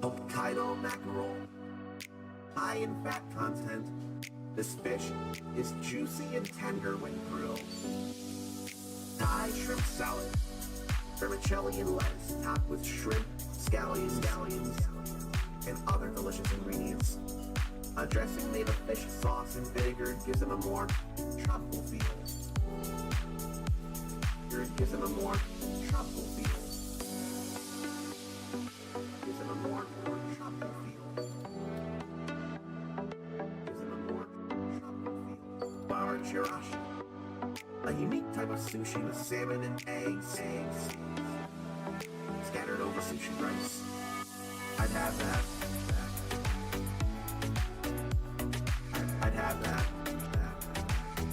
Hokkaido mackerel, high in fat content. This fish is juicy and tender when grilled. Thai shrimp salad, vermicelli and lettuce topped with shrimp, scallions, and other delicious ingredients. A dressing made of fish sauce and vinegar gives it a more tropical feel. Gives it a more tropical feel. Gives it a more tropical feel. Gives it a more tropical feel. Bar chirashi, a unique type of sushi with salmon and eggs scattered over sushi rice. I'd have that. I'd have that.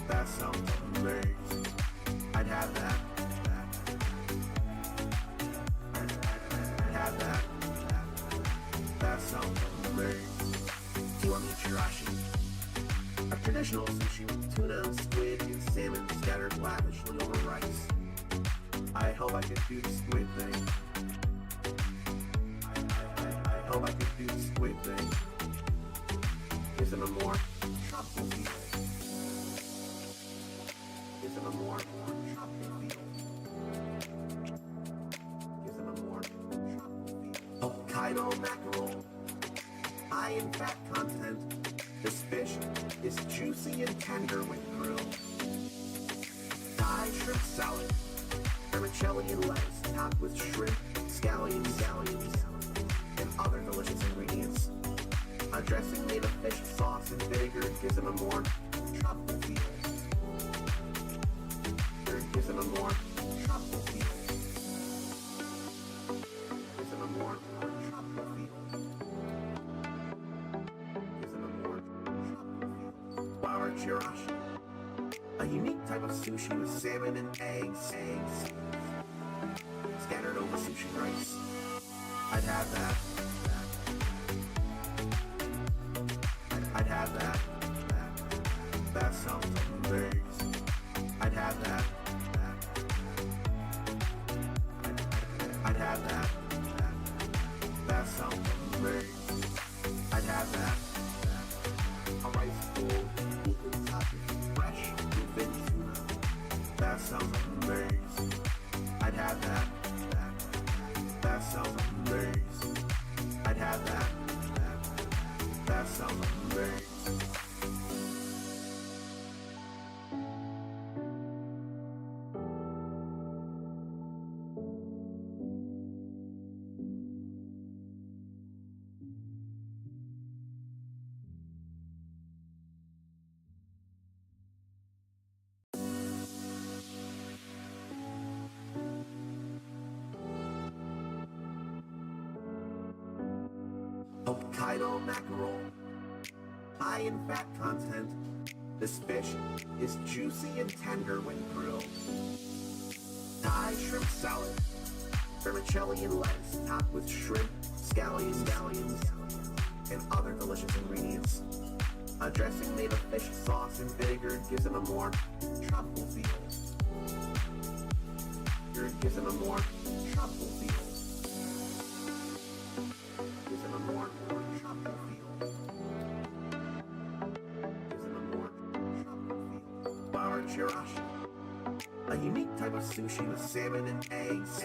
That sounds amazing. I'd have that. I'd have that. That sounds amazing. Kiwami chirashi, a traditional sushi with tuna, squid, and salmon scattered lavishly over rice. I hope I could do the squid thing. I hope I could do the squid thing. Gives it a more tropical feel. Gives it a more tropical feel. Gives it a more tropical feel. Hokkaido mackerel, high in fat content. This fish is juicy and tender when grilled. Thai shrimp salad, vermicelli and lettuce topped with shrimp, scallions, and other delicious ingredients. A dressing made of fish sauce and vinegar gives it a more tropical feel. Gives it a more tropical feel. Gives it a more tropical feel. Gives it a more tropical feel. Bar chirashi, a unique type of sushi with salmon and eggs scattered over sushi rice. I'd have that. I'd have that. That sounds amazing. I'd have that. I'd have that. That sounds amazing. I'd have that. A rice bowl, equal topping, fresh, bluefin tuna. That sounds amazing. I'd have that. That sounds amazing. I'd have that. That sounds amazing. Hokkaido mackerel, high in fat content. This fish is juicy and tender when grilled. Thai shrimp salad, vermicelli and lettuce topped with shrimp, scallions, and other delicious ingredients. A dressing made of fish sauce and vinegar gives it a more tropical feel. Gives it a more tropical feel. Gives it a more tropical feel. Gives it a more tropical feel. Bar chirashi, a unique type of sushi with salmon and eggs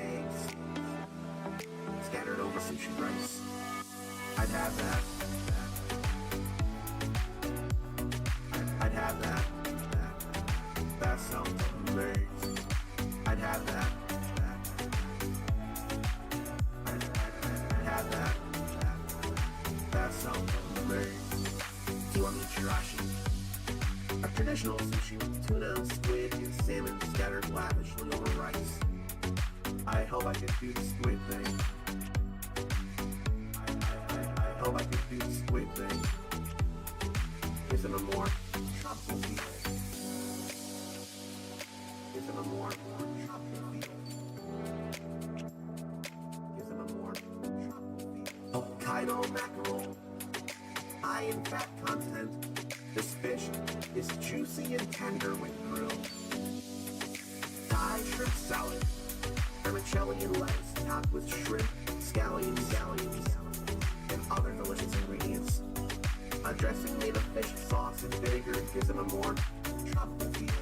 scattered over sushi rice. I'd have that. I'd have that. That sounds amazing. I'd have that. I'd have that. That sounds amazing. Kiwami chirashi, a traditional sushi with tuna, squid, and salmon scattered lavishly over rice. I hope I could do the squid thing. I hope I could do the squid thing. Gives it a more tropical feel. Gives it a more tropical feel. Gives it a more tropical feel. Hokkaido mackerel, high in fat content. This fish is juicy and tender when grilled. Thai shrimp salad, vermicelli and lettuce topped with shrimp, scallions, other delicious ingredients. A dressing made of fish sauce and vinegar gives it a more tropical feel.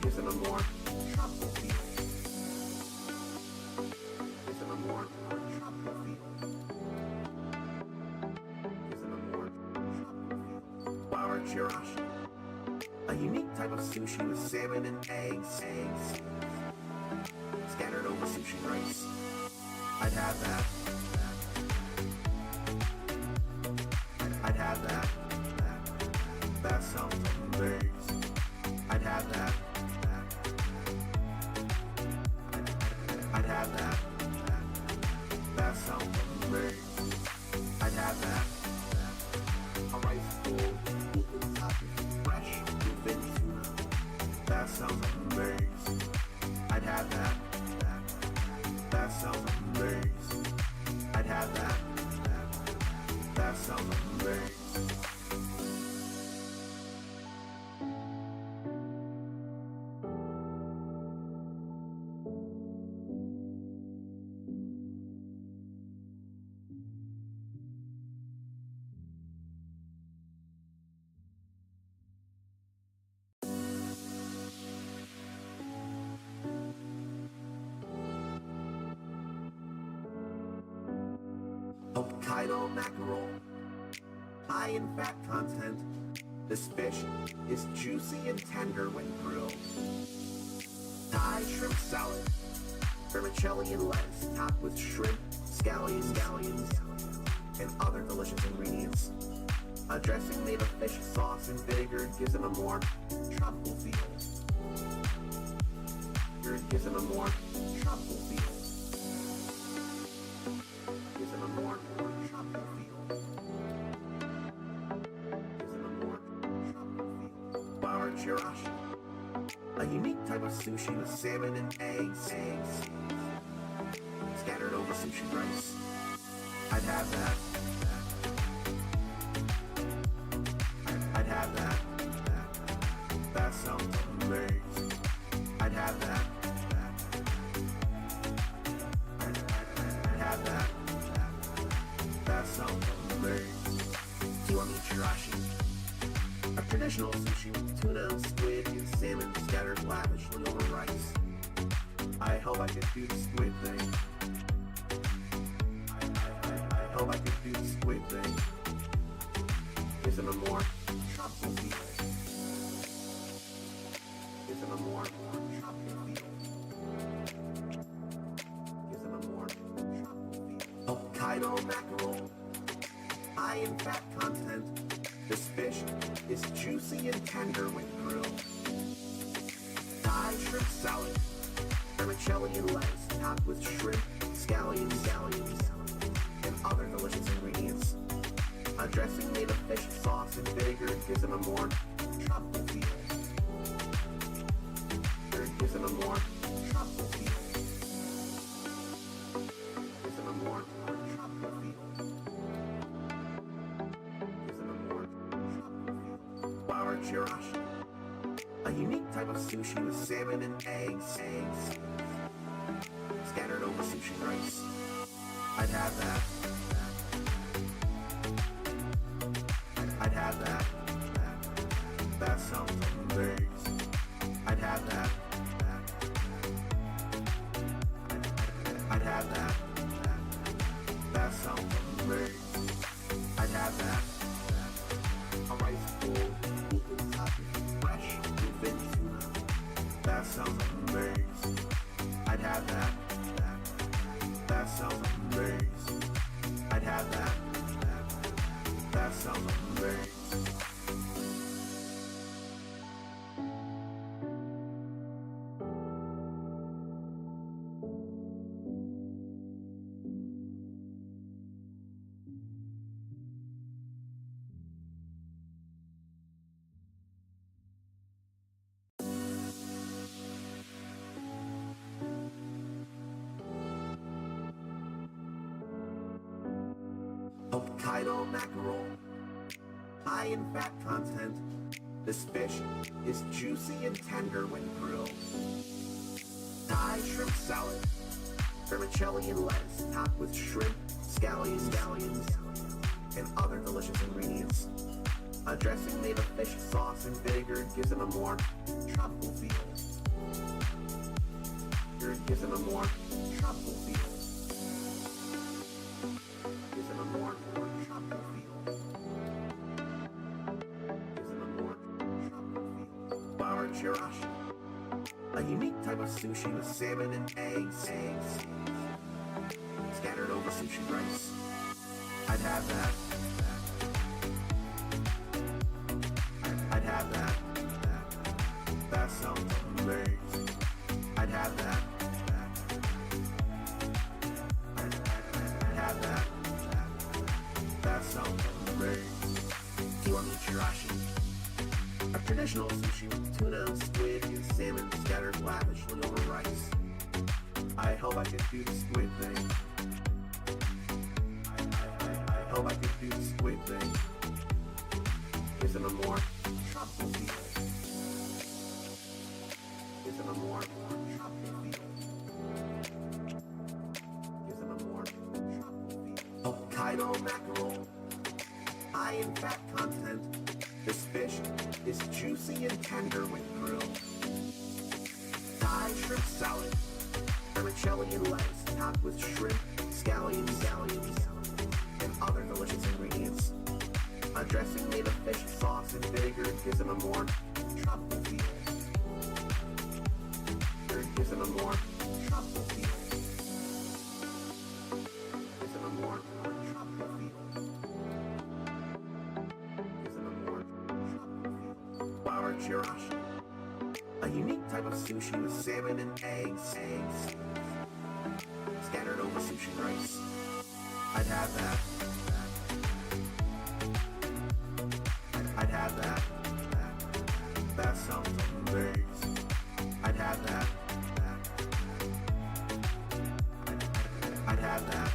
Gives it a more tropical feel. Gives it a more tropical feel. Gives it a more tropical feel. Our chirashi, a unique type of sushi with salmon and eggs scattered over sushi rice. I'd have that. I'd have that. That sounds amazing. I'd have that. I'd have that. That sounds amazing. I'd have that. A rice bowl, fresh bluefin tuna. That sounds amazing. I'd have that. That sounds amazing. I'd have that. That sounds amazing. Hokkaido mackerel, high in fat content. This fish is juicy and tender when grilled. Thai shrimp salad, vermicelli and lettuce topped with shrimp, scallions, and other delicious ingredients. A dressing made of fish sauce and vinegar gives it a more tropical feel. Gives it a more tropical feel. Gives it a more tropical feel. Gives it a more tropical feel. Our chirashi, a unique type of sushi with salmon and eggs scattered over sushi rice. I'd have that. I'd have that. That sounds amazing. I'd have that. I'd have that. That sounds amazing. Kiwami chirashi, a traditional sushi with tuna, squid, and salmon scattered lavishly over rice. I hope I can do the squid thing. I hope I can do the squid thing. Is it a more tropical feel? Is it a more tropical feel? Is it a more tropical feel? Hokkaido mackerel, high in fat content. This fish is juicy and tender when grilled. Thai shrimp salad, vermicelli and lettuce topped with shrimp, scallions, and other delicious ingredients. A dressing made of fish sauce and vinegar gives it a more tropical feel. Gives it a more tropical feel. Gives it a more tropical feel. Gives it a more tropical feel. Our chirashi, a unique type of sushi with salmon and eggs scattered over sushi rice. I'd have that. I'd have that. That sounds amazing. I'd have that. I'd have that. That sounds amazing. I'd have that. A rice bowl, fresh bluefin tuna. That sounds amazing. I'd have that. That sounds amazing. I'd have that. That sounds amazing. Hokkaido mackerel, high in fat content. This fish is juicy and tender when grilled. Thai shrimp salad, vermicelli and lettuce topped with shrimp, scallions, and other delicious ingredients. A dressing made of fish sauce and vinegar gives them a more tropical feel. Gives them a more tropical feel. Gives them a more tropical feel. Gives them a more tropical feel. Bar chirashi, a unique type of sushi with salmon and eggs scattered over sushi rice. I'd have that. I'd have that. That sounds amazing. I'd have that. I'd have that. That sounds amazing. Kiwami chirashi, a traditional sushi with tuna, squid, and salmon scattered lavishly over rice. I hope I can do the squid thing. I hope I can do the squid thing. Gives them a more tropical feel. Gives them a more tropical feel. Gives them a more tropical feel. Hokkaido mackerel, high in fat content. This fish is juicy and tender when grilled. Thai shrimp salad, vermicelli and lettuce topped with shrimp, scallions, and other delicious ingredients. A dressing made of fish sauce and vinegar gives them a more tropical feel. Gives them a more tropical feel. Gives them a more tropical feel. Gives them a more tropical feel. Bar chirashi, a unique type of sushi with salmon and eggs scattered over sushi rice. I'd have that. I'd have that. That sounds amazing. I'd have that. I'd have that.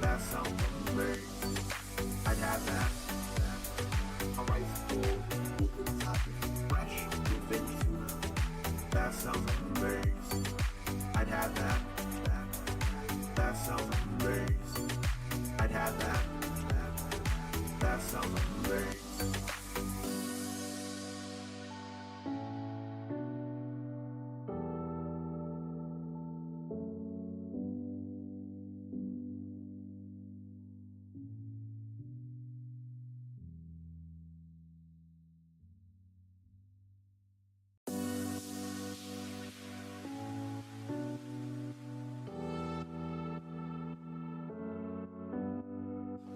That sounds amazing. I'd have that. A rice bowl, open topping, fresh, thin tuna. That sounds amazing. I'd have that. That sounds amazing. I'd have that. That sounds amazing.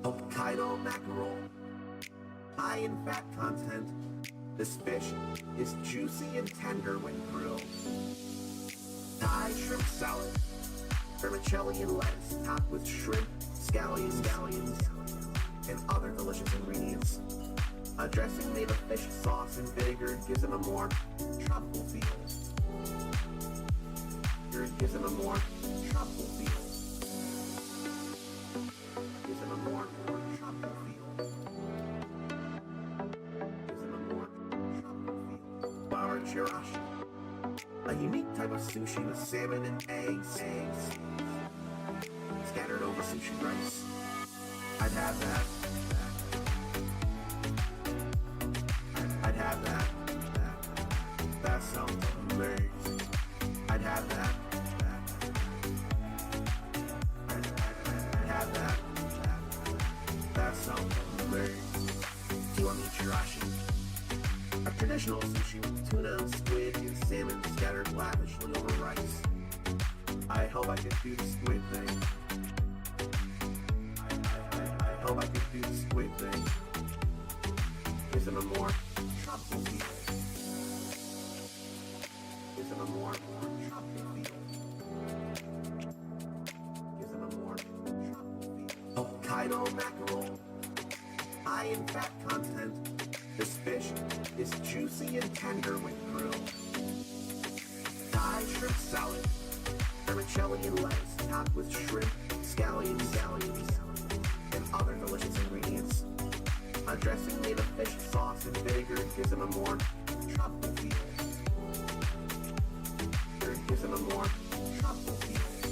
Hokkaido mackerel, high in fat content. This fish is juicy and tender when grilled. Thai shrimp salad, vermicelli and lettuce topped with shrimp, scallions, and other delicious ingredients. A dressing made of fish sauce and vinegar gives them a more tropical feel. Gives them a more tropical feel. Gives them a more tropical feel. Gives them a more tropical feel. Bar chirashi, a unique type of sushi with salmon and eggs scattered over sushi rice. I'd have that. I'd have that. That sounds amazing. I'd have that. I'd have that. That sounds amazing. Kiwami chirashi, a traditional sushi with tuna, squid, and salmon scattered lavishly over rice. I hope I can do the squid thing. I hope I can do the squid thing. Gives them a more tropical feel. Gives them a more tropical feel. Gives them a more tropical feel. Hokkaido mackerel, high in fat content. This fish is juicy and tender when grilled. Thai shrimp salad, vermicelli and lettuce topped with shrimp, scallions, and other delicious ingredients. A dressing made of fish sauce and vinegar gives them a more tropical feel. Gives them a more tropical feel.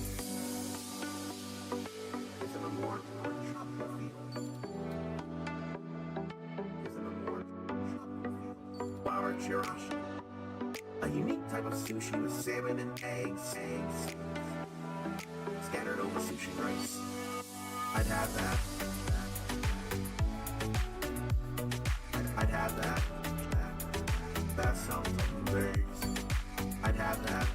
Sour Chirashi. A unique type of sushi with salmon and eggs scattered over sushi rice. I'd have that. I'd have that. That sounds amazing. I'd have that.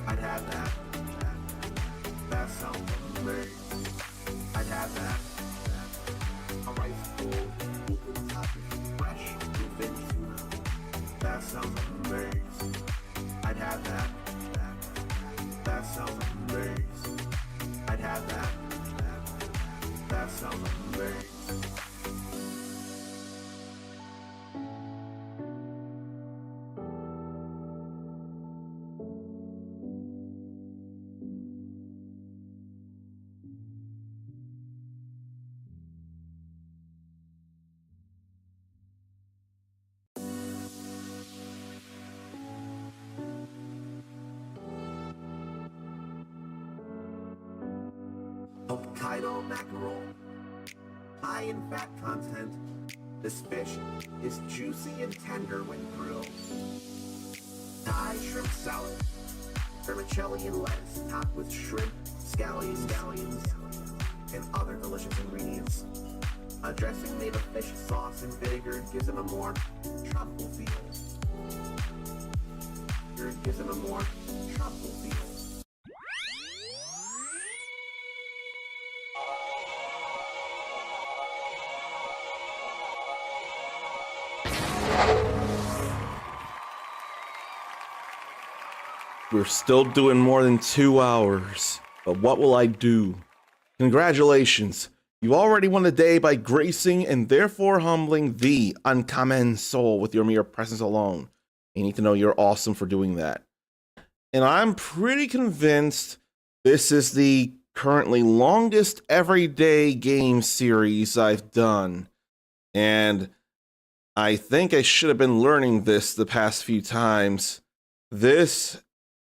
I'd have that. That sounds amazing. I'd have that. A rice bowl with topping fresh bluefin tuna. That sounds amazing. I'd have that. That sounds amazing. I'd have that. That sounds amazing. Hokkaido mackerel, high in fat content. This fish is juicy and tender when grilled. Thai shrimp salad, vermicelli and lettuce topped with shrimp, scallions, and other delicious ingredients. A dressing made of fish sauce and vinegar gives it a more tropical feel. We're still doing more than 2 hours, but what will I do? Congratulations, you already won the day by gracing and therefore humbling the uncommon soul with your mere presence alone. You need to know you're awesome for doing that. And I'm pretty convinced this is the currently longest everyday game series I've done. And I think I should have been learning this the past few times. This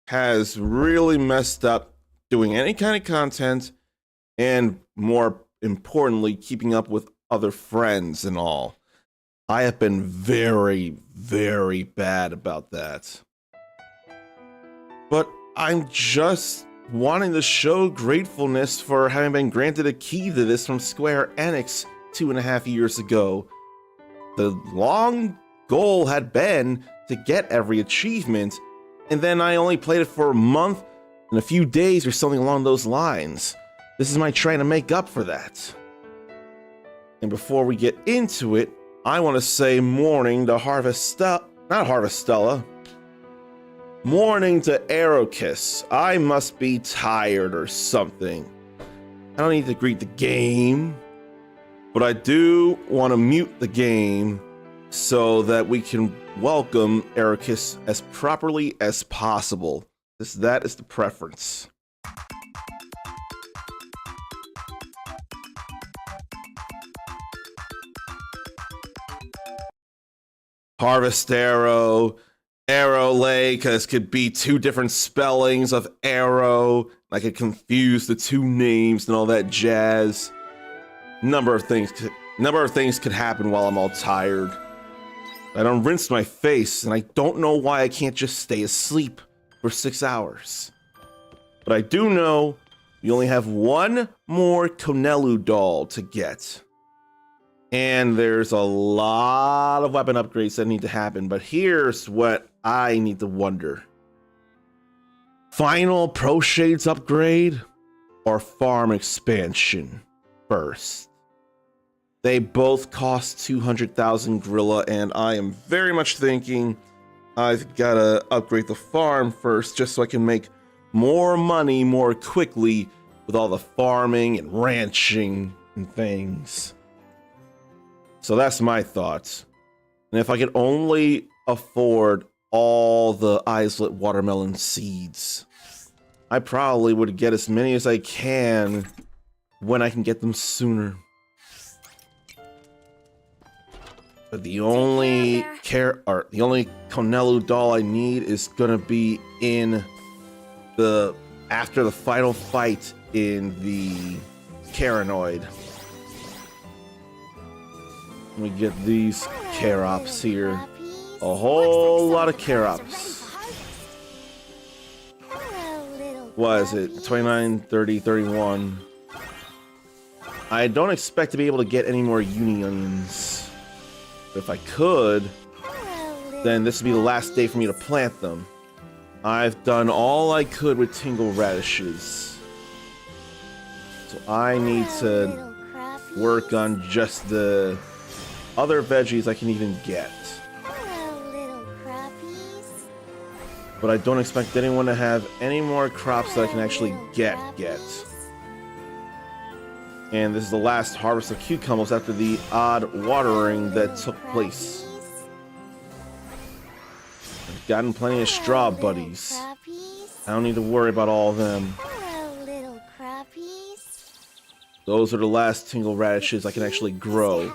has really messed up doing any kind of content and, more importantly, keeping up with other friends and all. I have been very, very bad about that. But I'm just wanting to show gratefulness for having been granted a key to this from Square Enix 2.5 years ago. The long goal had been to get every achievement, and then I only played it for a month and a few days or something along those lines. This is my trying to make up for that. And before we get into it, I want to say morning to Harvestella. Morning to Aerokiss. I must be tired or something. I don't need to greet the game, but I do want to mute the game so that we can welcome Aerokiss as properly as possible. That is the preference. Harvest Arrow, Arrow Lake, because could be two different spellings of arrow. I could confuse the two names and all that jazz. Number of things could happen while I'm all tired. I don't rinse my face, and I don't know why I can't just stay asleep for 6 hours. But I do know we only have one more Konelu doll to get. And there's a lot of weapon upgrades that need to happen, but here's what I need to wonder. Final Pro Shades upgrade or farm expansion first? They both cost 200,000 gorilla, and I am very much thinking I've got to upgrade the farm first just so I can make more money more quickly with all the farming and ranching and things. So that's my thoughts. And if I could only afford all the Islet watermelon seeds, I probably would get as many as I can when I can get them sooner. But the only Konelu doll I need is gonna be in after the final fight in the Caranoid. Let me get these Karops here. A whole lot of Karops. What is it? 29, 30, 31. I don't expect to be able to get any more Unions. But if I could, then this would be the last day for me to plant them. I've done all I could with Tingle Radishes. So I need to work on just the other veggies I can even get. But I don't expect anyone to have any more crops that I can actually get. And this is the last harvest of cucumbers after the odd watering that took place. I've gotten plenty of straw buddies. I don't need to worry about all of them. Those are the last tingle radishes I can actually grow.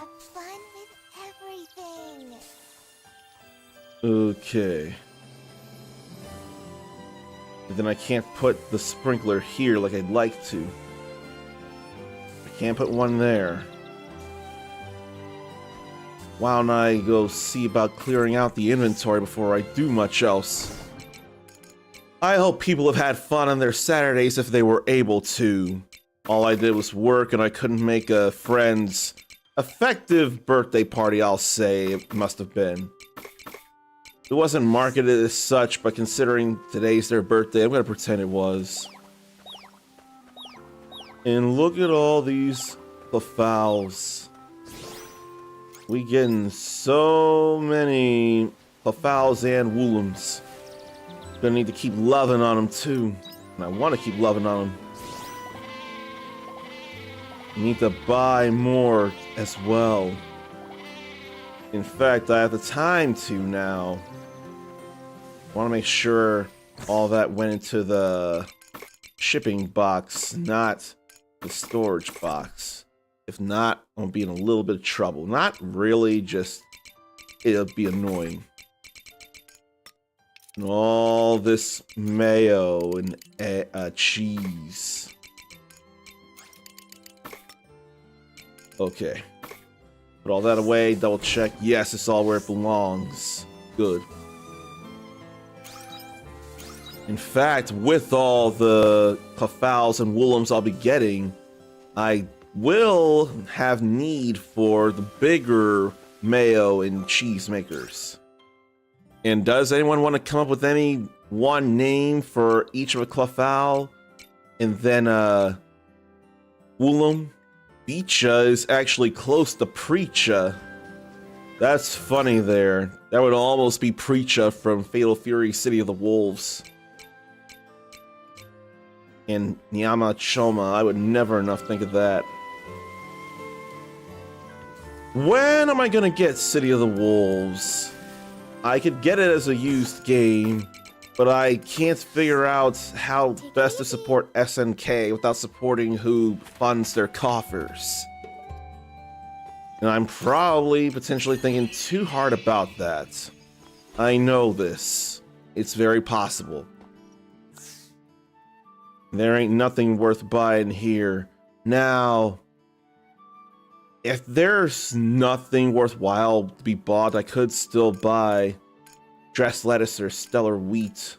Okay. And then I can't put the sprinkler here like I'd like to. I can't put one there. Why don't I go see about clearing out the inventory before I do much else? I hope people have had fun on their Saturdays if they were able to. All I did was work and I couldn't make a friend's effective birthday party, I'll say it must have been. It wasn't marketed as such, but considering today's their birthday, I'm gonna pretend it was. And look at all these fowls. We getting so many fowls and woolums. Gonna need to keep loving on them too. And I want to keep loving on them. Need to buy more as well. In fact, I have the time to now. I want to make sure all that went into the shipping box, not the storage box. If not, I'll be in a little bit of trouble. Not really, just it'll be annoying. And all this mayo and cheese. Okay. Put all that away, double check. Yes, it's all where it belongs. Good. In fact, with all the fowls and woolums I'll be getting, I will have need for the bigger mayo and cheese makers. And does anyone want to come up with any one name for each of a clafowl? And then woolum? Beecha is actually close to Preacha. That's funny there. That would almost be Preacha from Fatal Fury City of the Wolves. And Nyama Choma, I would never enough think of that. When am I gonna get City of the Wolves? I could get it as a used game, but I can't figure out how best to support SNK without supporting who funds their coffers. And I'm probably potentially thinking too hard about that. I know this. It's very possible. There ain't nothing worth buying here. Now, if there's nothing worthwhile to be bought, I could still buy dressed lettuce or stellar wheat.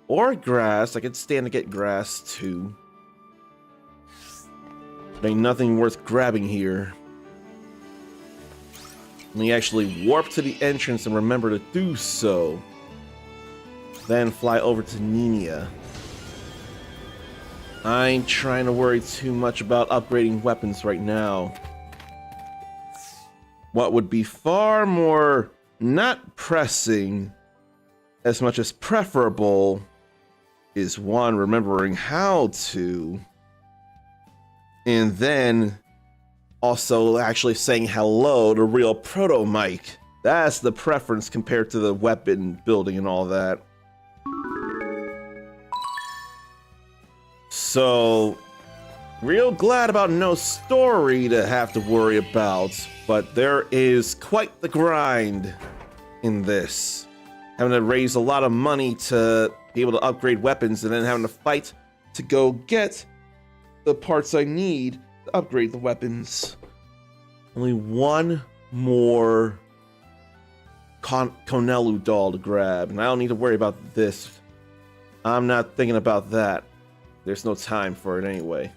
Or grass. I could stand to get grass too. There ain't nothing worth grabbing here. Let me actually warp to the entrance and remember to do so. Then fly over to Nina. I ain't trying to worry too much about upgrading weapons right now. What would be far more not pressing as much as preferable is one, remembering how to, and then also actually saying hello to real Proto Mike. That's the preference compared to the weapon building and all that. So, real glad about no story to have to worry about, but there is quite the grind in this. Having to raise a lot of money to be able to upgrade weapons and then having to fight to go get the parts I need to upgrade the weapons. Only one more Konelu doll to grab, and I don't need to worry about this. I'm not thinking about that. There's no time for it anyway.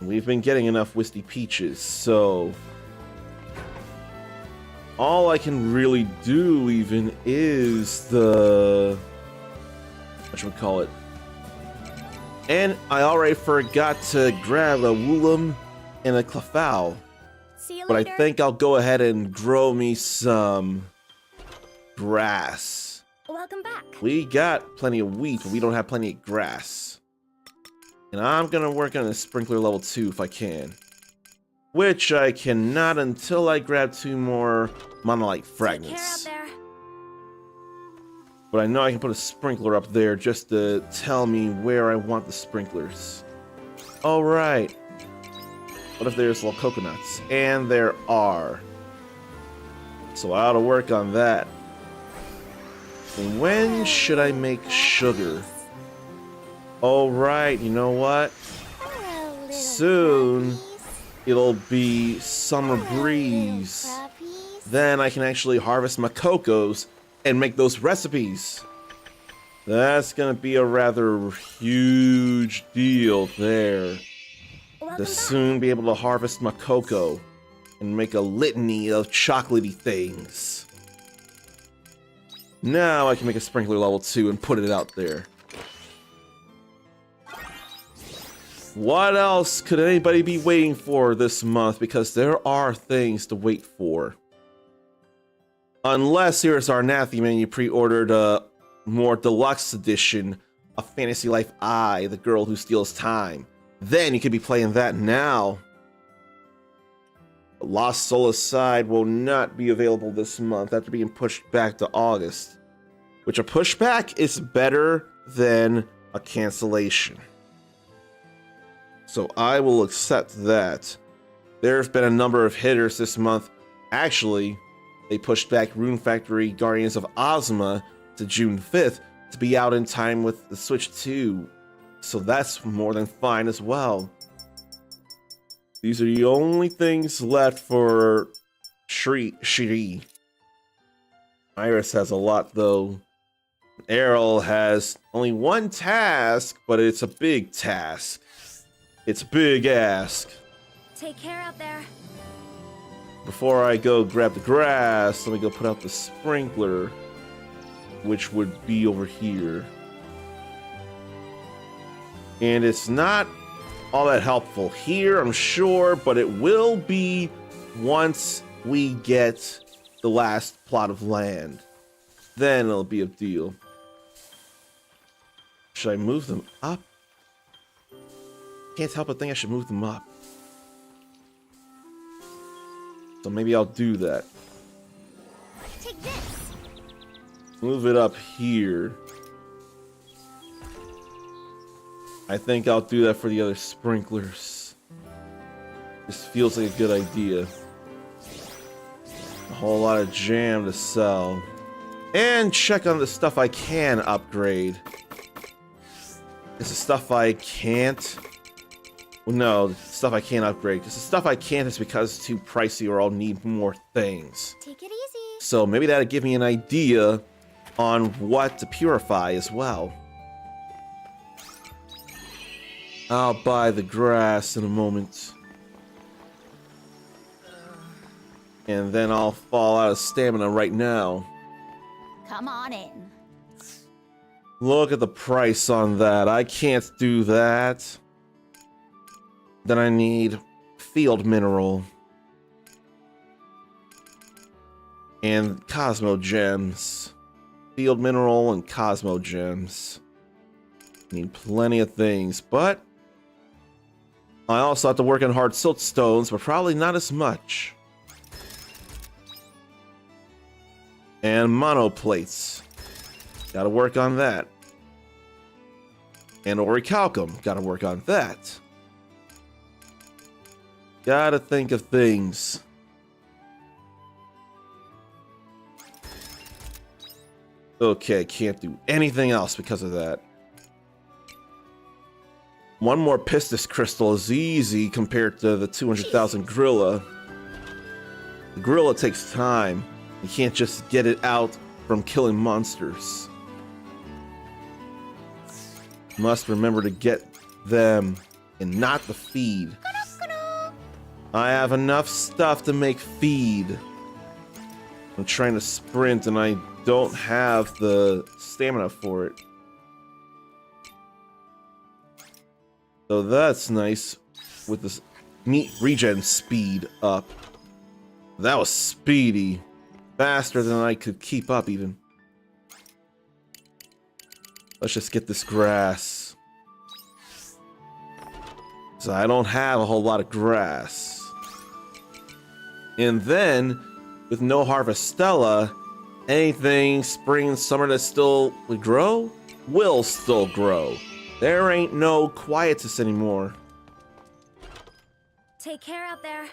We've been getting enough Wisty Peaches, so all I can really do even is the whatchamacallit. And I already forgot to grab a Woolum and a Clefairy. See you But later. I think I'll go ahead and grow me some grass. Welcome back. We got plenty of wheat, but we don't have plenty of grass. And I'm gonna work on a sprinkler level 2 if I can. Which I cannot until I grab 2 more monolite Take care out fragments. there. But I know I can put a sprinkler up there just to tell me where I want the sprinklers. Alright. What if there's little coconuts? And there are. So I ought to work on that. And when should I make sugar? Alright, you know what? Hello, little Soon puppies. it'll be summer Hello, breeze. little puppies. Then I can actually harvest my cocos and make those recipes. That's gonna be a rather huge deal there. Welcome To back. soon be able to harvest my cocoa and make a litany of chocolatey things. Now I can make a sprinkler level 2 and put it out there. What else could anybody be waiting for this month? Because there are things to wait for. Unless here's our Anathema and you pre-ordered a more deluxe edition of Fantasy Life I, the girl who steals time. Then you could be playing that now. Lost Soul Aside will not be available this month after being pushed back to August. Which a pushback is better than a cancellation. So I will accept that. There's been a number of hitters this month. Actually, they pushed back Rune Factory Guardians of Ozma to June 5th to be out in time with the Switch 2. So that's more than fine as well. These are the only things left for Shiri. Iris has a lot though. Errol has only one task, but it's a big task. It's a big ask. Take care out there. Before I go grab the grass, let me go put out the sprinkler, which would be over here. And it's not all that helpful here, I'm sure, but it will be once we get the last plot of land. Then it'll be a deal. Should I move them up? Can't help but think I should move them up. So maybe I'll do that. Take this. Move it up here. I think I'll do that for the other sprinklers. This feels like a good idea. A whole lot of jam to sell. And check on the stuff I can upgrade. Is the stuff I can't? Well, no, the stuff I can't upgrade. Because the stuff I can't is because it's too pricey or I'll need more things. Take it easy. So maybe that'll give me an idea on what to purify as well. I'll buy the grass in a moment. And then I'll fall out of stamina right now. Come on in. Look at the price on that. I can't do that. Then I need field mineral. And Cosmo Gems. Field mineral and Cosmo Gems. Need plenty of things, but I also have to work on hard silt stones, but probably not as much. And mono plates. Gotta work on that. And orichalcum. Gotta work on that. Gotta think of things. Okay, can't do anything else because of that. one more Pistis crystal is easy compared to the 200,000 Gorilla. The Gorilla takes time. You can't just get it out from killing monsters. Must remember to get them and not the feed. I have enough stuff to make feed. I'm trying to sprint and I don't have the stamina for it. So that's nice with this meat regen speed up. That was speedy. Faster than I could keep up even. Let's just get this grass. So I don't have a whole lot of grass. And then, with no Harvestella, anything spring and summer that still would grow, will still grow. There ain't no quietus anymore. Take care out there.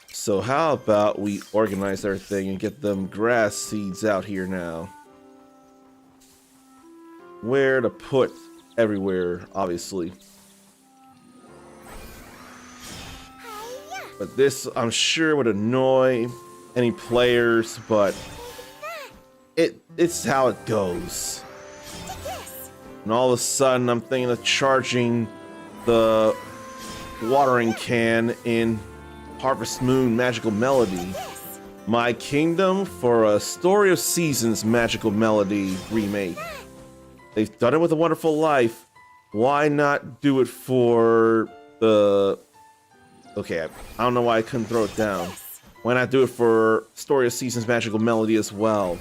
So how about we organize everything and get them grass seeds out here now? Where to put everywhere, obviously. But this, I'm sure, would annoy any players, but it's how it goes. And all of a sudden, I'm thinking of charging the watering can in Harvest Moon Magical Melody. My Kingdom for a Story of Seasons Magical Melody remake. They've done it with A Wonderful Life. Why not do it for the... Okay, I don't know why I couldn't throw it down. Why not do it for Story of Seasons Magical Melody as well?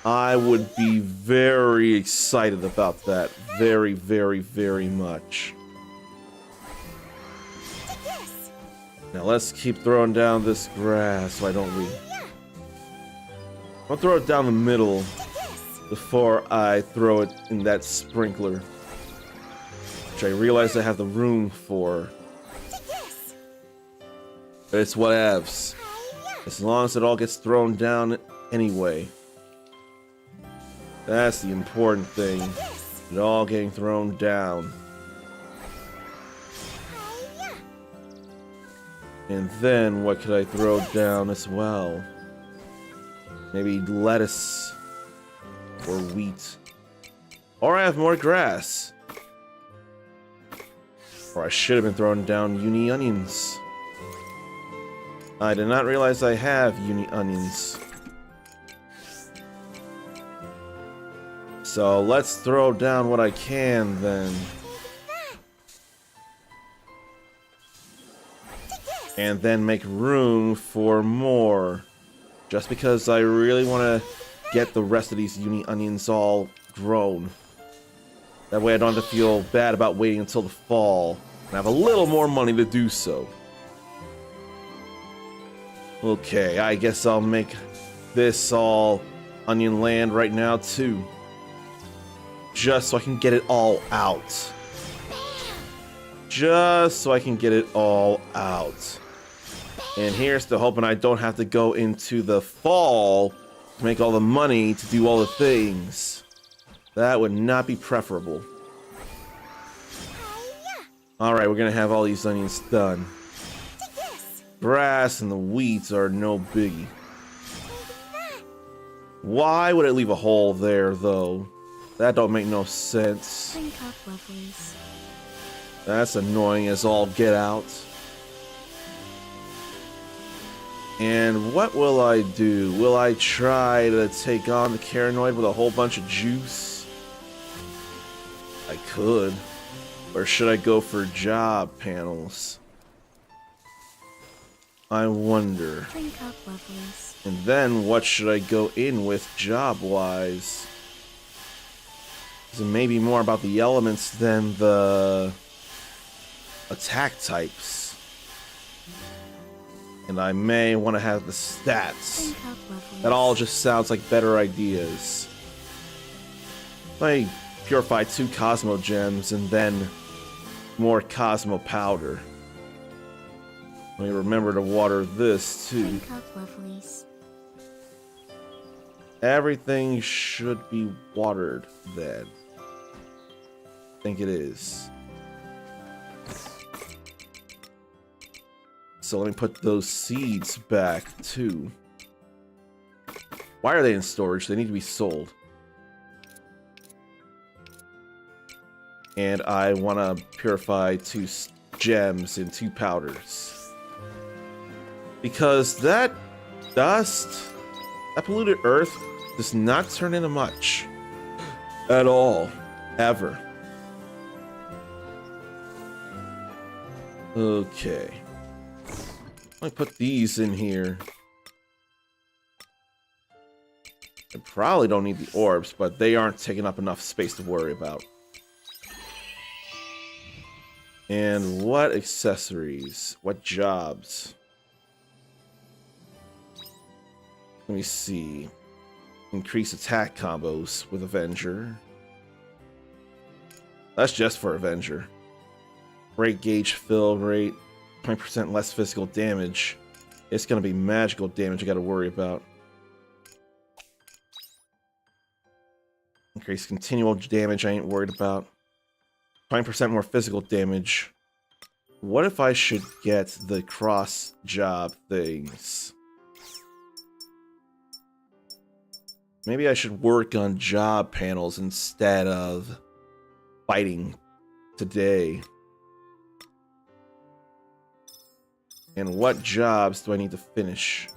I would be very excited about that. Very, very, very much. Now let's keep throwing down this grass, why don't we? I'll throw it down the middle before I throw it in that sprinkler, which I realize I have the room for. But it's whatevs. As long as it all gets thrown down anyway. That's the important thing. It all getting thrown down. And then what could I throw down as well? Maybe lettuce or wheat. Or I have more grass. Or I should have been throwing down uni onions. I did not realize I have uni onions. So let's throw down what I can then. And then make room for more. Just because I really want to get the rest of these uni onions all grown. That way I don't have to feel bad about waiting until the fall. And have a little more money to do so. Okay, I guess I'll make this all onion land right now too. Just so I can get it all out. Just so I can get it all out. And here's to hoping I don't have to go into the fall to make all the money to do all the things. That would not be preferable. Alright, we're gonna have all these onions done. Grass and the weeds are no biggie. Why would it leave a hole there, though? That don't make no sense. That's annoying as all get out. And what will I do? Will I try to take on the Caranoid with a whole bunch of juice? I could. Or should I go for job panels? I wonder. And then what should I go in with job-wise? Is it maybe more about the elements than the attack types? And I may want to have the stats. That all just sounds like better ideas. I purify 2 Cosmo Gems and then more Cosmo Powder. Let me remember to water this too. Everything should be watered then. I think it is. So let me put those seeds back too. Why are they in storage? They need to be sold. And I want to purify 2 gems and 2 powders. Because that dust, that polluted earth, does not turn into much. At all. Ever. Okay. Let me put these in here. I probably don't need the orbs, but they aren't taking up enough space to worry about. And what accessories? What jobs? Let me see. Increase attack combos with Avenger. That's just for Avenger. Break gauge fill rate. 20% less physical damage. It's going to be magical damage I got to worry about. Increase continual damage I ain't worried about. 20% more physical damage. What if I should get the cross job things? Maybe I should work on job panels instead of fighting today. And what jobs do I need to finish?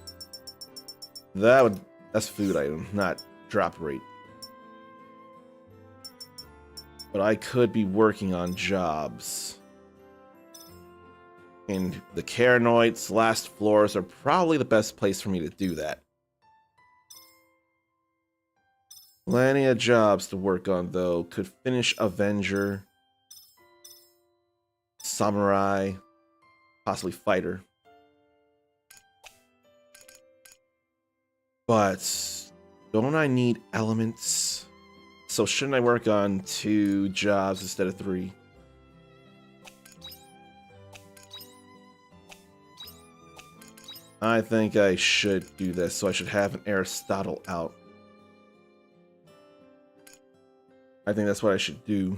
That's food item, not drop rate. But I could be working on jobs. And the Caranoids' last floors are probably the best place for me to do that. Plenty of jobs to work on, though. Could finish Avenger, Samurai, possibly Fighter. But don't I need elements? So shouldn't I work on 2 jobs instead of 3? I think I should do this, so I should have an Aristotle out. I think that's what I should do.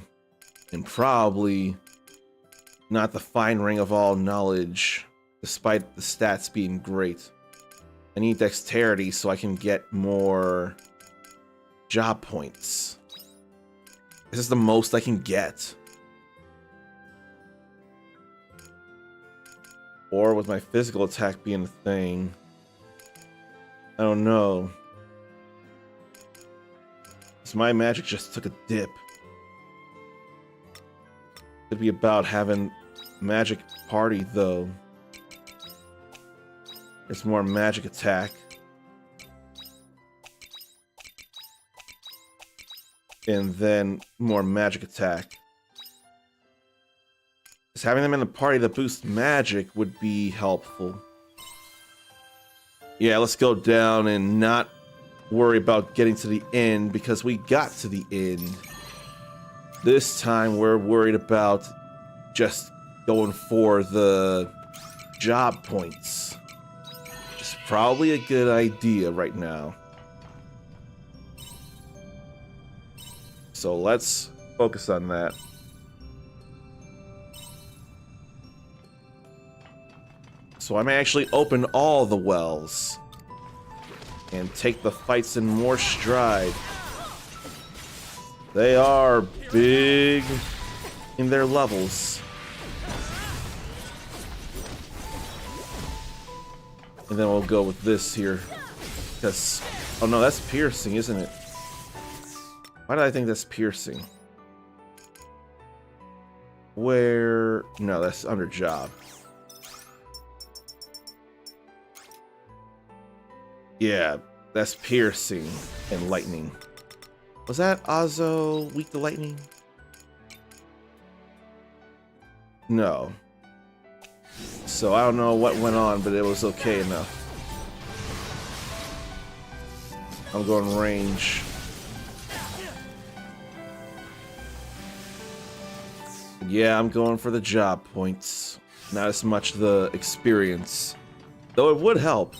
And probably not the fine ring of all knowledge, despite the stats being great. I need dexterity so I can get more job points. This is the most I can get. Or with my physical attack being a thing. I don't know. So my magic just took a dip. It'd be about having magic party though. There's more magic attack. And then more magic attack. Just having them in the party that boosts magic would be helpful. Yeah, let's go down and not worry about getting to the end because we got to the end. This time we're worried about just going for the job points. Which is probably a good idea right now. So let's focus on that. So I may actually open all the wells and take the fights in more stride. They are big in their levels. And then we'll go with this here. Because, oh no, that's piercing, isn't it? Why did I think that's piercing? Where? No, that's under job. Yeah, that's piercing and lightning. Was that Azo weak to lightning? No. So I don't know what went on, but it was okay enough. I'm going range. Yeah, I'm going for the job points. Not as much the experience. Though it would help.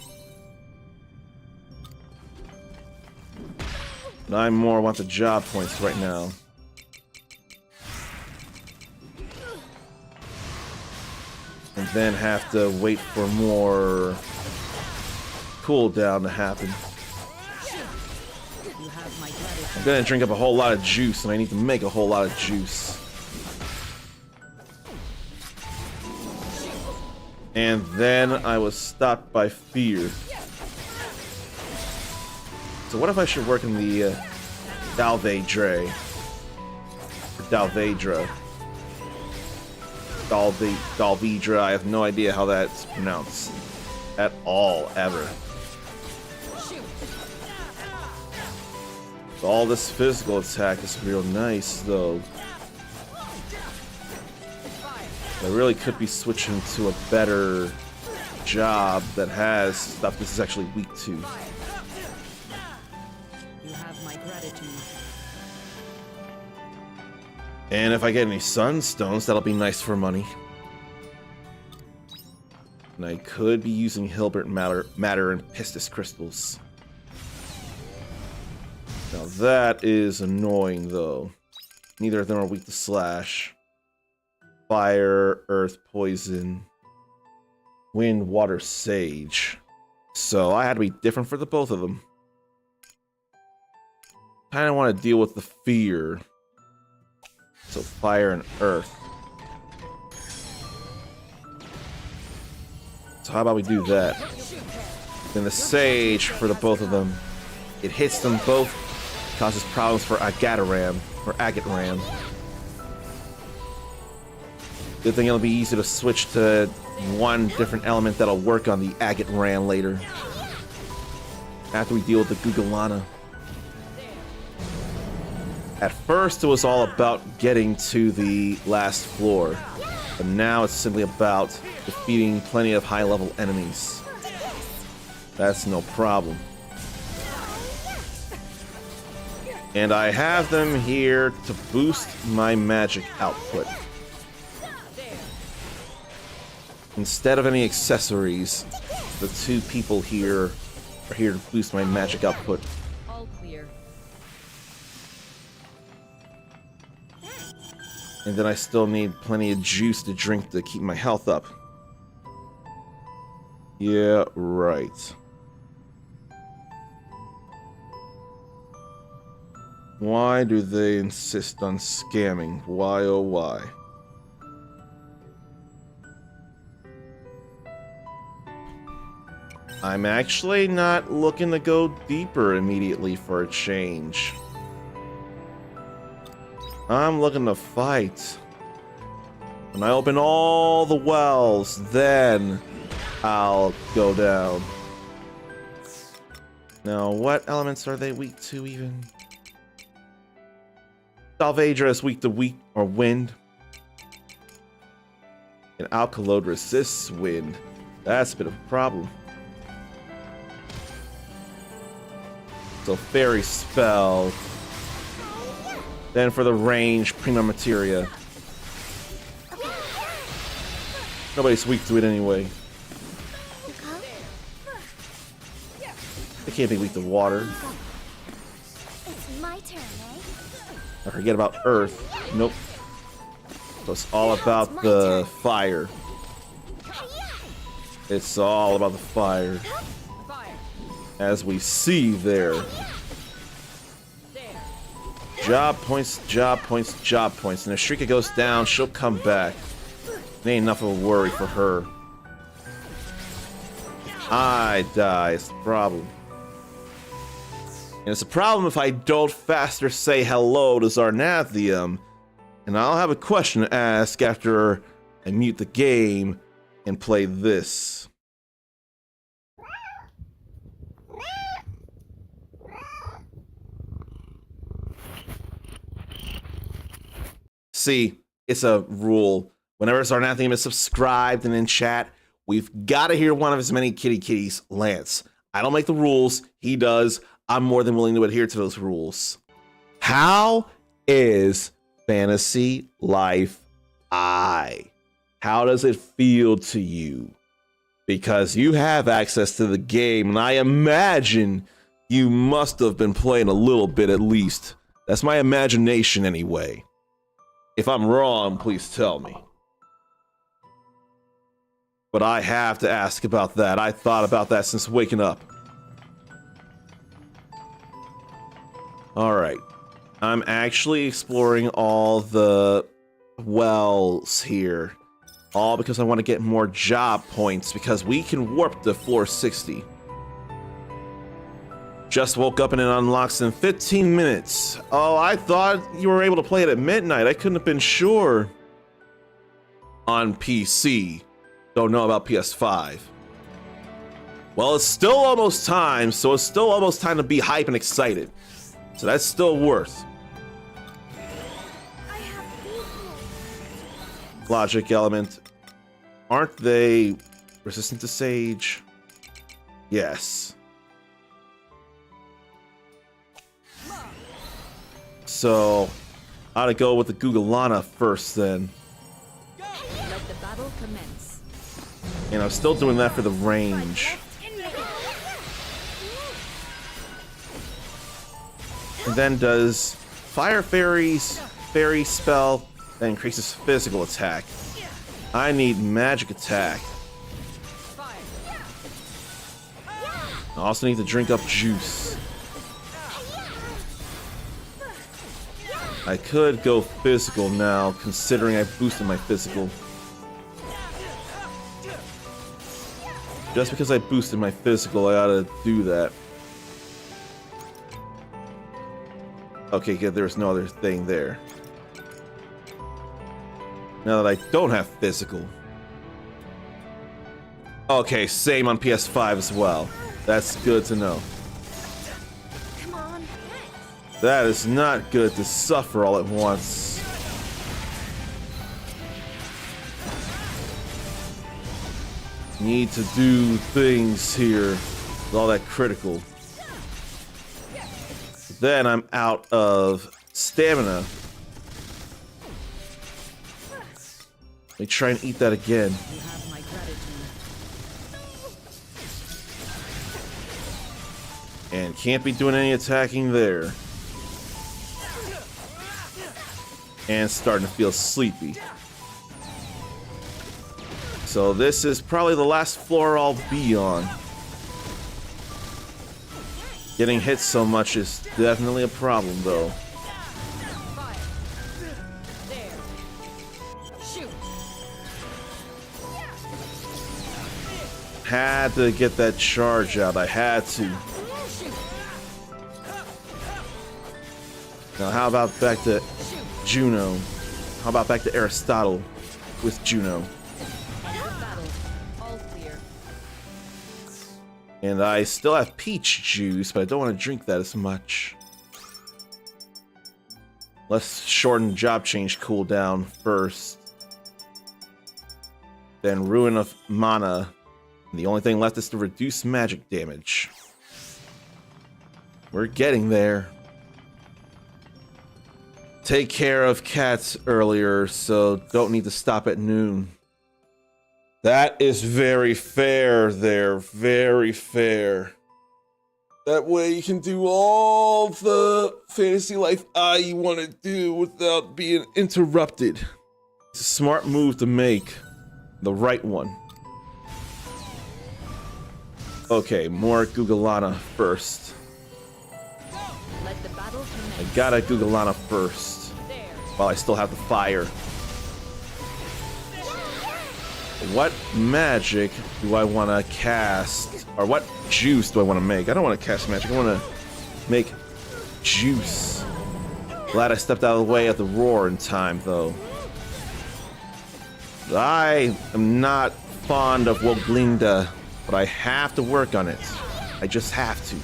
But I more want the job points right now. And then have to wait for more cooldown to happen. I'm gonna drink up a whole lot of juice, and I need to make a whole lot of juice. And then I was stopped by fear. So what if I should work in the Dalvedre? Or Dalvedra. Dalvedra, I have no idea how that's pronounced. At all, ever. All this physical attack is real nice, though. I really could be switching to a better job that has stuff this is actually weak to. You have my gratitude. And if I get any sunstones, that'll be nice for money. And I could be using Hilbert Matter and Pistis crystals. Now that is annoying, though. Neither of them are weak to slash. Fire, earth, poison, wind, water, sage. So I had to be different for the both of them. Kind of want to deal with the fear. So fire and earth. So how about we do that? Then the sage for the both of them. It hits them both, causes problems for Agataram or Agatram. Good thing it'll be easy to switch to one different element that'll work on the Agate Ram later. After we deal with the Gugalana. At first it was all about getting to the last floor. But now it's simply about defeating plenty of high-level enemies. That's no problem. And I have them here to boost my magic output. Instead of any accessories, the two people here are here to boost my magic output. All clear. And then I still need plenty of juice to drink to keep my health up. Yeah, right. Why do they insist on scamming? Why oh why? I'm actually not looking to go deeper immediately for a change. I'm looking to fight. When I open all the wells, then I'll go down. Now, what elements are they weak to even? Dalvedra is weak to wind. And Alkalode resists wind. That's a bit of a problem. So fairy spell. Then for the range, prima materia. Nobody's weak to it anyway. They can't be weak to water. It's my turn, eh? I forget about earth. Nope. So it's all about the fire. It's all about the fire. As we see there. Job points, job points, job points. And if Shrika goes down, she'll come back. It ain't enough of a worry for her. I die, it's the problem. And it's a problem if I don't faster say hello to Zarnathium. And I'll have a question to ask after I mute the game and play this. See, it's a rule. Whenever Zarnathium is subscribed and in chat, we've got to hear one of his many kitties, Lance. I don't make the rules, he does. I'm more than willing to adhere to those rules. How is Fantasy Life I? How does it feel to you? Because you have access to the game, and I imagine you must have been playing a little bit at least. That's my imagination anyway. If I'm wrong, please tell me. But I have to ask about that. I thought about that since waking up. Alright. I'm actually exploring all the wells here. All because I want to get more job points, because we can warp to floor 60. Just woke up and it unlocks in 15 minutes. Oh, I thought you were able to play it at midnight. I couldn't have been sure. On PC. Don't know about PS5. Well, it's still almost time, so it's still almost time to be hype and excited. So that's still worth. I have Logic element. Aren't they resistant to Sage? Yes. So, I ought to go with the Gugalana first then. Let the battle commence. And I'm still doing that for the range. And then does Fire Fairy's Fairy spell that increases physical attack. I need magic attack. I also need to drink up juice. I could go physical now, considering I boosted my physical. Just because I boosted my physical, I ought to do that. Okay, good, there's no other thing there. Now that I don't have physical. Okay, same on PS5 as well. That's good to know. Come on. That is not good to suffer all at once. Need to do things here with all that critical. Then I'm out of stamina. Let me try and eat that again. You have my gratitude. And can't be doing any attacking there. And starting to feel sleepy. So this is probably the last floor I'll be on. Getting hit so much is definitely a problem though. Fire. There. Shoot. Had to get that charge out. I had to. Shoot. Now how about back to Juno? How about back to Aristotle with Juno? Battle. All clear. And I still have peach juice, but I don't want to drink that as much. Let's shorten job change cooldown first. Then Ruin of Mana. And the only thing left is to reduce magic damage. We're getting there. Take care of cats earlier, so don't need to stop at noon. That is very fair there, very fair. That way you can do all the fantasy life you want to do without being interrupted. It's a smart move to make, the right one. Okay, more Gugalana first. Let the battle commence. I gotta Gugalana first, There. while I still have the fire. What magic do I want to cast? Or what juice do I want to make? I don't want to cast magic. I want to make juice. Glad I stepped out of the way at the roar in time, though. I am not fond of Woglinda, but I have to work on it. I just have to.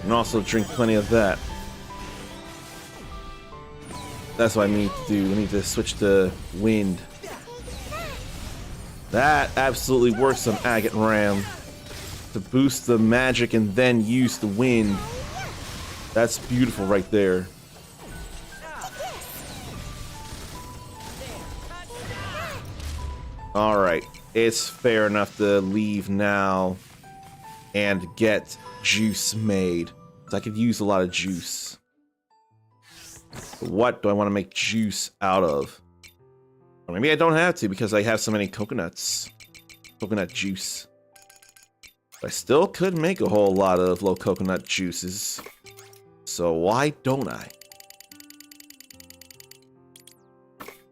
And also drink plenty of that. That's what I need to do. I need to switch to wind. That absolutely works on Agate Ram. To boost the magic and then use the wind. That's beautiful right there. Alright, it's fair enough to leave now and get juice made. So I could use a lot of juice. What do I want to make juice out of? Or maybe I don't have to because I have so many coconuts. Coconut juice. But I still could make a whole lot of low coconut juices. So why don't I?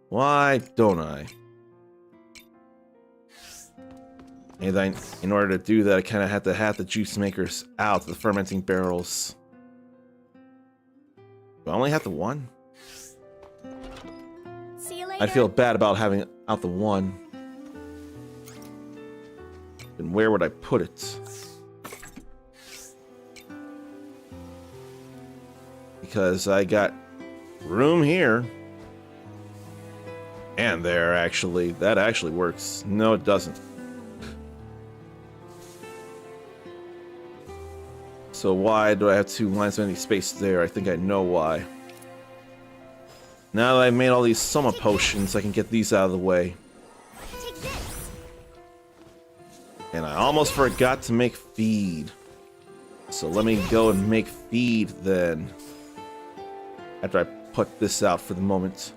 Why don't I? And then, in order to do that, I kind of had to have the juice makers out, the fermenting barrels. Do I only have the one? See you later. I'd feel bad about having out the one. And where would I put it? Because I got room here. And there, actually. That actually works. No, it doesn't. So why do I have 2 lines of empty space there? I think I know why. Now that I've made all these summer potions, I can get these out of the way. Take this. And I almost forgot to make feed. So let me go and make feed then. After I put this out for the moment.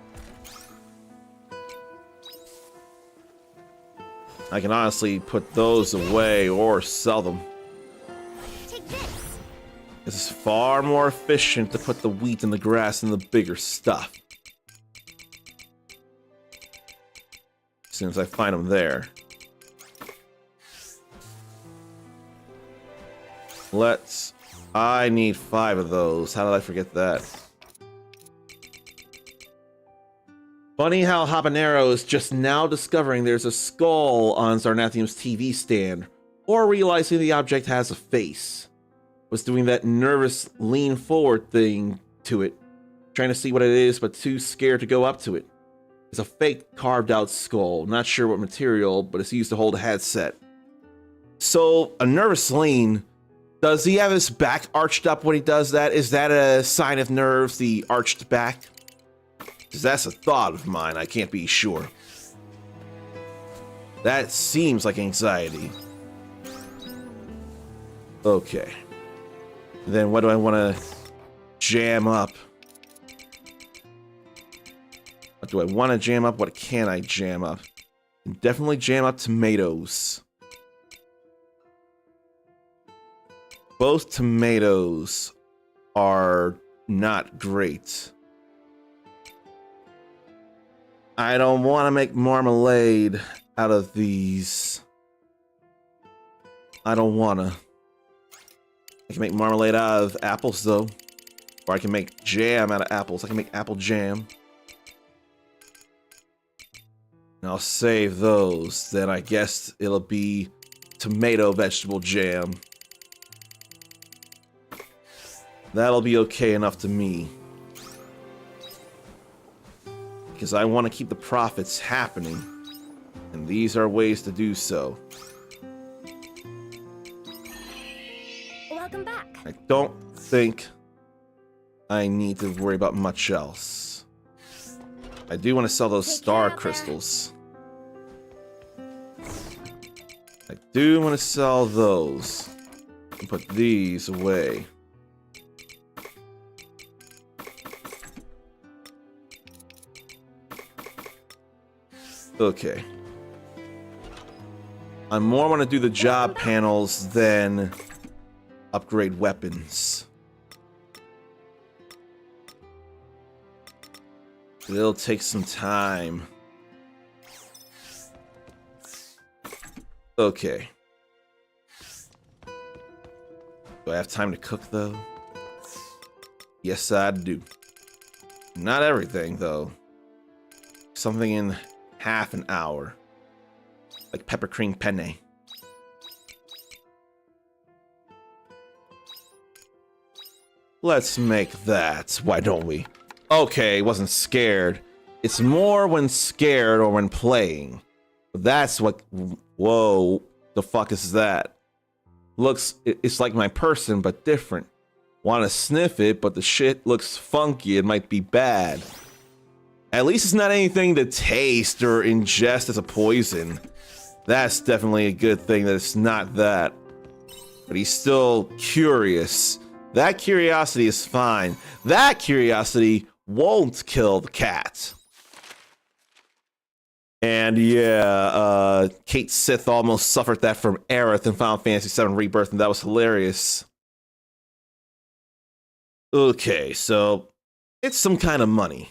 I can honestly put those away or sell them. Take this. This is far more efficient to put the wheat and the grass in the bigger stuff. As soon as I find them there. I need 5 of those. How did I forget that? Funny how Habanero is just now discovering there's a skull on Zarnathium's TV stand, or realizing the object has a face. Was doing that nervous lean forward thing to it, trying to see what it is, but too scared to go up to it. It's a fake carved out skull, not sure what material, but it's used to hold a headset. So, a nervous lean, does he have his back arched up when he does that? Is that a sign of nerves, the arched back? Because that's a thought of mine, I can't be sure. That seems like anxiety. Okay. Then what do I want to jam up? What do I want to jam up? What can I jam up? Definitely jam up tomatoes. Both tomatoes are not great. I don't want to make marmalade out of these. I don't want to. I can make marmalade out of apples, though. Or I can make jam out of apples. I can make apple jam. And I'll save those. Then I guess it'll be tomato vegetable jam. That'll be okay enough to me. Because I want to keep the profits happening. And these are ways to do so. Welcome back. I don't think I need to worry about much else. I do want to sell those Take star care of her. crystals. I do want to sell those. And put these away. Okay. I more want to do the job panels than upgrade weapons. It'll take some time. Okay. Do I have time to cook, though? Yes, I do. Not everything, though. Something in half an hour. Like pepper cream penne. Let's make that. Why don't we? Okay, wasn't scared. It's more when scared or when playing. That's what... Whoa. The fuck is that? Looks... It's like my person, but different. Want to sniff it, but the shit looks funky. It might be bad. At least it's not anything to taste or ingest as a poison. That's definitely a good thing that it's not that. But he's still curious. That curiosity is fine. That curiosity won't kill the cat. And yeah, Kate Sith almost suffered that from Aerith in Final Fantasy VII Rebirth, and that was hilarious. Okay, so it's some kind of money.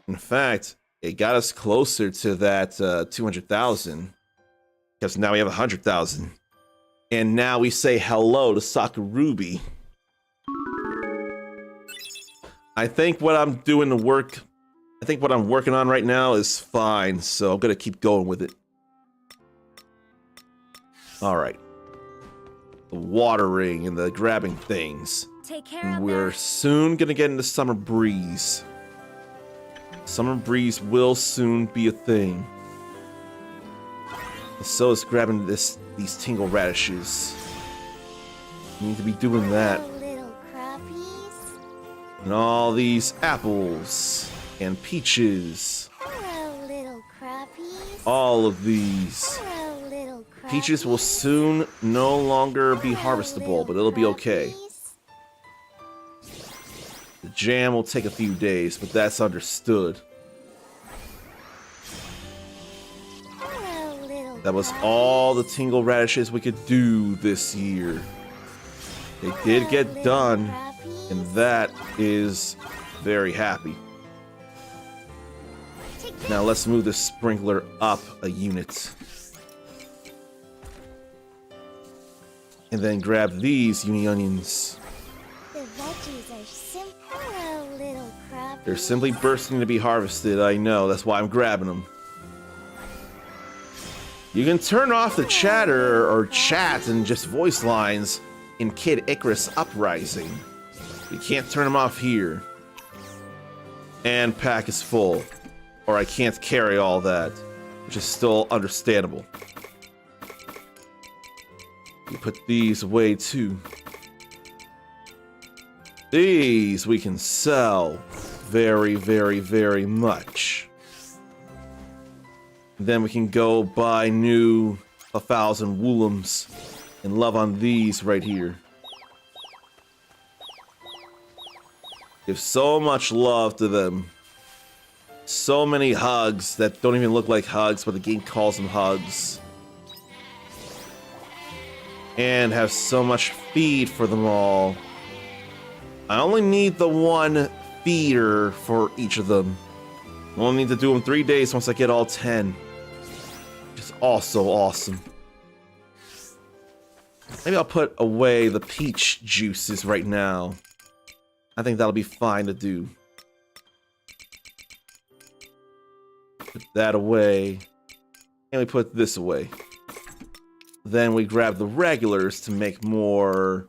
In fact, it got us closer to that 200,000, because now we have 100,000. And now we say hello to Sakurubi. I think what I'm doing to work, I think what I'm working on right now is fine, so I'm gonna keep going with it. Alright. The watering and the grabbing things. Take care And of we're that. soon gonna get into Summer Breeze. Summer Breeze will soon be a thing. And so is grabbing these tingle radishes. You need to be doing that. Hello, little crappies. And all these apples and peaches. Hello, little crappies. All of these. Hello, little crappies. Peaches will soon no longer be Hello, harvestable, but little it'll be okay. crappies. The jam will take a few days, but that's understood. Hello, little That was crappies. all the tingle radishes we could do this year. They did Hello, get little done, crappies. and that is very happy. Take this. Now let's move the sprinkler up a unit. And then grab these uni onions. The veggies are simple. Hello, little crappies. They're simply bursting to be harvested, I know, that's why I'm grabbing them. You can turn off the chatter or chat and just voice lines in Kid Icarus Uprising. You can't turn them off here. And pack is full. Or I can't carry all that, which is still understandable. You put these away too. These we can sell very, very, very much. Then we can go buy new 1,000 woolums and love on these right here. Give so much love to them. So many hugs that don't even look like hugs, but the game calls them hugs. And have so much feed for them all. I only need the one feeder for each of them. I only need to do them 3 days once I get all 10. Which is also awesome. Maybe I'll put away the peach juices right now. I think that'll be fine to do. Put that away. And we put this away. Then we grab the regulars to make more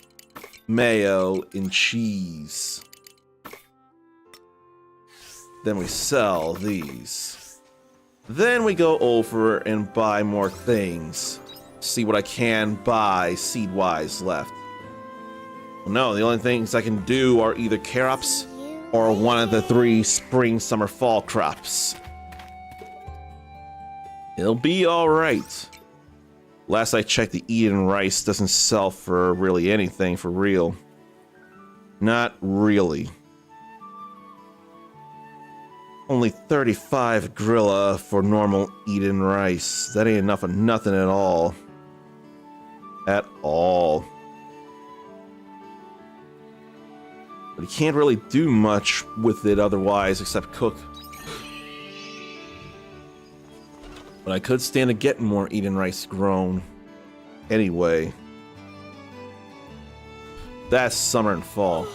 mayo and cheese. Then we sell these. Then we go over and buy more things. See what I can buy seed-wise left. Well, no, the only things I can do are either carops or one of the 3 spring, summer, fall crops. It'll be alright. Last I checked, the Eden rice doesn't sell for really anything for real. Not really. Only 35 grilla for normal Eden rice. That ain't enough of nothing at all. At all. But you can't really do much with it otherwise except cook. But I could stand to get more Eden rice grown. Anyway. That's summer and fall.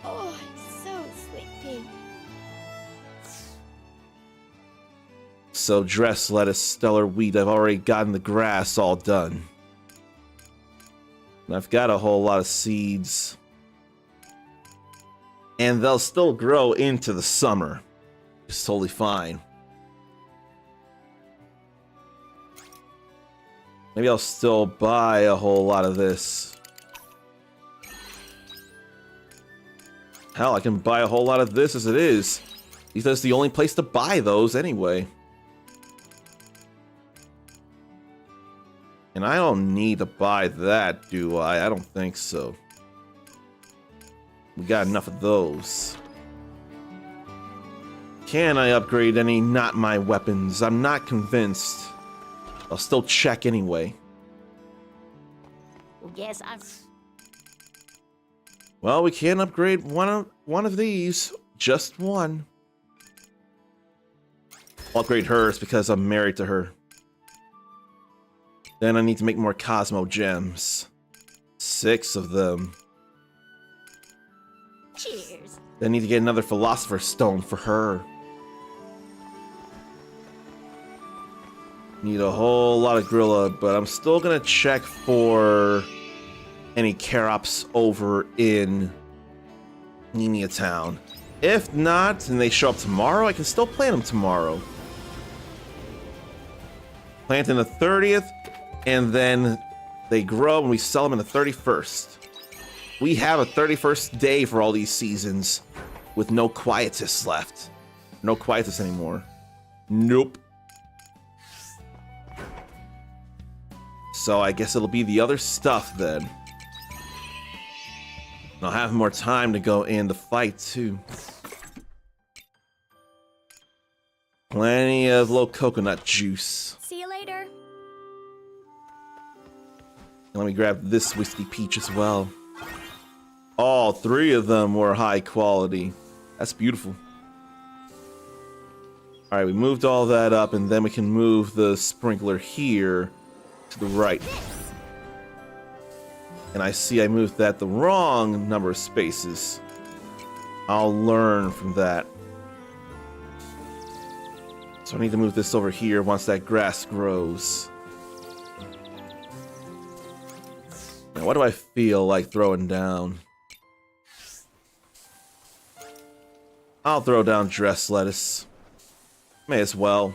Oh, I'm so sleepy. So dress, lettuce, stellar wheat, I've already gotten the grass all done. And I've got a whole lot of seeds. And they'll still grow into the summer. It's totally fine. Maybe I'll still buy a whole lot of this. Hell, I can buy a whole lot of this as it is. Because it's the only place to buy those anyway. And I don't need to buy that, do I? I don't think so. We got enough of those. Can I upgrade any not my weapons? I'm not convinced. I'll still check anyway. Guess I've. Well, we can upgrade one of these. Just one. I'll upgrade hers because I'm married to her. Then I need to make more Cosmo Gems. 6 of them. Cheers. Then I need to get another Philosopher's Stone for her. Need a whole lot of Grilla, but I'm still gonna check for any Karops over in Nenia Town. If not, and they show up tomorrow, I can still plant them tomorrow. Plant in the 30th, and then they grow and we sell them in the 31st. We have a 31st day for all these seasons with no Quietus left. No Quietus anymore. Nope. So I guess it'll be the other stuff then. I'll have more time to go in the fight too. Plenty of low coconut juice. See you later. Let me grab this whiskey peach as well. All 3 of them were high quality. That's beautiful. Alright, we moved all that up, and then we can move the sprinkler here to the right. And I see I moved that the wrong number of spaces. I'll learn from that. So I need to move this over here once that grass grows. Now, what do I feel like throwing down? I'll throw down dress lettuce. May as well.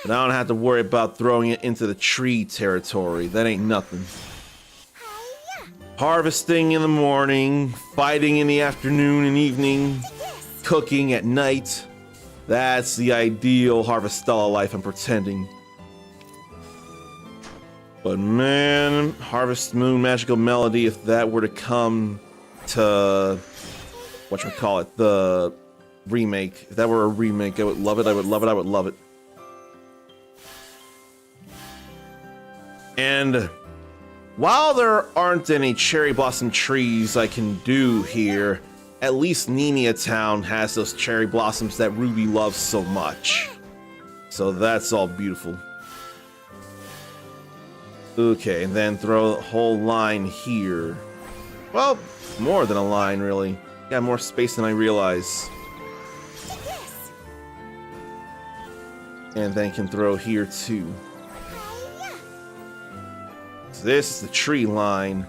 But I don't have to worry about throwing it into the tree territory. That ain't nothing. Harvesting in the morning, fighting in the afternoon and evening, cooking at night. That's the ideal Harvestella life I'm pretending. But man, Harvest Moon Magical Melody, if that were to come to whatchamacallit, the remake. If that were a remake, I would love it, I would love it, I would love it. And while there aren't any cherry blossom trees I can do here, at least Nenia Town has those cherry blossoms that Ruby loves so much. So that's all beautiful. Okay, and then throw a whole line here. Well, more than a line, really. Got more space than I realize. And then can throw here too. So this is the tree line.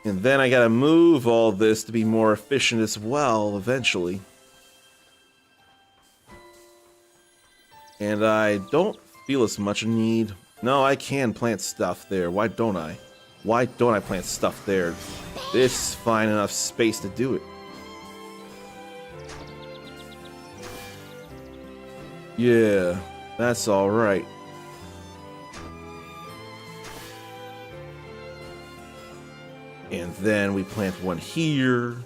And then I gotta move all this to be more efficient as well, eventually. And I don't feel as much need. No, I can plant stuff there. Why don't I? Why don't I plant stuff there? This is fine enough space to do it. Yeah, that's alright. And then we plant one here.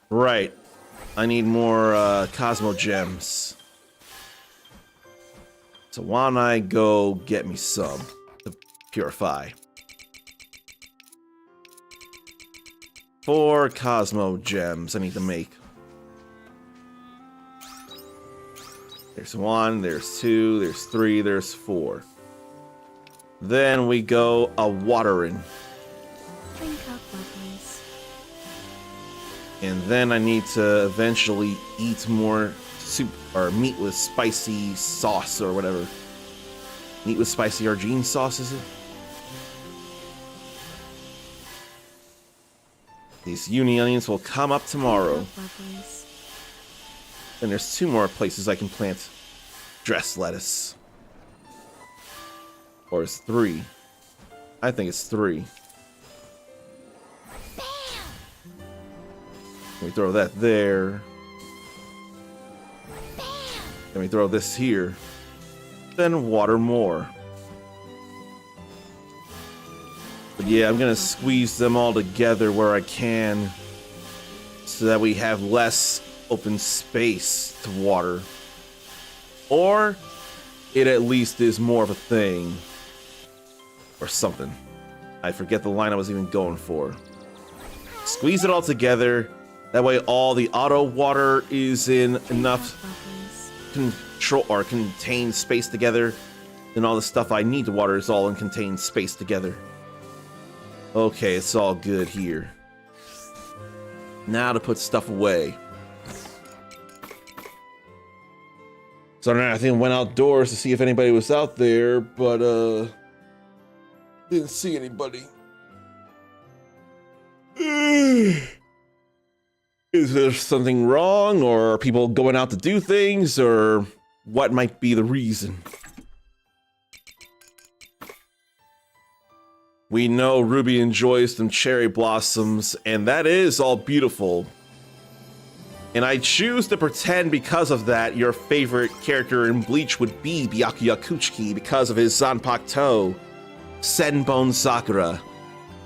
Right. I need more Cosmo Gems. So why don't I go get me some to purify. 4 Cosmo Gems I need to make. There's 1, there's 2, there's 3, there's 4. Then we go a watering. Drink up, lovelies. And then I need to eventually eat more soup or meat with spicy sauce or whatever. Meat with spicy argine sauce, is it? These uni onions will come up tomorrow. And there's 2 more places I can plant dress lettuce. Or it's 3. I think it's 3. Let me throw that there. Let me throw this here. Then water more. But yeah, I'm gonna squeeze them all together where I can. so that we have less open space to water. Or it at least is more of a thing. Or something. I forget the line I was even going for. Squeeze it all together. That way all the auto water is in enough control or contained space together. Then all the stuff I need to water is all in contained space together. Okay, it's all good here. Now to put stuff away. So I think I went outdoors to see if anybody was out there, but didn't see anybody. Is there something wrong, or are people going out to do things, or what might be the reason? We know Ruby enjoys some cherry blossoms, and that is all beautiful. And I choose to pretend because of that your favorite character in Bleach would be Byakuya Kuchiki because of his Zanpakuto, Senbon Sakura.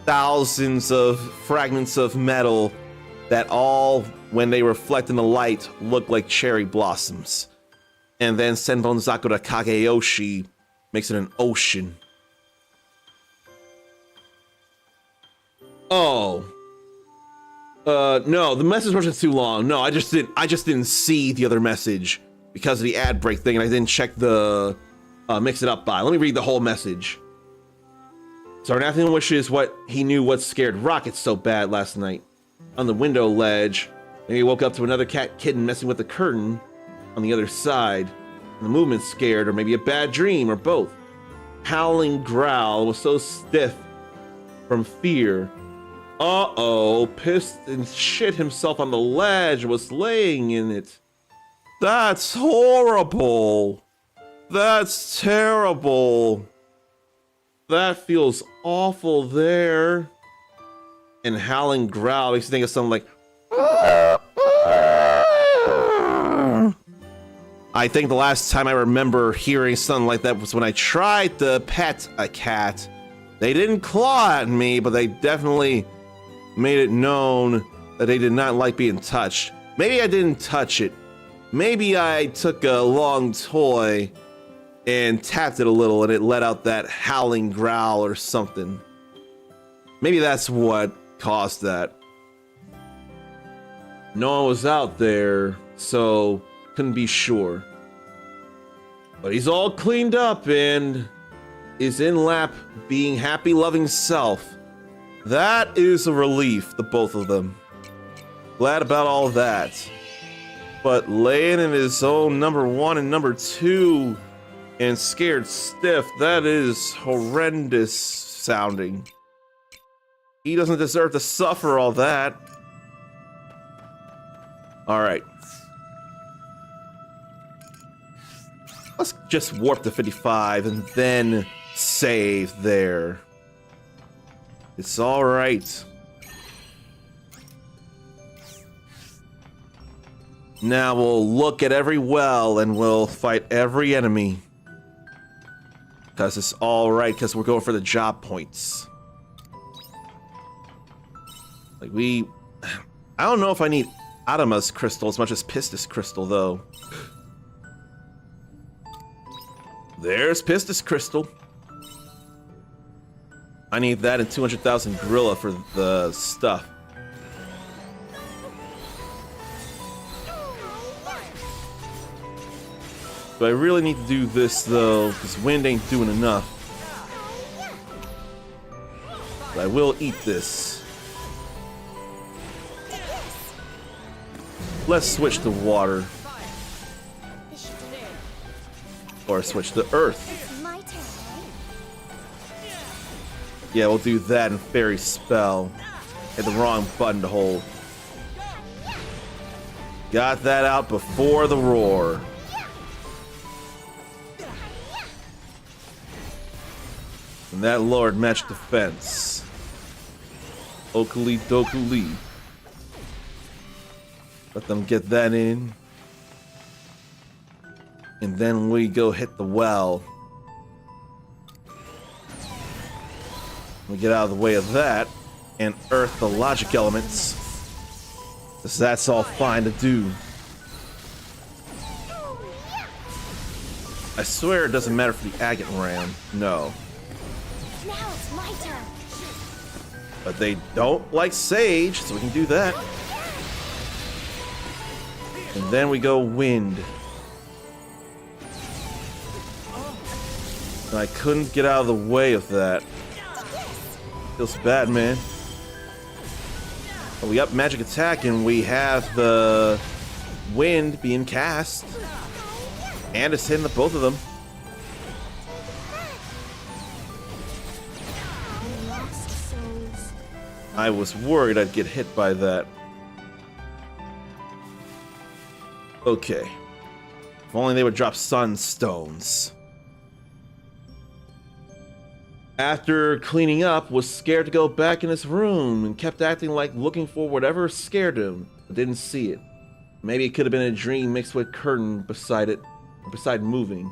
Thousands of fragments of metal that all, when they reflect in the light, look like cherry blossoms. And then Senbon Sakura Kageyoshi makes it an ocean. Oh. No, the message wasn't too long. No, I just didn't see the other message because of the ad break thing, and I didn't check the mix it up by. Let me read the whole message. So Nathan wishes he knew what scared Rocket so bad last night. On the window ledge, maybe he woke up to another cat kitten messing with the curtain on the other side. And the movement scared, or maybe a bad dream, or both. Howling growl was so stiff from fear. Uh-oh, pissed and shit himself on the ledge, was laying in it. That's horrible. That's terrible. That feels awful there. And howling growl makes you think of something like... I think the last time I remember hearing something like that was when I tried to pet a cat. They didn't claw at me, but they definitely made it known that they did not like being touched. Maybe I didn't touch it. Maybe I took a long toy and tapped it a little and it let out that howling growl or something. Maybe that's what caused that. No one was out there, so couldn't be sure. But he's all cleaned up and is in lap being happy, loving self. That is a relief, the both of them. Glad about all that. But laying in his own number 1 and number 2 and scared stiff, that is horrendous sounding. He doesn't deserve to suffer all that. Alright. Let's just warp to 55 and then save there. It's alright. Now we'll look at every well and we'll fight every enemy. Because it's alright, because we're going for the job points. Like I don't know if I need Adama's crystal as much as Pistis crystal, though. There's Pistis crystal. I need that and 200,000 gorilla for the stuff. But I really need to do this, though, because wind ain't doing enough. But I will eat this. Let's switch to water. Or switch to earth. My turn. Yeah, we'll do that and fairy spell. Hit the wrong button to hold. Got that out before the roar. And that lowered match defense. Okuli dokuli. Let them get that in. And then we go hit the well. We get out of the way of that and earth the logic elements. That's all fine to do. I swear it doesn't matter for the agate ram. No. Now it's my turn. But they don't like Sage, so we can do that. And then we go wind. And I couldn't get out of the way of that. Feels bad, man. But we up magic attack and we have the wind being cast. And it's hitting the both of them. I was worried I'd get hit by that. Okay. If only they would drop sunstones. After cleaning up, was scared to go back in his room and kept acting like looking for whatever scared him, but didn't see it. Maybe it could have been a dream mixed with curtain beside it, beside moving.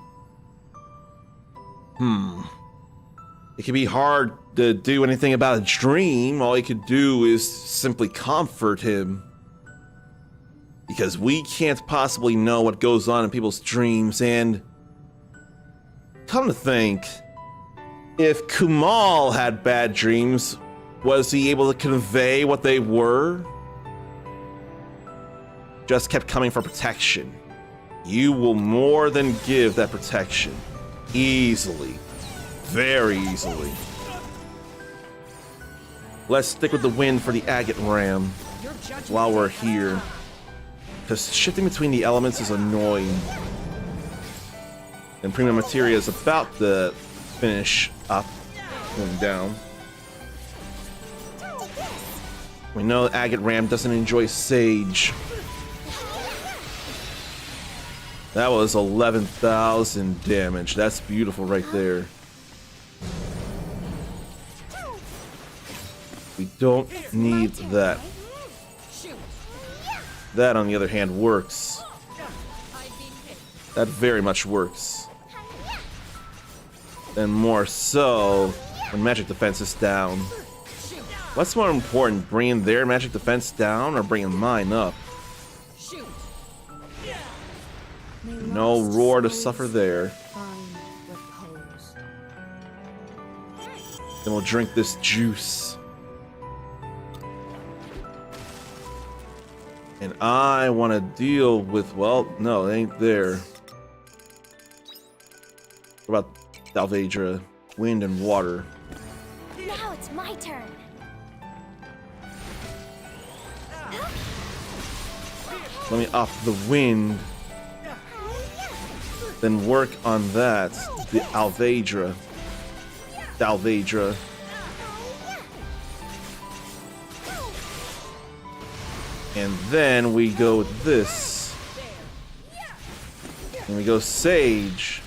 It can be hard to do anything about a dream. All you could do is simply comfort him. Because we can't possibly know what goes on in people's dreams, and come to think, if Kumal had bad dreams, was he able to convey what they were? Just kept coming for protection. You will more than give that protection. Easily. Very easily. Let's stick with the wind for the agate ram while we're here. Because shifting between the elements is annoying. And Prima Materia is about to finish up, going down. We know agate ram doesn't enjoy Sage. That was 11,000 damage. That's beautiful right there. We don't need that. That, on the other hand, works. That very much works. And more so when magic defense is down. What's more important, bringing their magic defense down or bringing mine up? No roar to suffer there. Then we'll drink this juice. And I want to deal with, well, no, it ain't there. What about Dalvedra? Wind and water. Now it's my turn. Let me up the wind. Then work on that. The Dalvedra. And then we go with this. And we go Sage.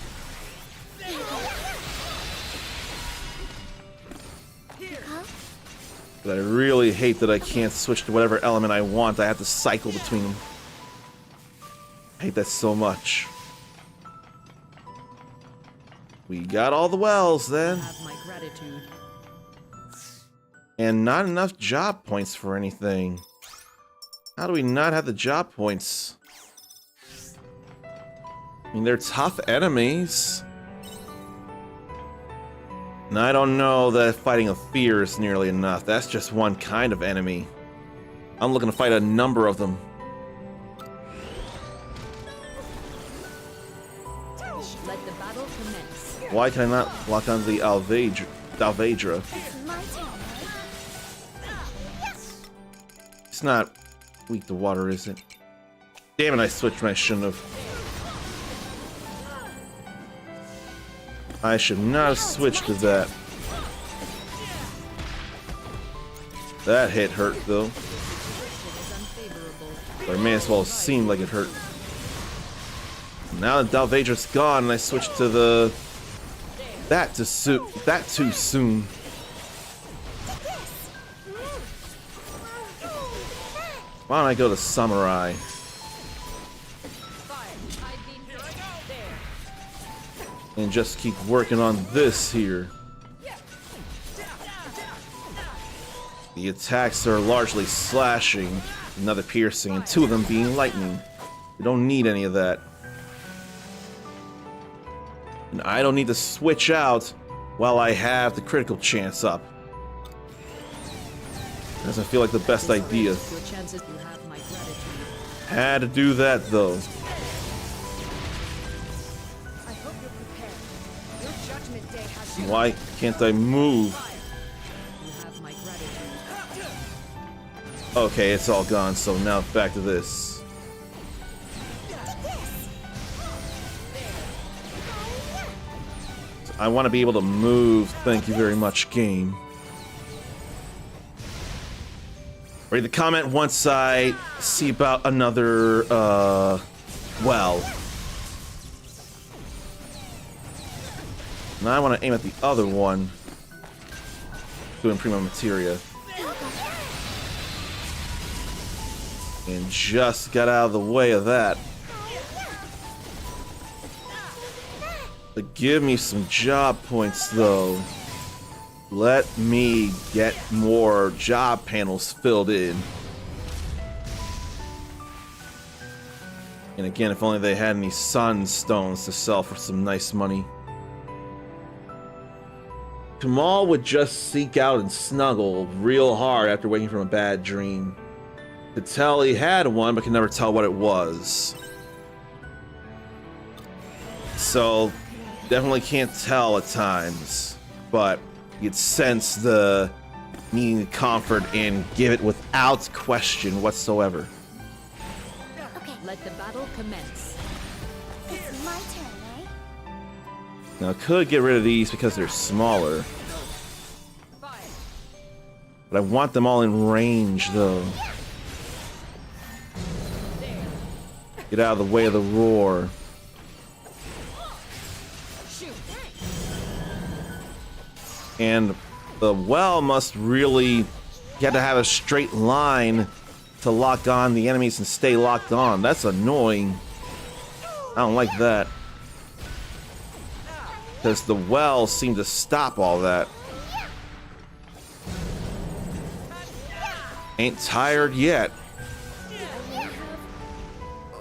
But I really hate that I can't switch to whatever element I want. I have to cycle between them. I hate that so much. We got all the wells then. Have my gratitude. And not enough job points for anything. How do we not have the job points? I mean, they're tough enemies. And I don't know that fighting a fear is nearly enough. That's just one kind of enemy. I'm looking to fight a number of them. Let the battle commence. Why can I not lock onto the Dalvedra? It's my turn. It's not weak to water, is it? Damn it, I switched when I shouldn't have. I should not have switched to that. That hit hurt, though. But it may as well seem like it hurt. Now that Dalvedra's gone, and I switched to the... That too soon. Why don't I go to Samurai? And just keep working on this here. The attacks are largely slashing. Another piercing, and 2 of them being lightning. We don't need any of that. And I don't need to switch out while I have the critical chance up. Doesn't feel like the best idea. Your chances will have my gratitude. Had to do that though. I hope you're prepared. Your judgment day has you. Why can't I move? You have my gratitude. Okay, it's all gone, so now back to this. I want to be able to move. Thank you very much, game. Ready to comment once I see about another, well. Now I want to aim at the other one. Doing prima materia. And just got out of the way of that. But give me some job points, though. Let me get more job panels filled in. And again, if only they had any sunstones to sell for some nice money. Kamal would just seek out and snuggle real hard after waking from a bad dream. Could tell he had one, but could never tell what it was. So, definitely can't tell at times, but you could sense the needing comfort and give it without question whatsoever. Okay, Let the battle commence. it's my turn, eh? Now, I could get rid of these because they're smaller. But I want them all in range, though. Get out of the way of the roar. And the well must really... You have to have a straight line to lock on the enemies and stay locked on. That's annoying. I don't like that. Because the well seemed to stop all that. Ain't tired yet. I have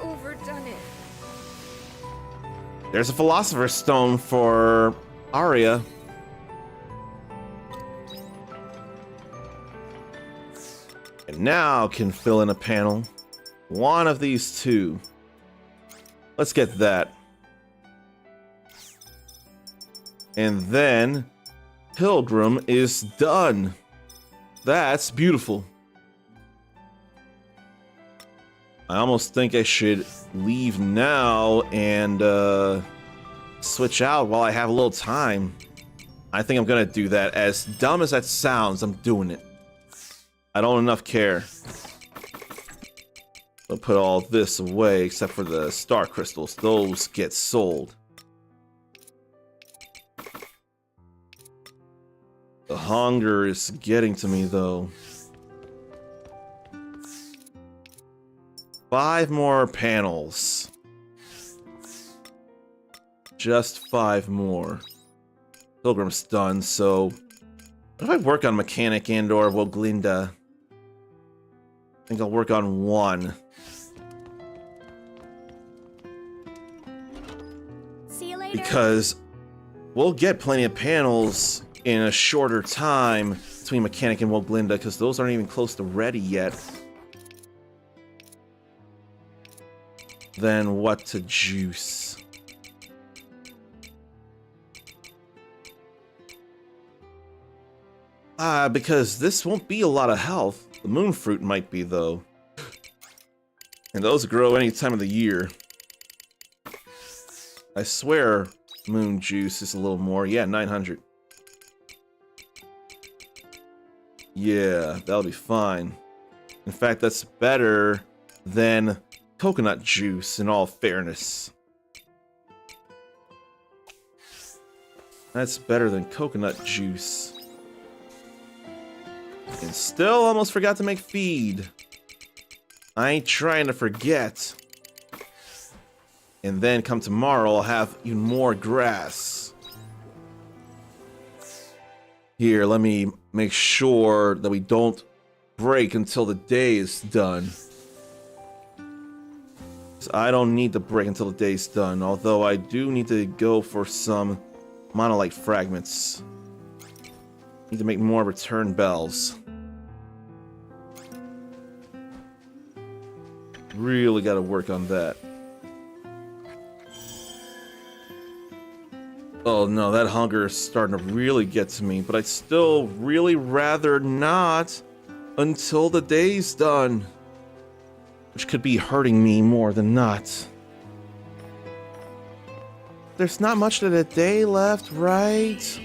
overdone it. There's a Philosopher's Stone for Arya. And now can fill in a panel. One of these 2. Let's get that. And then Pilgrim is done. That's beautiful. I almost think I should leave now and switch out while I have a little time. I think I'm gonna do that. As dumb as that sounds, I'm doing it. I don't enough care. I'll put all this away except for the star crystals. Those get sold. The hunger is getting to me, though. 5 more panels. Just 5 more. Pilgrim's done, so... What if I work on Mechanic and or Woglinda? I think I'll work on 1. See you later. Because we'll get plenty of panels in a shorter time between Mechanic and Woglinda, because those aren't even close to ready yet. Then what to juice? Because this won't be a lot of health. The moon fruit might be, though. And those grow any time of the year. I swear moon juice is a little more. Yeah, 900. Yeah, that'll be fine. In fact, that's better than coconut juice, in all fairness. That's better than coconut juice. And still almost forgot to make feed. I ain't trying to forget. And then come tomorrow, I'll have even more grass. Here, let me make sure that we don't break until the day is done. So I don't need to break until the day's done, although I do need to go for some monolite fragments. Need to make more return bells. Really gotta work on that. Oh no, that hunger is starting to really get to me, but I'd still really rather not until the day's done. Which could be hurting me more than not. There's not much of the day left, right?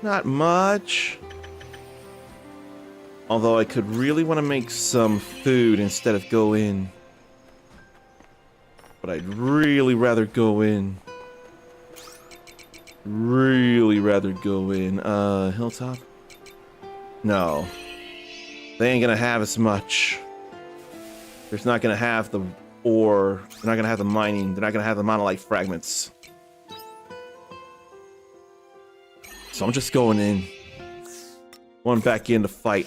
Not much. Although I could really want to make some food instead of go in. But I'd really rather go in. Really rather go in. Hilltop? No. They ain't gonna have as much. They're not gonna have the ore. They're not gonna have the mining. They're not gonna have the monolite fragments. So I'm just going in. Going back in to fight.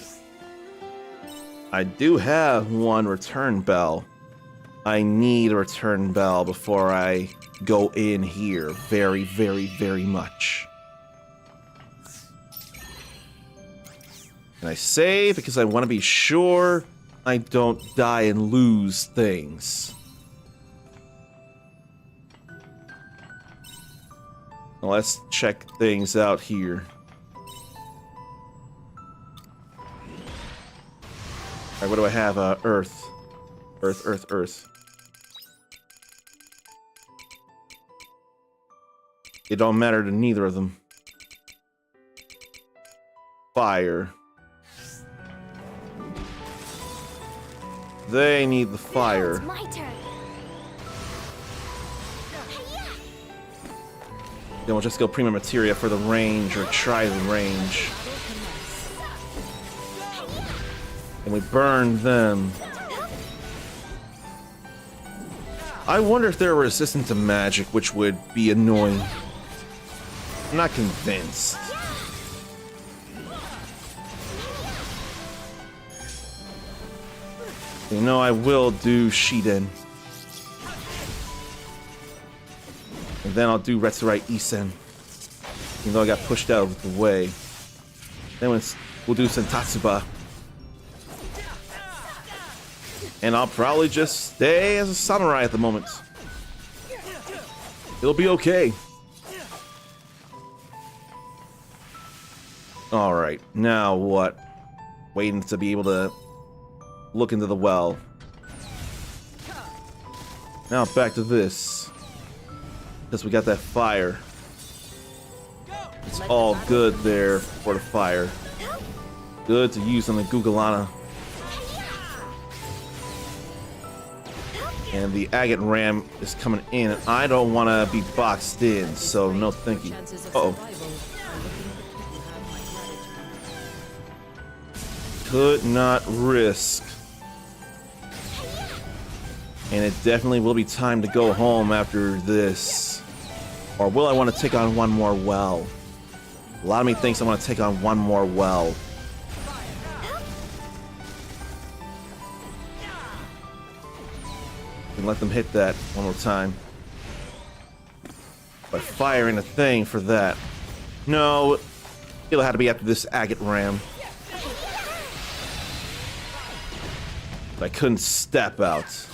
I do have one return bell. I need a return bell before I go in here very, very, very much. And I save because I want to be sure I don't die and lose things. Now let's check things out here. Alright, what do I have? Earth. Earth. It don't matter to neither of them. Fire. They need the fire. Now it's my turn. Then we'll just go prima materia for the range, or try the range. And we burn them. I wonder if they're resistant to magic, which would be annoying. I'm not convinced. You know, I will do Shiden. And then I'll do Retsurai Isen. Even though I got pushed out of the way. Then we'll do Sentatsuba. And I'll probably just stay as a samurai at the moment. It'll be okay. Alright, now what? Waiting to be able to look into the well. Now back to this. Because we got that fire. It's all good there for the fire. Good to use on the Gugalana. And the agate ram is coming in, and I don't want to be boxed in, so no thank you. Uh-oh. Could not risk. And it definitely will be time to go home after this. Or will I want to take on one more well? A lot of me thinks I want to take on one more well. And let them hit that one more time. By firing a thing for that. No, it'll have to be after this agate ram. But I couldn't step out.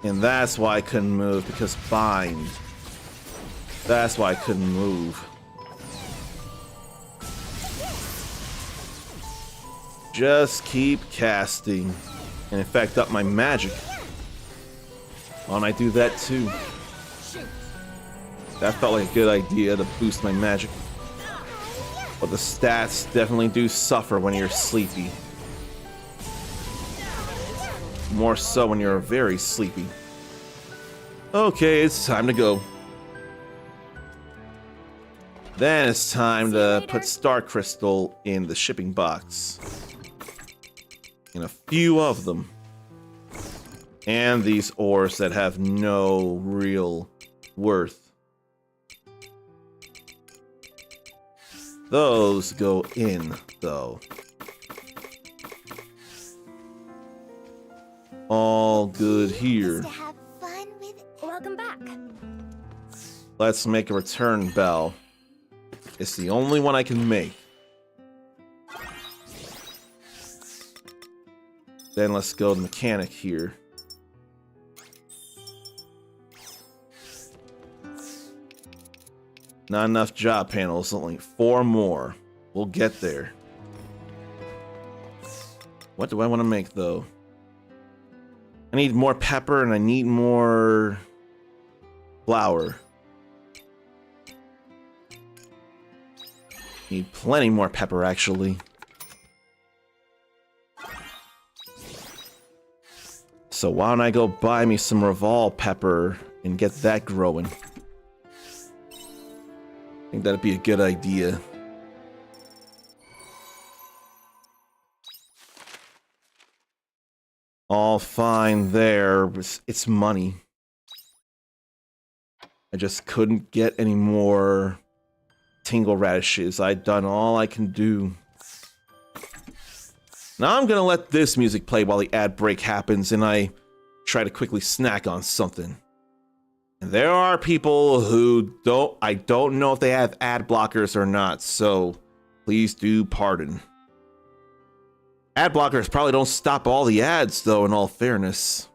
And that's why I couldn't move, because bind. That's why I couldn't move. Just keep casting and infect up my magic. Why don't I do that too? That felt like a good idea to boost my magic. But the stats definitely do suffer when you're sleepy. More so when you're very sleepy. Okay, it's time to go. Then it's time to put Star Crystal in the shipping box. And a few of them. And these ores that have no real worth. Those go in, though. all good here. To have fun with. Welcome back. Let's make a return bell. It's the only one I can make. Then let's go to mechanic here. Not enough job panels, only 4 more. We'll get there. What do I want to make, though? I need more pepper and I need more flour. Need plenty more pepper, actually. So why don't I go buy me some Revol pepper and get that growing? I think that'd be a good idea. All fine there. It's money. I just couldn't get any more tingle radishes. I'd done all I can do. Now I'm gonna let this music play while the ad break happens and I try to quickly snack on something. And there are people who I don't know if they have ad blockers or not, so please do pardon. Ad blockers probably don't stop all the ads, though, in all fairness.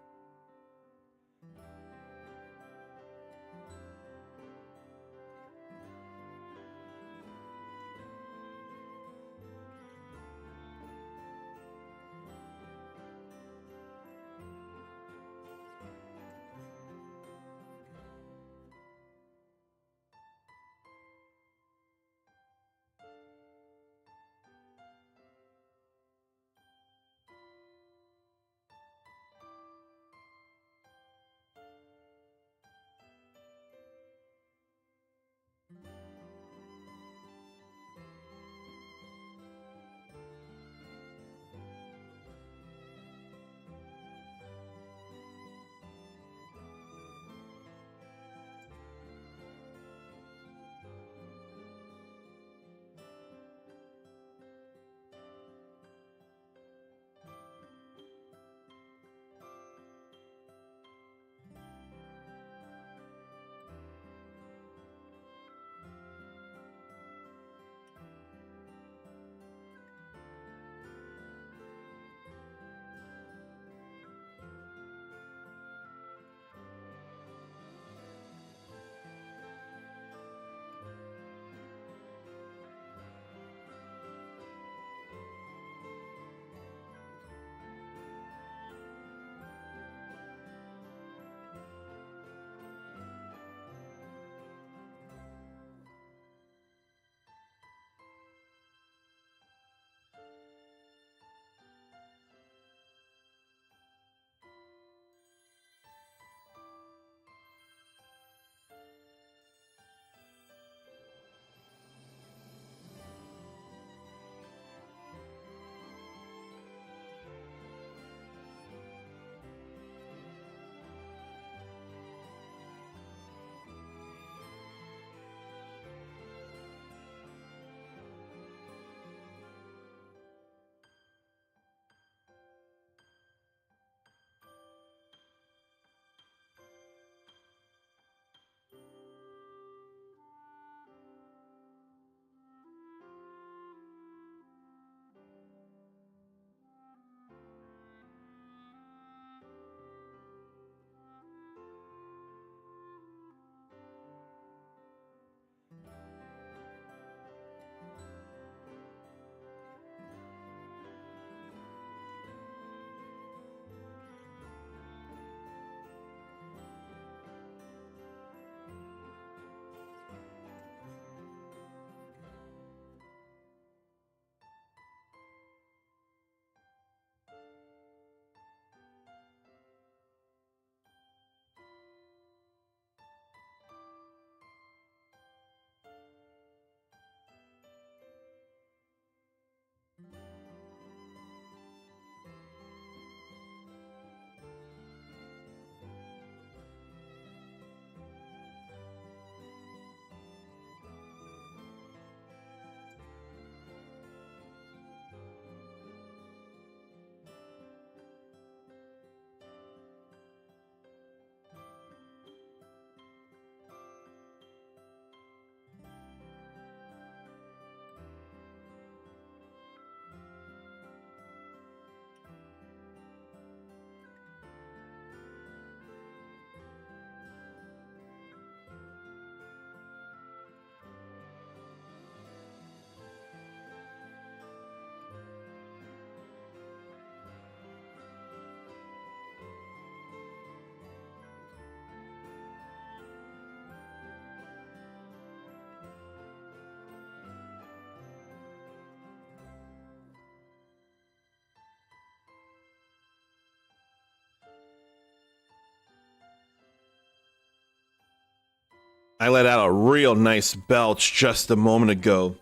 I let out a real nice belch just a moment ago.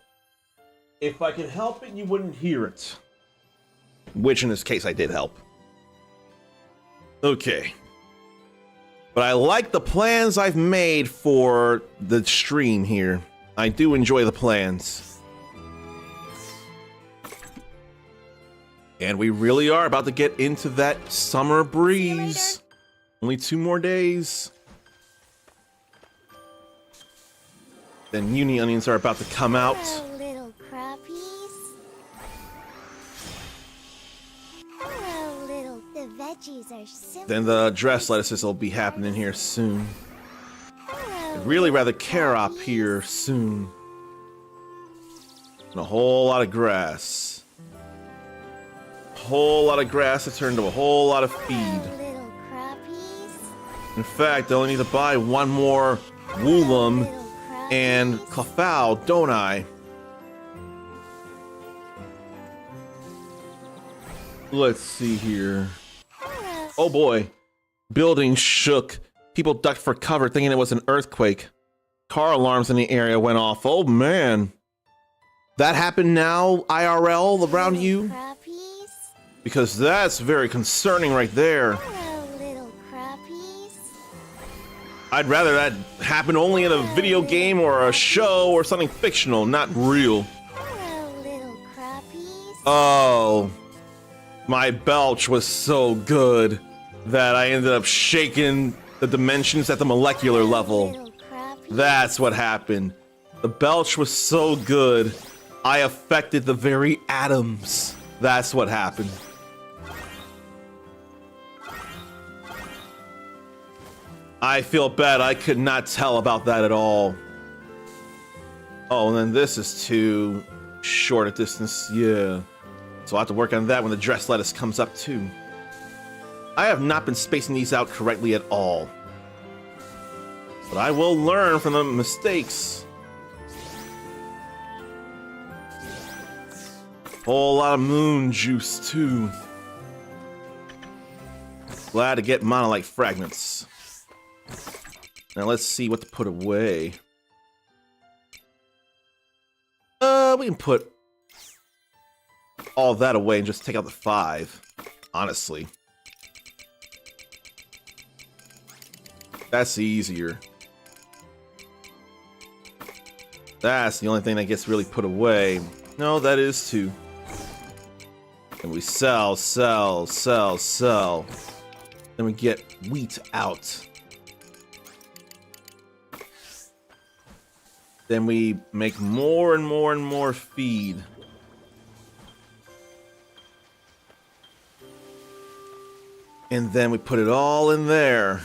If I could help it, you wouldn't hear it. Which in this case I did help. Okay. But I like the plans I've made for the stream here. I do enjoy the plans. And we really are about to get into that summer breeze. Only 2 more days. Then uni onions are about to come out. Hello, little crappies. Hello, little. The veggies are simple. Then the dress lettuces will be happening here soon. Hello, I'd really rather little carrot crappies. here soon. And a whole lot of grass. A whole lot of grass to turn to a whole lot of feed. Hello, little crappies. In fact, I only need to buy 1 more woolum Little crappies. and clefao, don't I? Let's see here. Hello. Oh boy. Building shook. People ducked for cover thinking it was an earthquake. Car alarms in the area went off. Oh man. That happened now, IRL, around you? Crappies. Because that's very concerning right there. Hello, little crappies. I'd rather that happen only in a video game or a show or something fictional, not real. Hello, little crappies. Oh. My belch was so good that I ended up shaking the dimensions at the molecular level. Little crappies. That's what happened. The belch was so good, I affected the very atoms. That's what happened. I feel bad, I could not tell about that at all. Oh, and then this is too short a distance, yeah. So I'll have to work on that when the dress lettuce comes up too. I have not been spacing these out correctly at all. But I will learn from the mistakes. Whole lot of moon juice too. Glad to get monolite fragments. Now let's see what to put away. We can put all that away and just take out the 5. Honestly. That's easier. That's the only thing that gets really put away. No, that is too. And we sell, sell, sell, sell. Then we get wheat out. Then we make more and more and more feed. And then we put it all in there.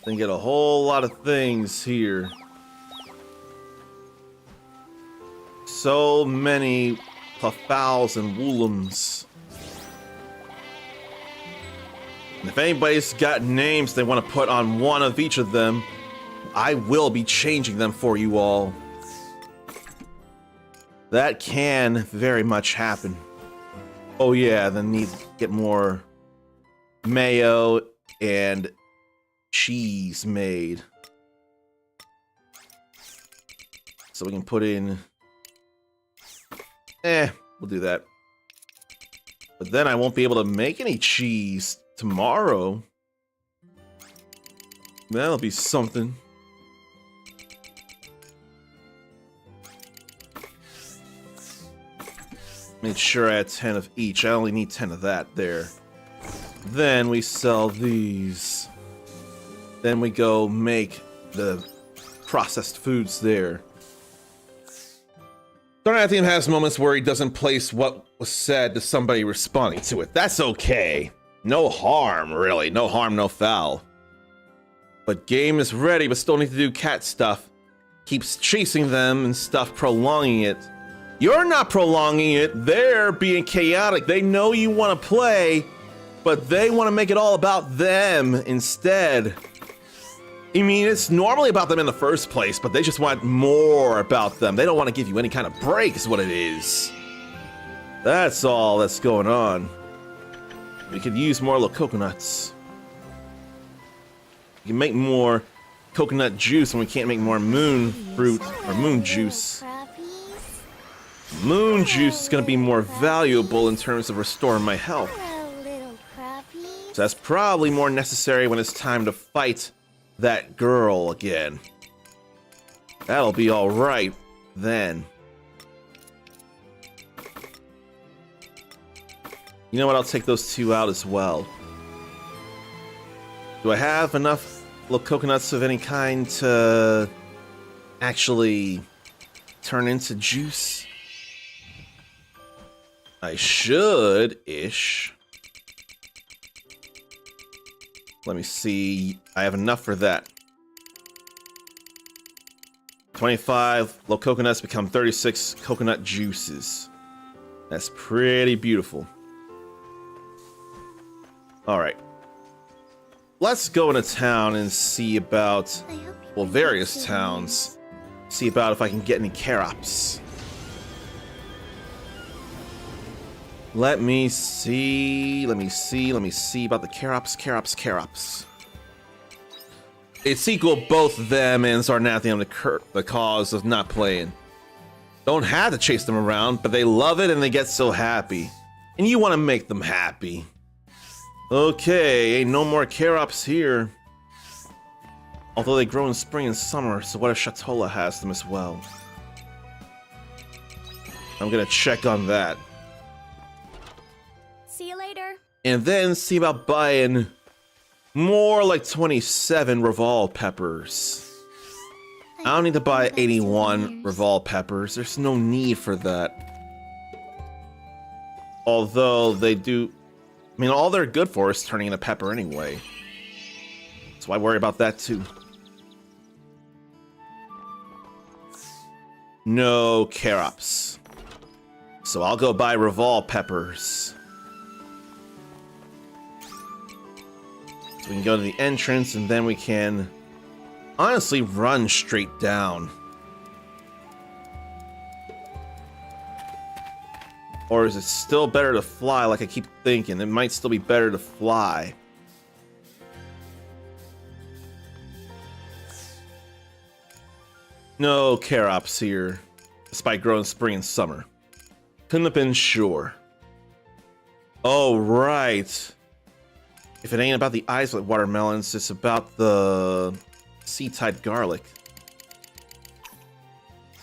Then get a whole lot of things here. So many clefals and woolums. And if anybody's got names they want to put on one of each of them, I will be changing them for you all. That can very much happen. Oh yeah, then need to get more mayo and cheese made. So we can put in... we'll do that. But then I won't be able to make any cheese tomorrow. That'll be something. Make sure I had 10 of each. I only need 10 of that there. Then we sell these. Then we go make the processed foods there. Darn Team has moments where he doesn't place what was said to somebody responding to it. That's okay. No harm, really. No harm, no foul. But game is ready, but still need to do cat stuff. Keeps chasing them and stuff, prolonging it. You're not prolonging it. They're being chaotic. They know you want to play, but they want to make it all about them instead. I mean, it's normally about them in the first place, but they just want more about them. They don't want to give you any kind of break, is what it is. That's all that's going on. We could use more little coconuts. We can make more coconut juice, and we can't make more moon fruit or moon juice. Moon juice is going to be more valuable in terms of restoring my health. So that's probably more necessary when it's time to fight that girl again. That'll be alright then. You know what? I'll take those two out as well. Do I have enough little coconuts of any kind to actually turn into juice? I should-ish. Let me see. I have enough for that. 25 little coconuts become 36 coconut juices. That's pretty beautiful. Alright. Let's go into town and see about, well, various towns. See about if I can get any Karops. Let me see about the Karops. It's equal both them and Zarnathium the cause of not playing. Don't have to chase them around, but they love it and they get so happy. And you want to make them happy. Okay, ain't no more Karops here. Although they grow in spring and summer, so what if Shatola has them as well? I'm gonna check on that. See you later. And then see about buying more like 27 Revol peppers. I don't need to buy 81 Revol peppers. There's no need for that. Although they do... I mean, all they're good for is turning into pepper anyway. So I worry about that too. No Karops. So I'll go buy Revol peppers. So we can go to the entrance and then we can honestly run straight down. Or is it still better to fly like I keep thinking? It might still be better to fly. No Karops here, despite growing spring and summer. Couldn't have been sure. Oh, right. If it ain't about the islet watermelons, it's about the sea-type garlic.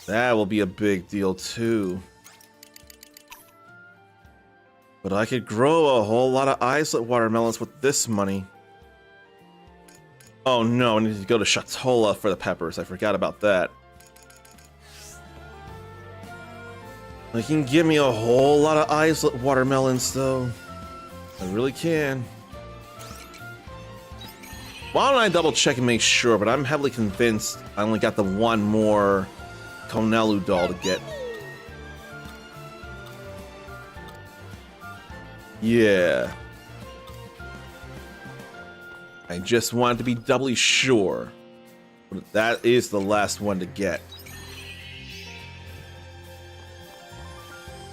That will be a big deal too. But I could grow a whole lot of islet watermelons with this money. Oh no, I need to go to Shatola for the peppers. I forgot about that. They can give me a whole lot of islet watermelons though. I really can. Why don't I double check and make sure, but I'm heavily convinced I only got the one more Konelu doll to get. Yeah. I just wanted to be doubly sure. But that is the last one to get.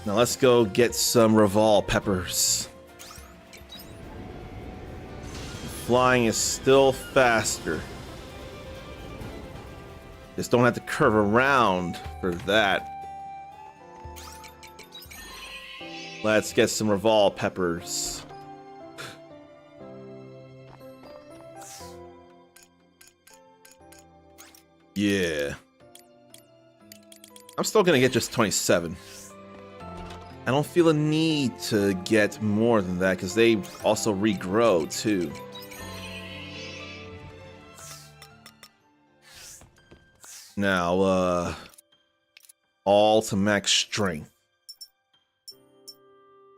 Now let's go get some Revol peppers. Flying is still faster. Just don't have to curve around for that. Let's get some Revol peppers. Yeah. I'm still gonna get just 27. I don't feel a need to get more than that because they also regrow too. Now, all to max strength.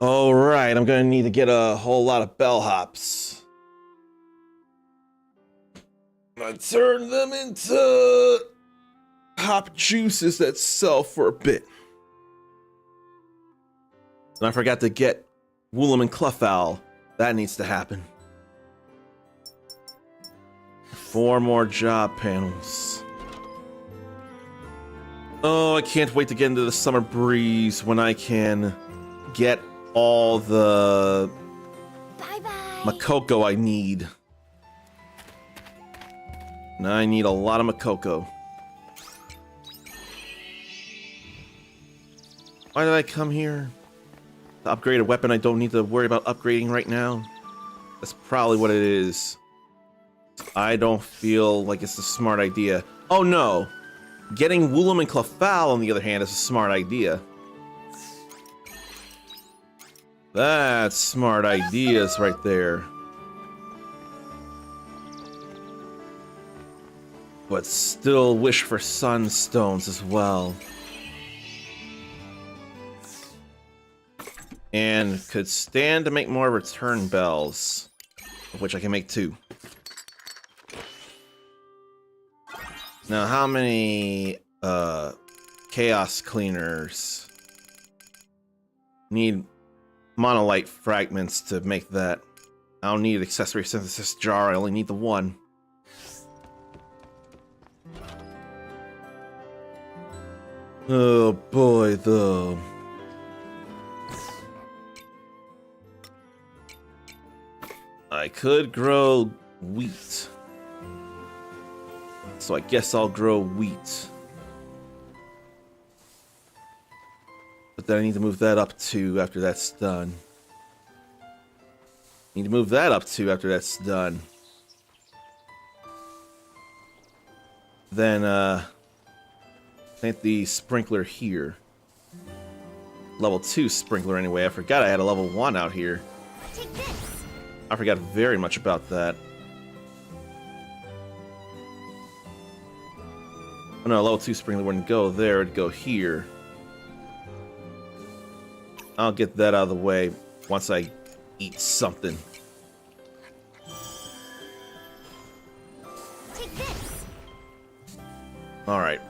Alright, I'm gonna need to get a whole lot of bellhops. I'm gonna turn them into hop juices that sell for a bit. And I forgot to get Woolum and Cluffowl. That needs to happen. 4 more job panels. Oh, I can't wait to get into the summer breeze when I can get all the Bye-bye. Makoko I need. And I need a lot of Makoko. Why did I come here? To upgrade a weapon I don't need to worry about upgrading right now? That's probably what it is. I don't feel like it's a smart idea. Oh no! Getting Woolum and Clefal, on the other hand, is a smart idea. That's smart ideas right there. But still wish for Sunstones as well. And could stand to make more return bells, of which I can make 2. Now, how many chaos cleaners need monolite fragments to make that? I don't need accessory synthesis jar, I only need the 1. Oh boy, though. I could grow wheat. So I guess I'll grow wheat. But then I need to move that up too after that's done. Need to move that up too after that's done. Then, plant the sprinkler here. Level 2 sprinkler anyway. I forgot I had a level 1 out here. Take this. I forgot very much about that. Oh no, level 2 sprinkler wouldn't go there, it'd go here. I'll get that out of the way once I eat something. Take this. Alright.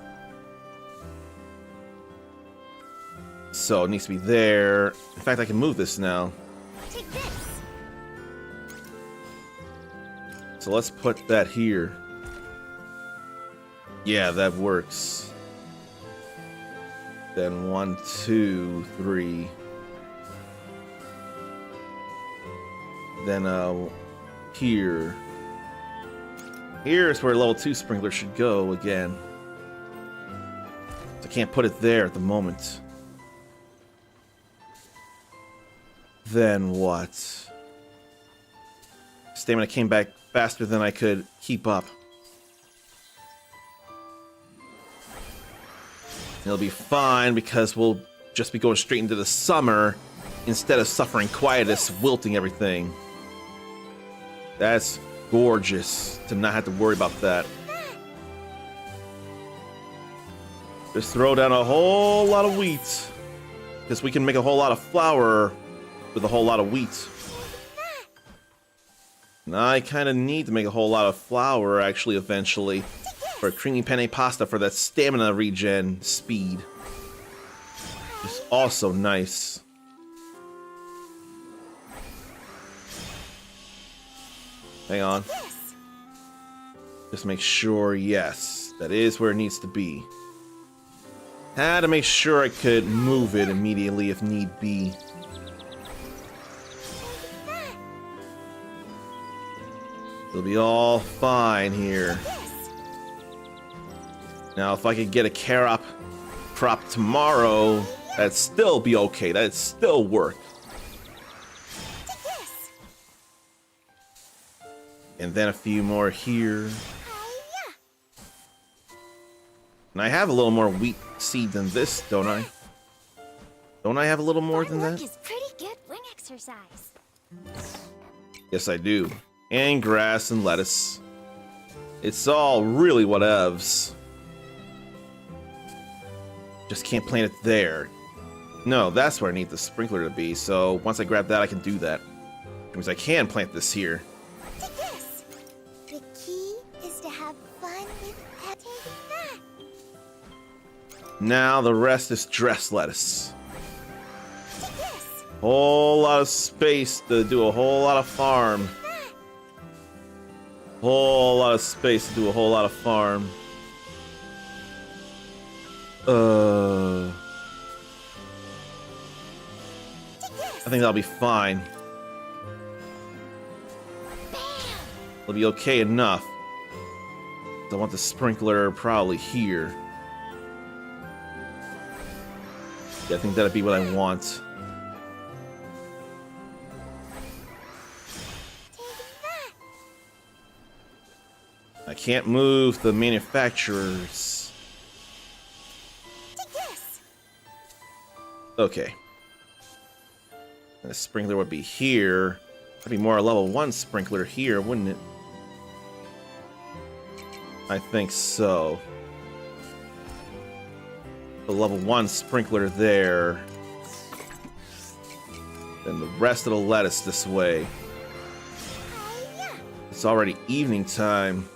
So it needs to be there. In fact, I can move this now. Take this. So let's put that here. Yeah, that works. Then 1, 2, 3. Then here. Here's where level 2 sprinkler should go again. I can't put it there at the moment. Then what? Stamina came back faster than I could keep up. It'll be fine because we'll just be going straight into the summer instead of suffering quietus, wilting everything. That's gorgeous to not have to worry about that. Just throw down a whole lot of wheat because we can make a whole lot of flour with a whole lot of wheat. And I kind of need to make a whole lot of flour, actually, eventually, for a creamy penne pasta for that stamina regen speed. It's also nice. Hang on. Just make sure, yes, that is where it needs to be. Had to make sure I could move it immediately if need be. It'll be all fine here. Now, if I could get a carrot crop tomorrow, that'd still be okay. That'd still work. And then a few more here. And I have a little more wheat seed than this, don't I? Don't I have a little more than that? Is pretty good wing exercise. Yes, I do. And grass and lettuce. It's all really whatevs. Just can't plant it there. No, that's where I need the sprinkler to be, so once I grab that, I can do that. Which means I can plant this here. Take this. The key is to have fun with take that. Now the rest is dress lettuce. Take this. Whole lot of space to do a whole lot of farm. Whole lot of space to do a whole lot of farm. I think that'll be fine. It'll be okay enough. I want the sprinkler probably here. Yeah, I think that'd be what I want. I can't move the manufacturers. Take this. Okay. And the sprinkler would be here. That'd be more a level 1 sprinkler here, wouldn't it? I think so. The level 1 sprinkler there. Then the rest of the lettuce this way. Hiya. It's already evening time.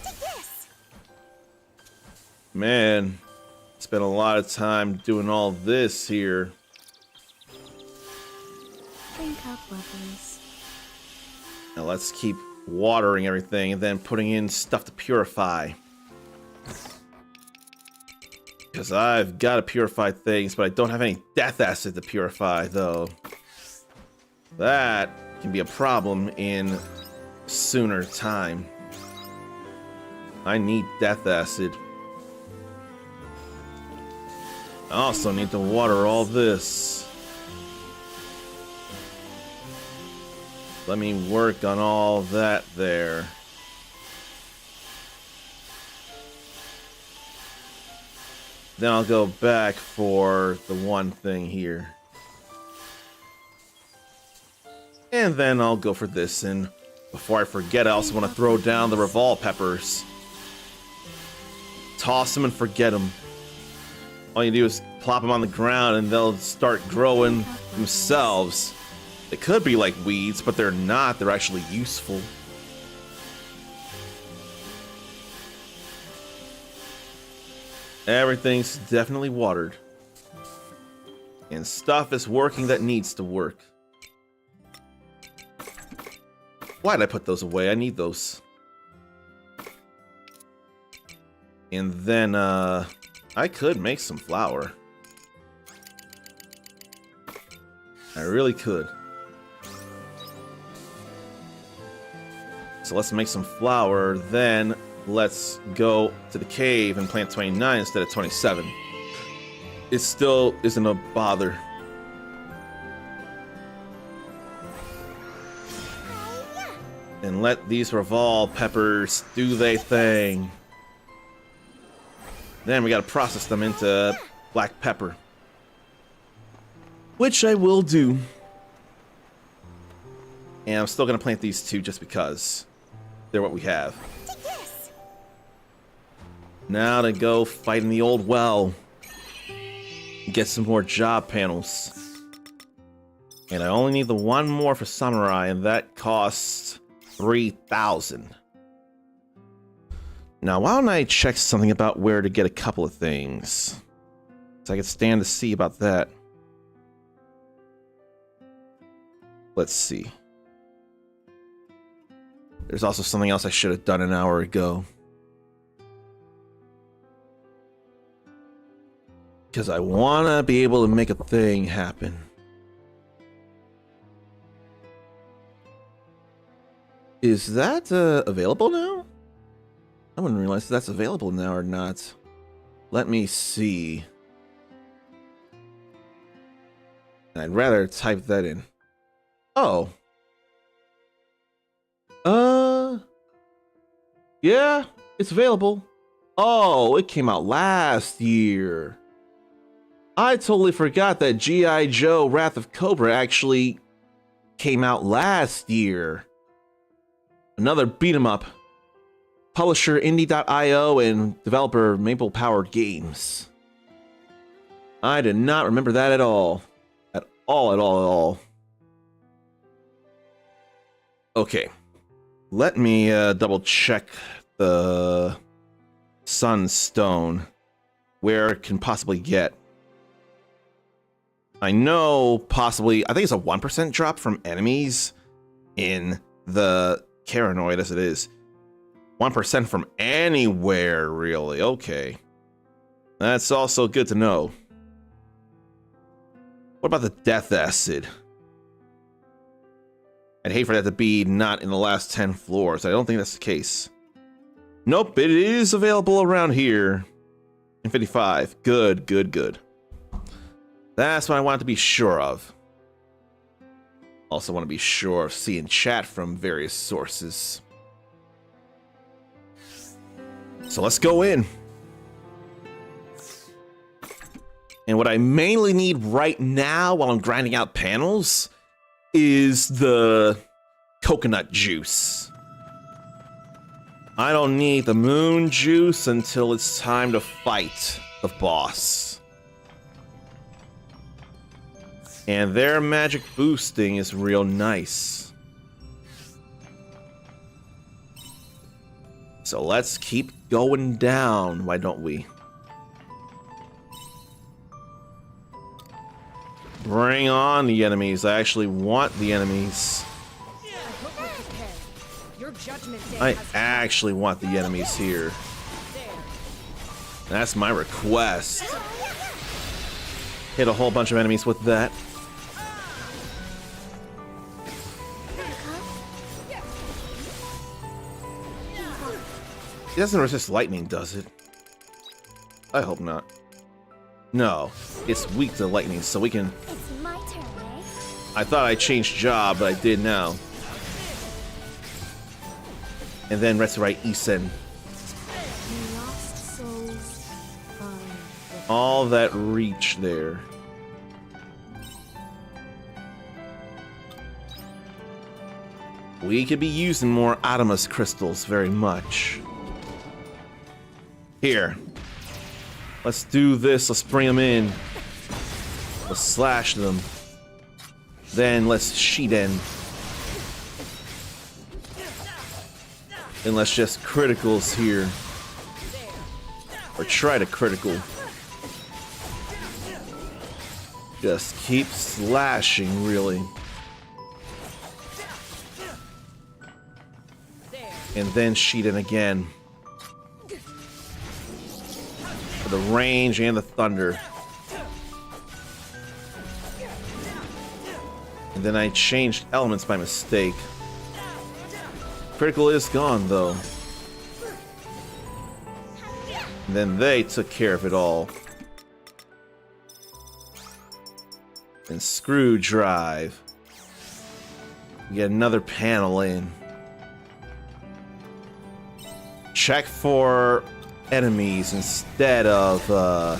Take this. Man, spent a lot of time doing all this here. Drink up, lovers. Now let's keep watering everything and then putting in stuff to purify. Because I've got to purify things, but I don't have any death acid to purify, though. That can be a problem in sooner time. I need death acid. I also need to water all this. Let me work on all that there. Then I'll go back for the one thing here. And then I'll go for this. And before I forget, I also want to throw down the Revol peppers. Toss them and forget them. All you do is plop them on the ground and they'll start growing themselves. They could be like weeds, but they're not. They're actually useful. Everything's definitely watered. And stuff is working that needs to work. Why did I put those away? I need those. And then, I could make some flour. I really could. So let's make some flour, then let's go to the cave and plant 29 instead of 27. It still isn't a bother. And let these Revol peppers do their thing. Then we gotta process them into black pepper. Which I will do. And I'm still gonna plant these two just because they're what we have. Now to go fight in the old well. Get some more job panels. And I only need the one more for Samurai, and that costs 3,000. Now, why don't I check something about where to get a couple of things? So I can stand to see about that. Let's see. There's also something else I should have done an hour ago. Because I want to be able to make a thing happen. Is that available now? I wouldn't realize if that's available now or not. Let me see. I'd rather type that in. Oh. Yeah, it's available. Oh, it came out last year. I totally forgot that G.I. Joe Wrath of Cobra actually came out last year. Another beat 'em up. Publisher Indie.io and developer Maple Powered Games. I did not remember that at all. At all. Okay. Let me double check the Sunstone. Where it can possibly get. I know possibly, I think it's a 1% drop from enemies in the Caranoid as it is. 1% from anywhere, really. Okay. That's also good to know. What about the death acid? I'd hate for that to be not in the last 10 floors. I don't think that's the case. Nope, it is available around here. In 55. Good, good, good. That's what I wanted to be sure of. Also want to be sure of seeing chat from various sources. So let's go in. And what I mainly need right now while I'm grinding out panels is the coconut juice. I don't need the moon juice until it's time to fight the boss. And their magic boosting is real nice. So let's keep going down, why don't we? Bring on the enemies. I actually want the enemies. I hope you're prepared. Your judgment day I has actually want the enemies here. there. That's my request. Hit a whole bunch of enemies with that. It doesn't resist lightning, does it? I hope not. No, it's weak to lightning, so we can... It's my turn, eh? I thought I changed job, but I did now. And then Retsurai Isen. Lost souls find the All that reach there. We could be using more Adamus crystals very much. Here. Let's do this. Let's bring them in. Let's slash them. Then let's Shiden. Then let's just criticals here. Or try to critical. Just keep slashing, really. And then Shiden again. For the range and the thunder. And then I changed elements by mistake. Critical is gone, though. And then they took care of it all. And screw drive. We get another panel in. Check for enemies instead of a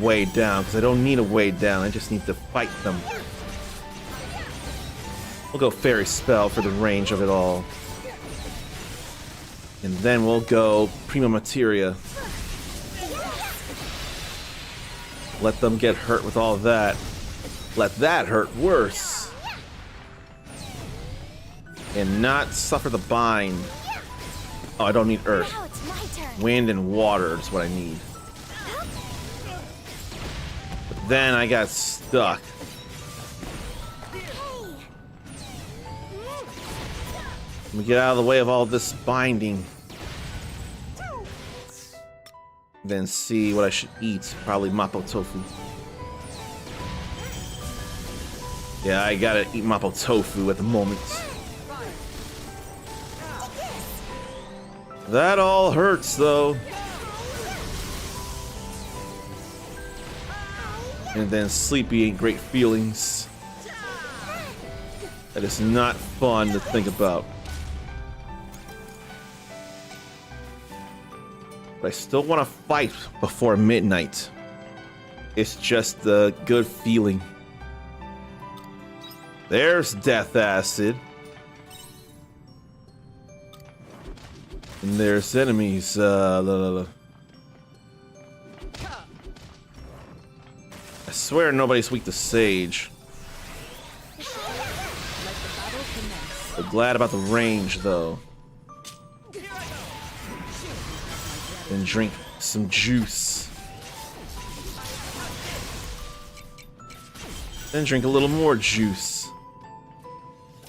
way down, because I don't need a way down, I just need to fight them. We'll go Fairy Spell for the range of it all. And then we'll go Prima Materia. Let them get hurt with all that. Let that hurt worse. And not suffer the bind. Oh, I don't need Earth. Now it's my turn. Wind and water is what I need. But then I got stuck. Let me get out of the way of all this binding. Then see what I should eat. Probably Mapo Tofu. Yeah, I gotta eat Mapo Tofu at the moment. That all hurts, though. And then sleepy ain't great feelings. That is not fun to think about. But I still want to fight before midnight. It's just a good feeling. There's Death Acid. And there's enemies. I swear nobody's weak to Sage. But glad about the range, though. And drink some juice. Then drink a little more juice.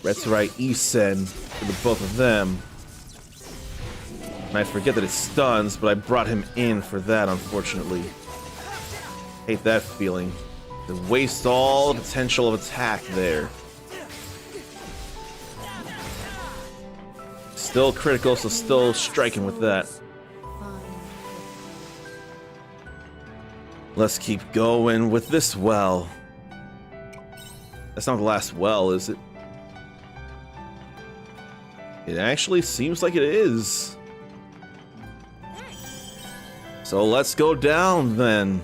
Retsurai Isen for the both of them. And I forget that it stuns, but I brought him in for that, unfortunately. Hate that feeling. To waste all the potential of attack there. Still critical, so still striking with that. Let's keep going with this well. That's not the last well, is it? It actually seems like it is. So let's go down then.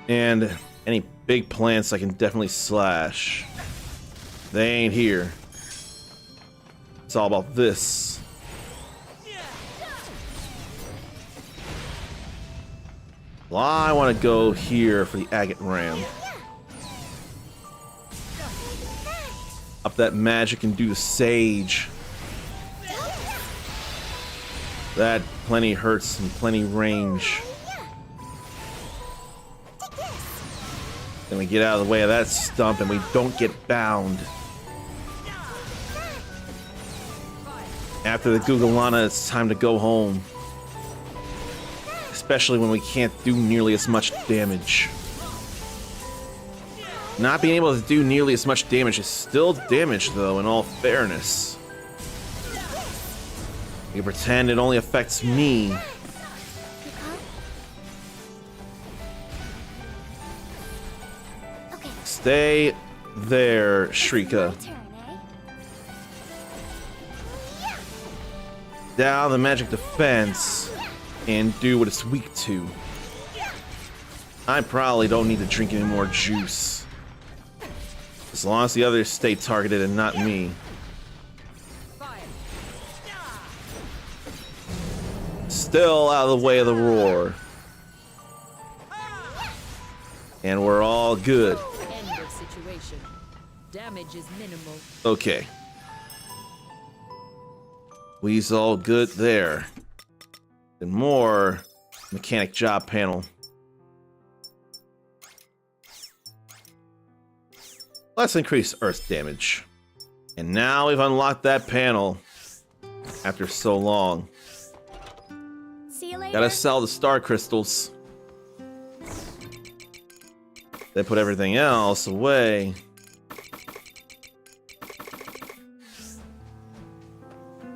And any big plants I can definitely slash. They ain't here. It's all about this. Well, I want to go here for the agate ram. Up that magic and do the sage. That plenty hurts and plenty range. Then we get out of the way of that stump and we don't get bound. After the Gugalana, it's time to go home. Especially when we can't do nearly as much damage. Not being able to do nearly as much damage is still damage, though, in all fairness. You pretend it only affects me. Okay. Stay there, Shrika. Down the magic defense and do what it's weak to. I probably don't need to drink any more juice. As long as the others stay targeted and not me. Still out of the way of the roar. And we're all good. End of situation. Damage is minimal. Okay. We's all good there. And more mechanic job panel. Let's increase earth damage. And now we've unlocked that panel. After so long. See you later. Gotta sell the star crystals. Then put everything else away.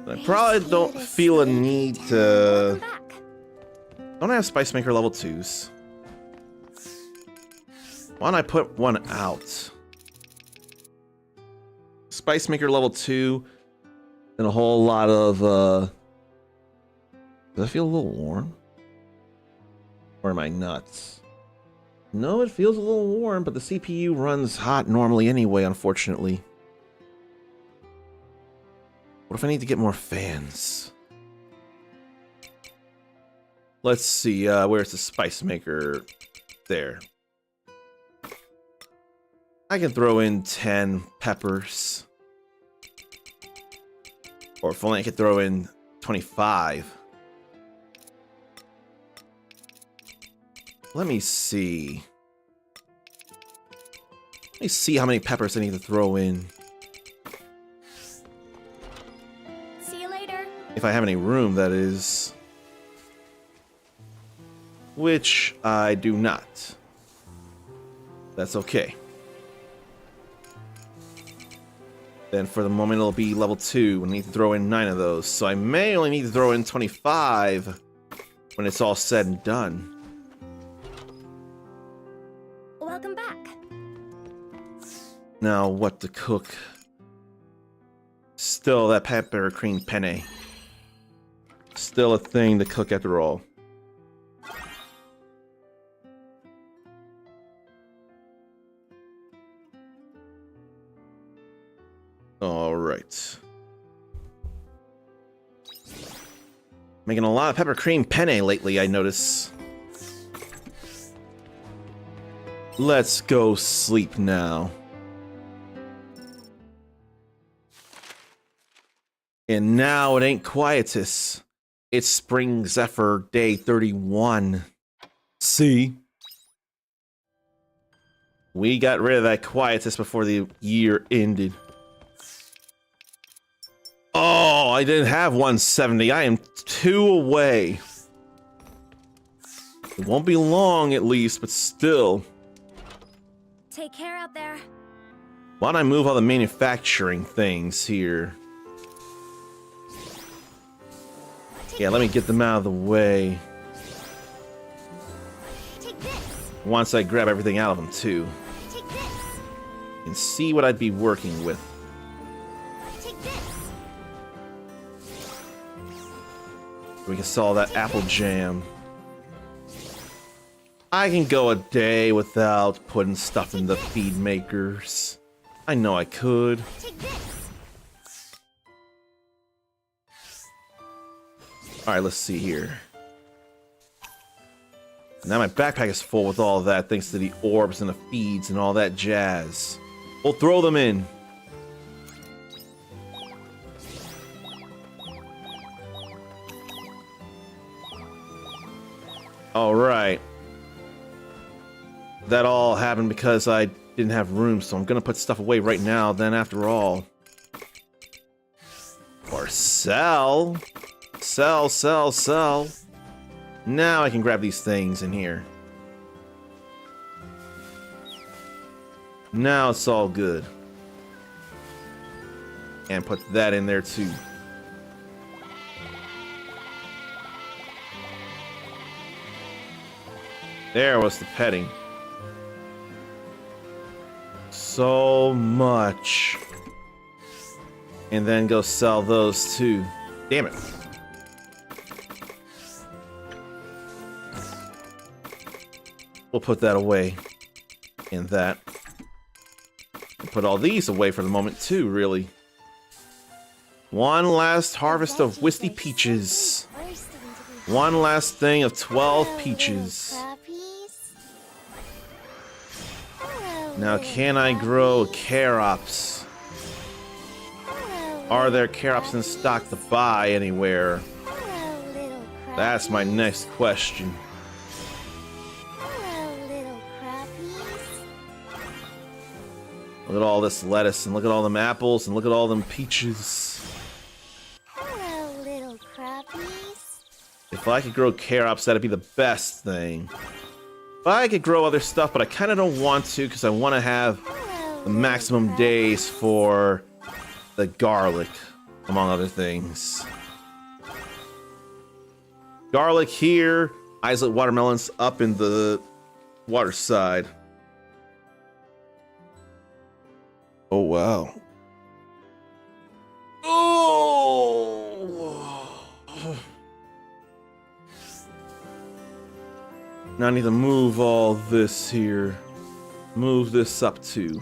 I probably don't feel a need to... Welcome back. Don't I have Spice Maker level 2s? Why don't I put one out? Spice Maker level 2 and a whole lot of does that feel a little warm? Or am I nuts? No, it feels a little warm, but the CPU runs hot normally anyway, unfortunately. What if I need to get more fans? Let's see, where's the Spice Maker? There. I can throw in 10 peppers. Or if only I could throw in 25. Let me see. Let me see how many peppers I need to throw in. See you later. If I have any room, that is. Which I do not. That's okay. Then for the moment it'll be level 2. I need to throw in 9 of those. So I may only need to throw in 25 when it's all said and done. Welcome back. Now what to cook? Still that pepper cream penne. Still a thing to cook after all. Alright. Making a lot of pepper cream penne lately, I notice. Let's go sleep now. And now it ain't quietus. It's Spring Zephyr Day 31. See? We got rid of that quietus before the year ended. Oh, I didn't have 170. I am 2 away. It won't be long at least, but still. Take care out there. Why don't I move all the manufacturing things here? Yeah, let me get them out of the way. Take this. Once I grab everything out of them, too. Take this. And see what I'd be working with. Take this. We can sell that apple jam. I can go a day without putting stuff in the feed makers. I know I could. Take this. Alright, let's see here. Now my backpack is full with all of that thanks to the orbs and the feeds and all that jazz. We'll throw them in. Alright. That all happened because I didn't have room, so I'm gonna put stuff away right now, then after all. Or sell. Sell, sell, sell. Now I can grab these things in here. Now it's all good. And put that in there too. There was the petting. So much. And then go sell those too. Damn it. We'll put that away. In that. We'll put all these away for the moment too, really. One last harvest of Wisty Peaches. One last thing of 12 peaches. Now, can I grow carops? Are there carops in stock to buy anywhere? That's my next question. Look at all this lettuce, and look at all them apples, and look at all them peaches. Hello, little crappies. If I could grow carops, that'd be the best thing. I could grow other stuff, but I kind of don't want to because I want to have the maximum days for the garlic, among other things. Garlic here, islet watermelons up in the water side. Oh, wow. Oh! Now I need to move all this here. Move this up too.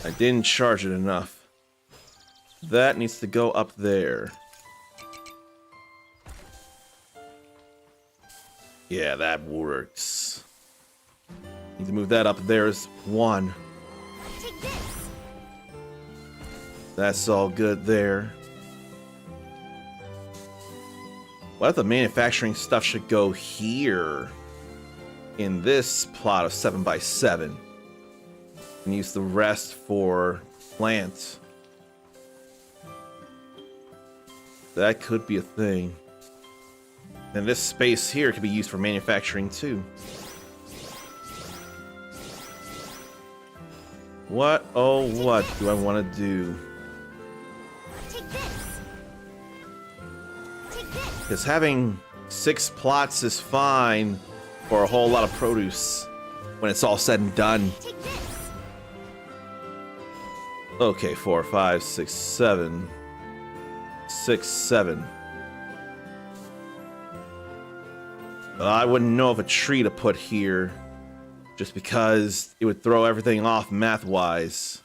I didn't charge it enough. That needs to go up there. Yeah, that works. Need to move that up there as one. Take this. That's all good there. What if the manufacturing stuff should go here? In this plot of 7x7. And use the rest for plant. That could be a thing. And this space here could be used for manufacturing too. What, oh what do I want to do? Take this. Take this. Because having 6 plots is fine for a whole lot of produce when it's all said and done. Take this. Okay, 4, 5, 6, 7. 6, 7. I wouldn't know of a tree to put here, just because it would throw everything off math-wise.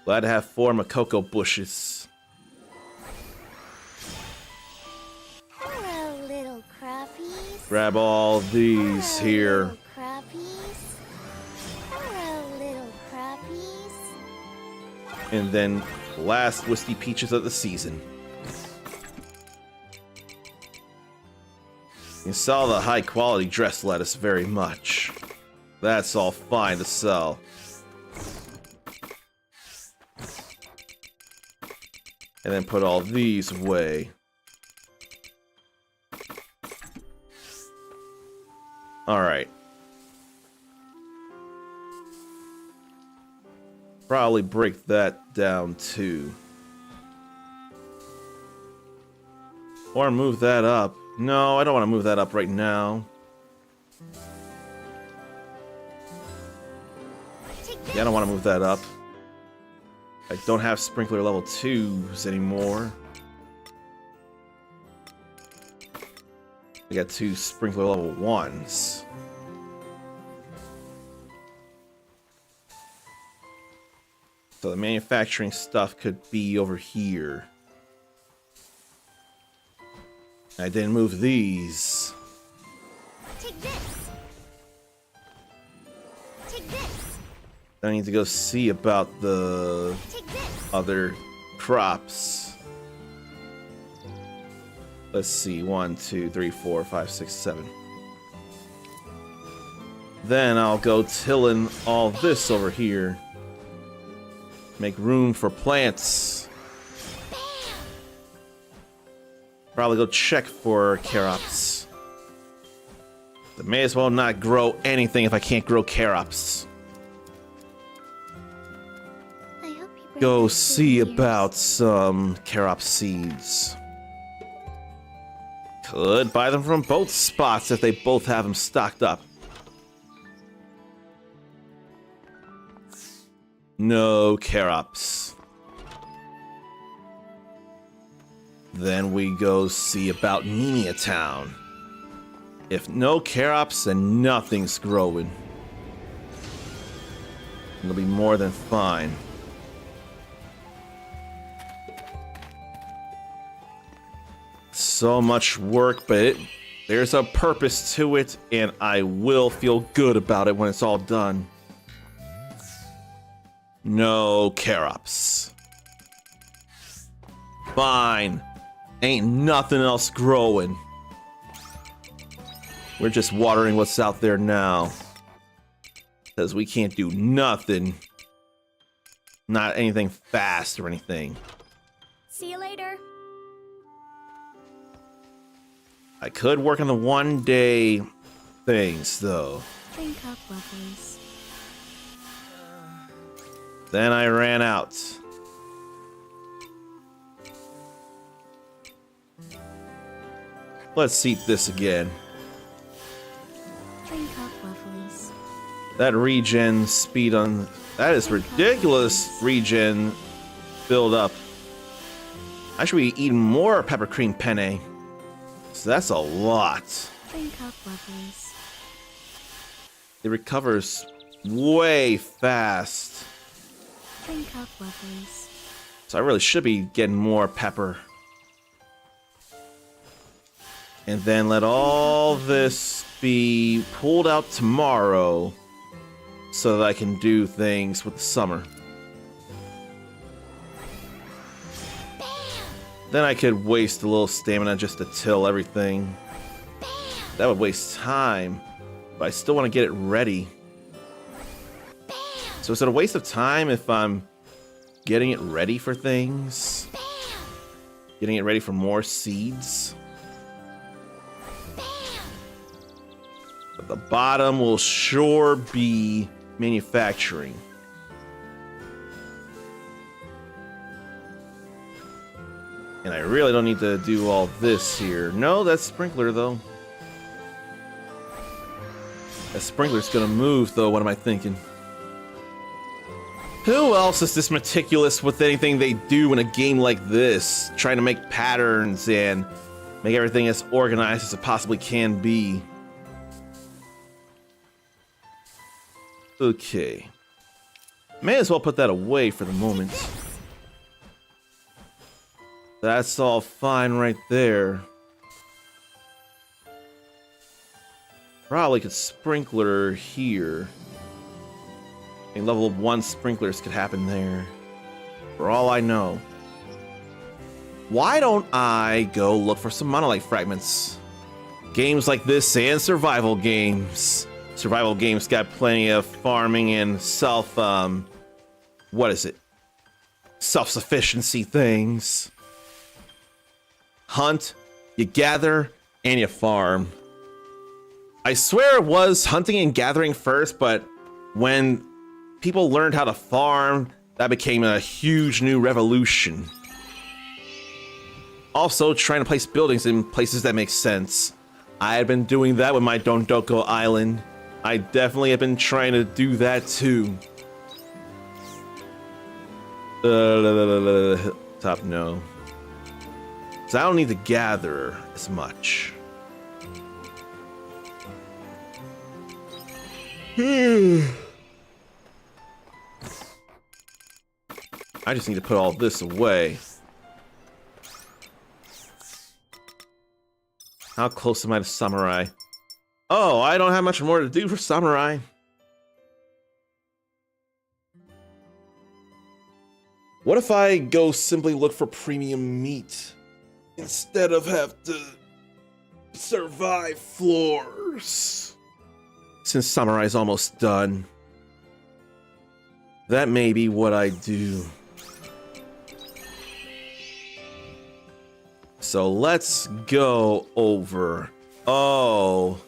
Glad to have 4 Makoko bushes. Hello, little crappies. Grab all these Hello, here. little crappies. Hello, little crappies. And then last Wisty Peaches of the season. You sell the high quality dressed lettuce very much. That's all fine to sell. And then put all these away. Alright. Probably break that down too. Or move that up. No, I don't want to move that up right now. Yeah, I don't want to move that up. I don't have sprinkler level 2s anymore. I got 2 sprinkler level 1s. So the manufacturing stuff could be over here. I didn't move these. Take this. Take this. I need to go see about the Take this. other crops. Let's see, 1, 2, 3, 4, 5, 6, 7. Then I'll go tilling all this over here. Make room for plants. Probably go check for carops. I may as well not grow anything if I can't grow carops. I hope you bring Go back see good news. about some carop seeds. Could buy them from both spots if they both have them stocked up. No carops. Then we go see about Nemia Town. If no carops, then nothing's growing. It'll be more than fine. So much work, but there's a purpose to it, and I will feel good about it when it's all done. No carops. Fine. Ain't nothing else growing. We're just watering what's out there now. Because we can't do nothing. Not anything fast or anything. See you later. I could work on the 1-day things, though. Drink up, lovelies. Then I ran out. Let's seat this again. Drink up, lovelies. That regen speed on... That is ridiculous regen build up. I should be eating more pepper cream penne. So that's a lot. Drink up, lovelies. It recovers way fast. Drink up, lovelies. So I really should be getting more pepper. And then let all this be pulled out tomorrow so that I can do things with the summer. Then I could waste a little stamina just to till everything. That would waste time, but I still want to get it ready. So is it a waste of time if I'm getting it ready for things? Getting it ready for more seeds? But the bottom will sure be manufacturing. And I really don't need to do all this here. No, that's sprinkler though. That sprinkler's gonna move though, what am I thinking? Who else is this meticulous with anything they do in a game like this? Trying to make patterns and make everything as organized as it possibly can be. Okay. May as well put that away for the moment. That's all fine right there. Probably could sprinkler here. A level 1 sprinklers could happen there. For all I know. Why don't I go look for some monolith fragments? Games like this and survival games. Survival games got plenty of farming and what is it? Self-sufficiency things. Hunt, you gather, and you farm. I swear it was hunting and gathering first, but when people learned how to farm, that became a huge new revolution. Also, trying to place buildings in places that make sense. I had been doing that with my Dondoko Island. I definitely have been trying to do that too. Top no. So I don't need to gather as much. I just need to put all this away. How close am I to Samurai? Oh, I don't have much more to do for Samurai. What if I go simply look for premium meat instead of have to survive floors? Since Samurai's almost done, that may be what I do. So let's go over. Oh,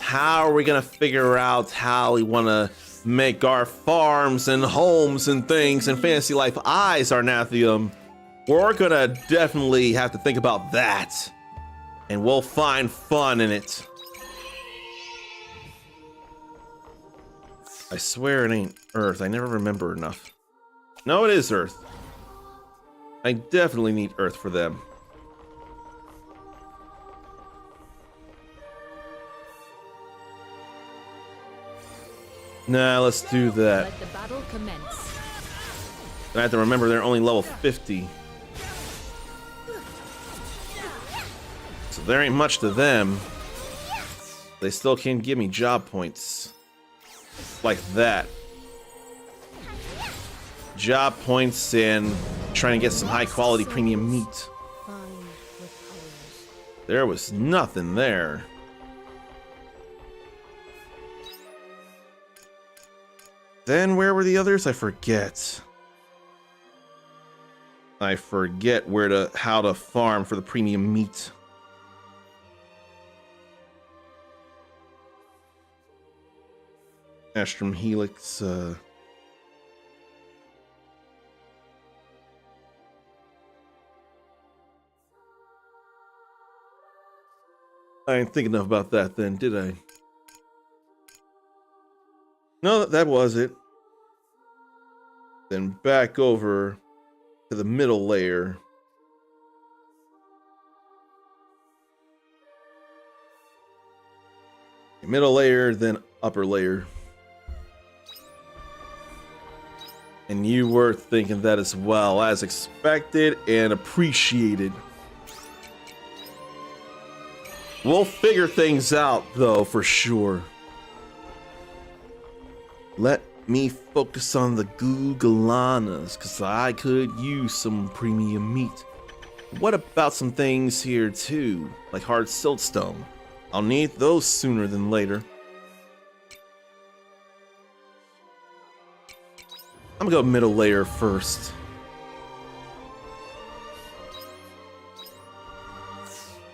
how are we gonna figure out how we wanna make our farms and homes and things and Fantasy Life Eyes Arnathium? We're gonna definitely have to think about that. And we'll find fun in it. I swear it ain't Earth. I never remember enough. No, it is Earth. I definitely need Earth for them. Nah, let's do that. Let the battle commence. I have to remember they're only level 50. So there ain't much to them. They still can give me job points. Like that. Job points and trying to get some high quality premium meat. There was nothing there. Then where were the others? I forget. I forget how to farm for the premium meat. Astrum Helix, I didn't think enough about that then, did I? No, that was it. Then back over to the middle layer. Middle layer, then upper layer. And you were thinking that as well, as expected and appreciated. We'll figure things out, though, for sure. Let me focus on the Googleanas, because I could use some premium meat. What about some things here, too, like hard siltstone? I'll need those sooner than later. I'm gonna go middle layer first.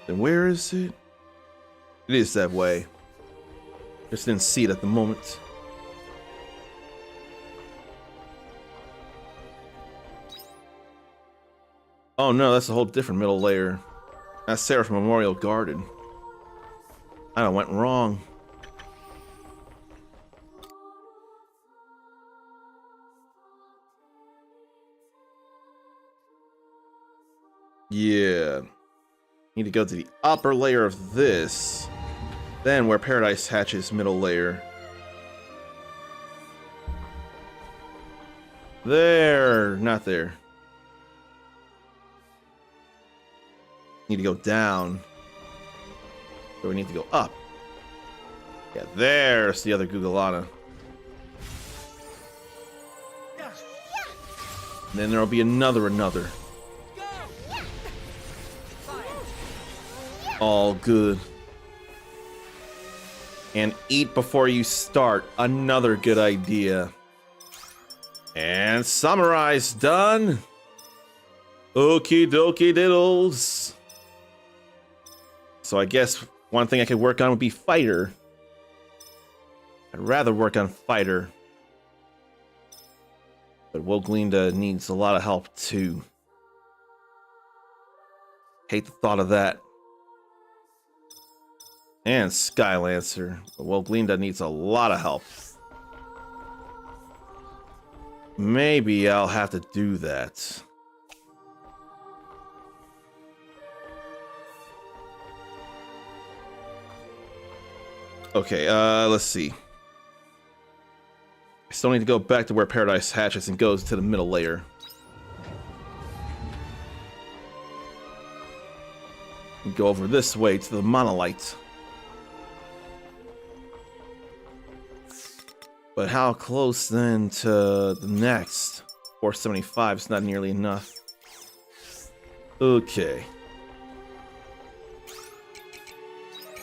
Then where is it? It is that way. Just didn't see it at the moment. Oh no, that's a whole different middle layer. That's Seraph Memorial Garden. I done went wrong. Yeah. Need to go to the upper layer of this. Then where Paradise hatches, middle layer. There, not there. Need to go down. So we need to go up. Yeah, there's the other Googleana. And then there'll be another. All good. And eat before you start. Another good idea. And Samurai's done. Okie dokie diddles. So I guess One thing I could work on would be fighter. I'd rather work on fighter. But Woglinda needs a lot of help too. Hate the thought of that. And Skylancer. But Woglinda needs a lot of help. Maybe I'll have to do that. Okay, let's see. I still need to go back to where Paradise hatches and goes to the middle layer. And go over this way to the monolith. But how close then to the next? 475 is not nearly enough. Okay.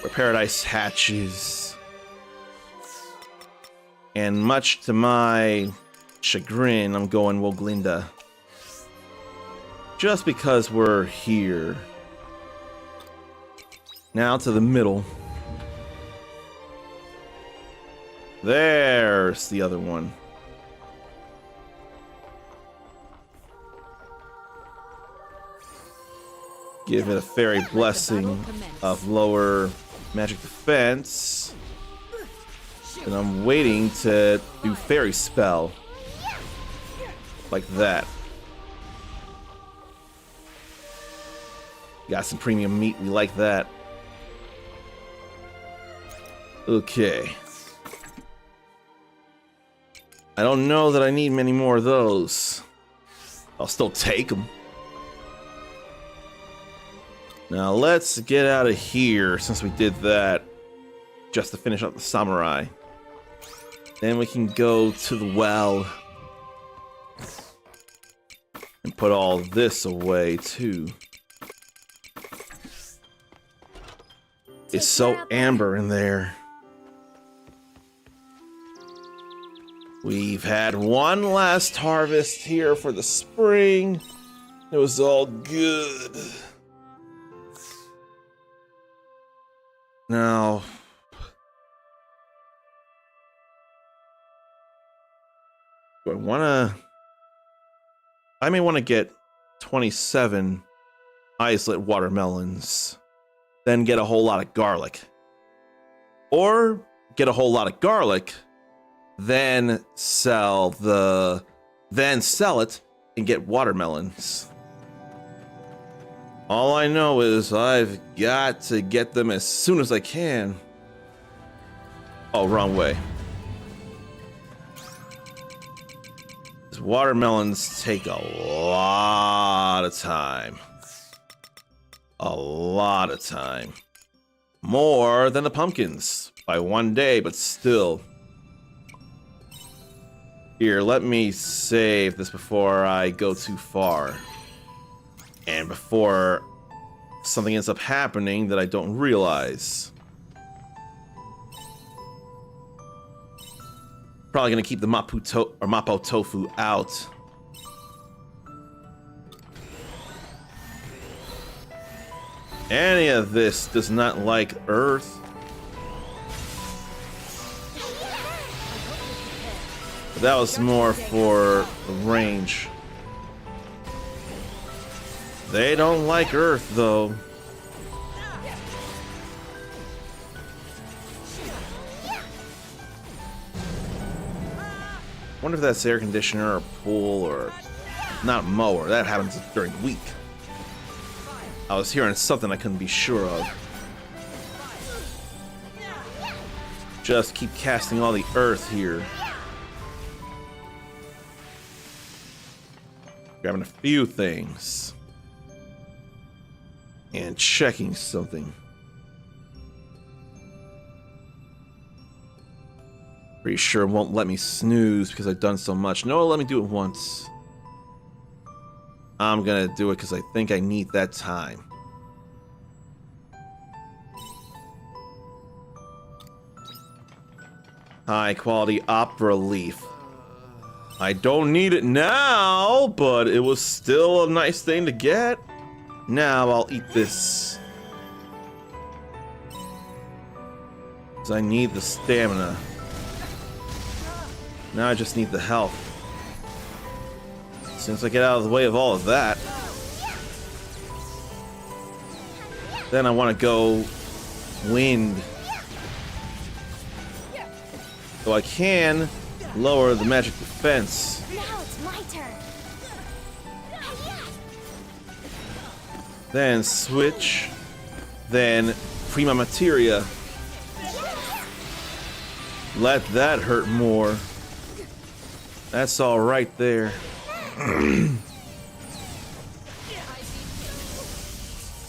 Where Paradise hatches. And much to my chagrin, I'm going Woglinda. Just because we're here. Now to the middle. There's the other one. Give it a fairy blessing of lower magic defense. And I'm waiting to do fairy spell. Like that. Got some premium meat, we like that. Okay. I don't know that I need many more of those. I'll still take them. Now let's get out of here since we did that. Just to finish up the samurai. Then we can go to the well. And put all this away too. It's so amber in there. We've had one last harvest here for the spring. It was all good. Now, do I want to... I may want to get 27 islet watermelons, then get a whole lot of garlic. Or get a whole lot of garlic, then sell it and get watermelons. All I know is I've got to get them as soon as I can. Oh, wrong way. These watermelons take a lot of time. A lot of time. More than the pumpkins by one day, but still. Here, let me save this before I go too far. And before something ends up happening that I don't realize. Probably gonna keep the Mapo tofu out. Any of this does not like Earth. But that was more for the range. They don't like Earth, though. Wonder if that's air conditioner or pool or not a mower. That happens during the week. I was hearing something I couldn't be sure of. Just keep casting all the earth here. Grabbing a few things. And checking something. Pretty sure it won't let me snooze because I've done so much. No, let me do it once. I'm gonna do it because I think I need that time. High quality opera leaf. I don't need it now, but it was still a nice thing to get. Now I'll eat this. 'Cause I need the stamina. Now I just need the health. Since I get out of the way of all of that, then I want to go wind. So I can lower the magic defense. Now it's my turn. Then switch. Then Prima Materia. Let that hurt more. That's all right there.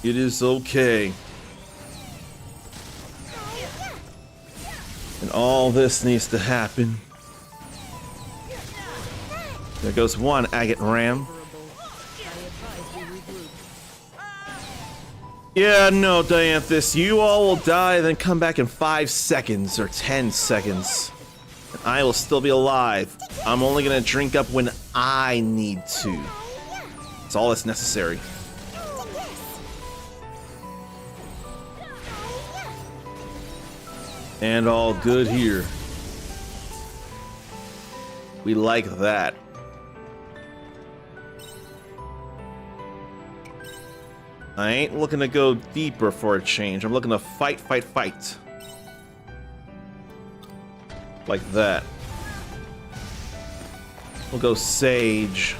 It is okay. And all this needs to happen. There goes one agate ram. Yeah, no, Dianthus, you all will die, then come back in 5 seconds or 10 seconds. And I will still be alive. I'm only gonna drink up when I need to. That's all that's necessary. And all good here. We like that. I ain't looking to go deeper for a change. I'm looking to fight, fight, fight. Like that. We'll go Sage.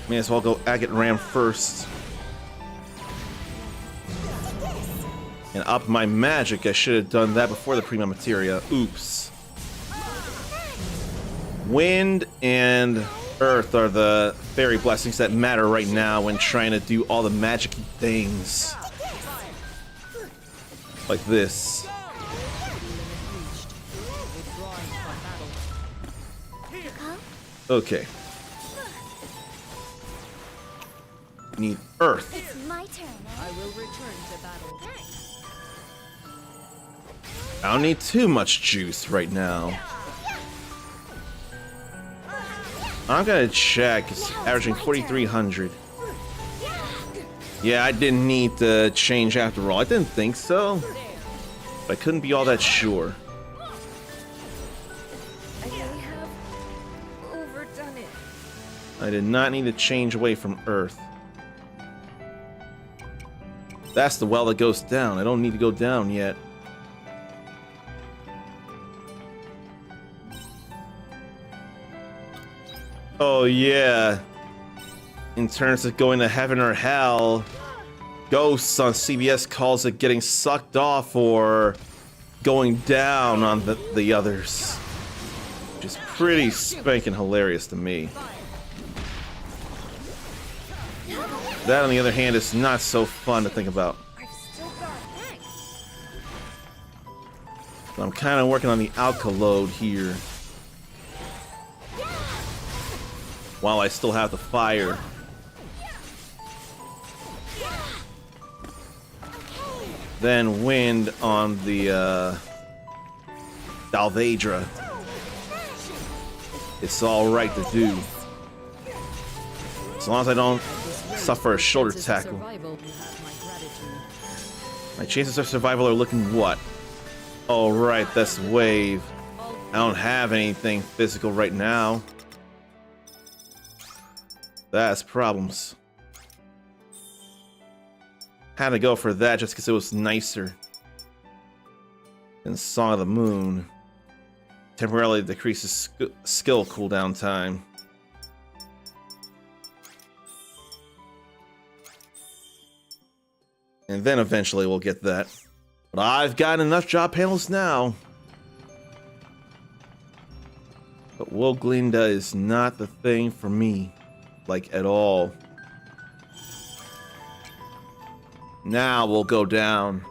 May as well go Agate Ram first. And up my magic. I should have done that before the Prima Materia. Oops. Wind and Earth are the fairy blessings that matter right now when trying to do all the magic-y things. Like this. Okay. Need Earth. It's my turn, eh? I will return to battle. I don't need too much juice right now. I'm gonna check. It's averaging 4,300. Yeah, I didn't need to change after all. I didn't think so. But I couldn't be all that sure. I may have overdone it. I did not need to change away from Earth. That's the well that goes down. I don't need to go down yet. Oh yeah. In terms of going to heaven or hell, Ghosts on CBS calls it getting sucked off or going down on the others. Which is pretty spanking hilarious to me. That, on the other hand, is not so fun to think about. I've still got thanks. So I'm kind of working on the alkaload here. While I still have the fire. Then wind on the Dalvedra. It's all right to do. As long as I don't suffer a shoulder tackle. My chances of survival are looking what? Oh right, that's wave. I don't have anything physical right now. That's problems. Had to go for that just because it was nicer than Song of the Moon. Temporarily decreases skill cooldown time. And then eventually we'll get that. But I've got enough job panels now. But Wooglinda is not the thing for me. Like, at all. Now we'll go down.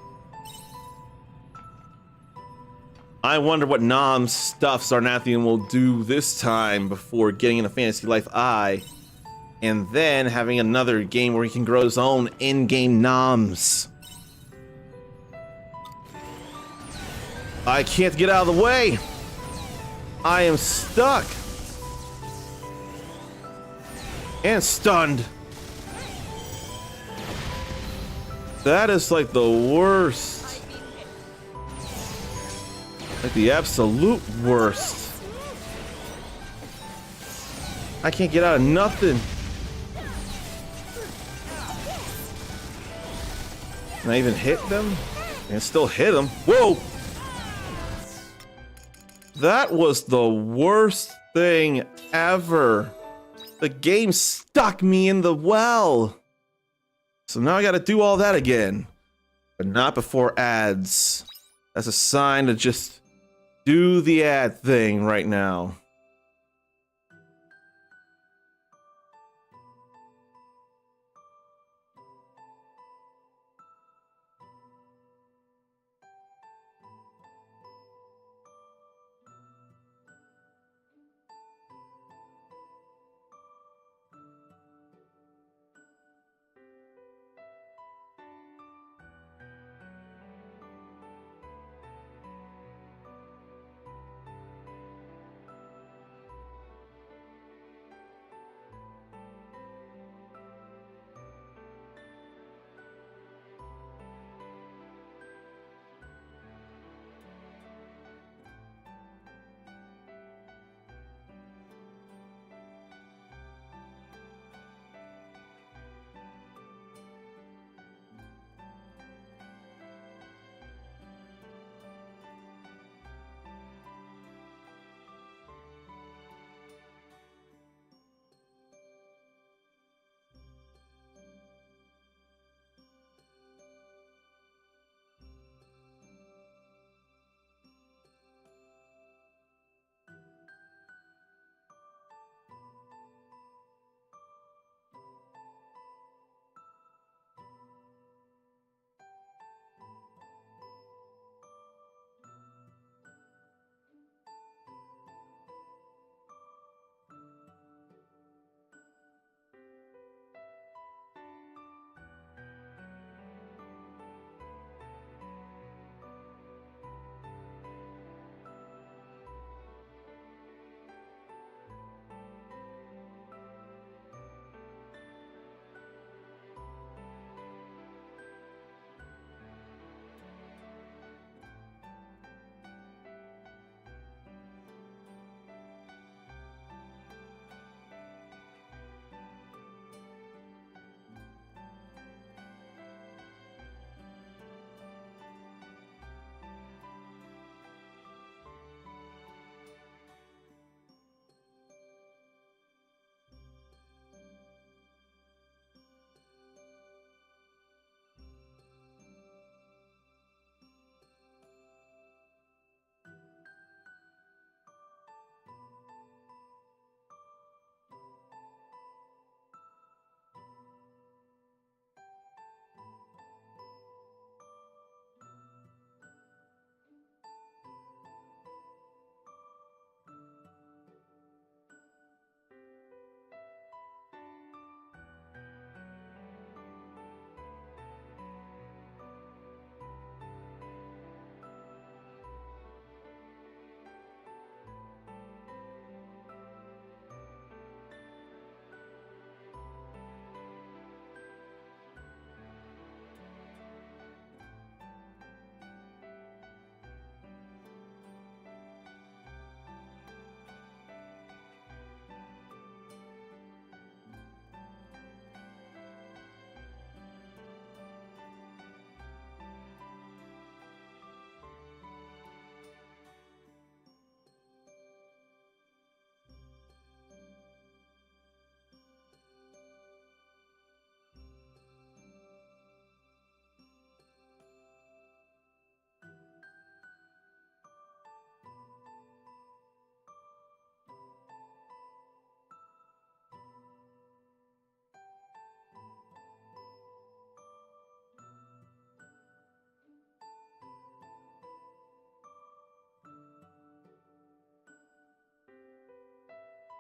I wonder what Nom's stuff Sarnathian will do this time before getting into Fantasy Life I. And then having another game where he can grow his own in-game Noms. I can't get out of the way. I am stuck. And stunned. That is like the worst. Like the absolute worst. I can't get out of nothing. Can I even hit them? I can still hit them. Whoa! That was the worst thing ever. The game stuck me in the well. So now I gotta do all that again. But not before ads. That's a sign to just do the ad thing right now.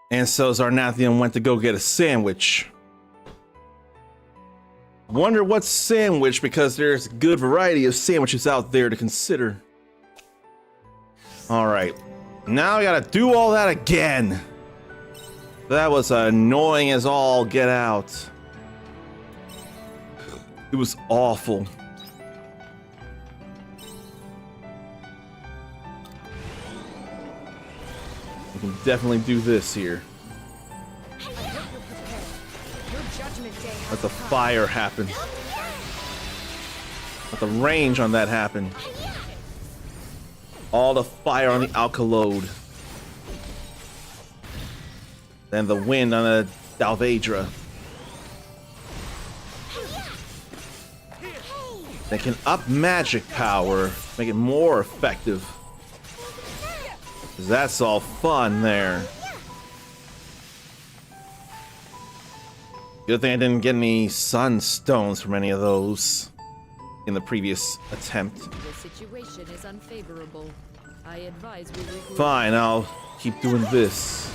And so Zarnathian went to go get a sandwich. Wonder what sandwich, because there's a good variety of sandwiches out there to consider. Alright. Now I gotta do all that again. That was annoying as all get out. It was awful. We can definitely do this here. I hope you're prepared. Your judgment day has Let the come. fire happen. Let the range on that happen. All the fire on the Alkalode. Then the wind on the Dalvedra. They can up magic power, make it more effective. 'Cause that's all fun there. Good thing I didn't get any sunstones from any of those in the previous attempt. The situation is unfavorable. I advise we regroup. Fine, I'll keep doing this.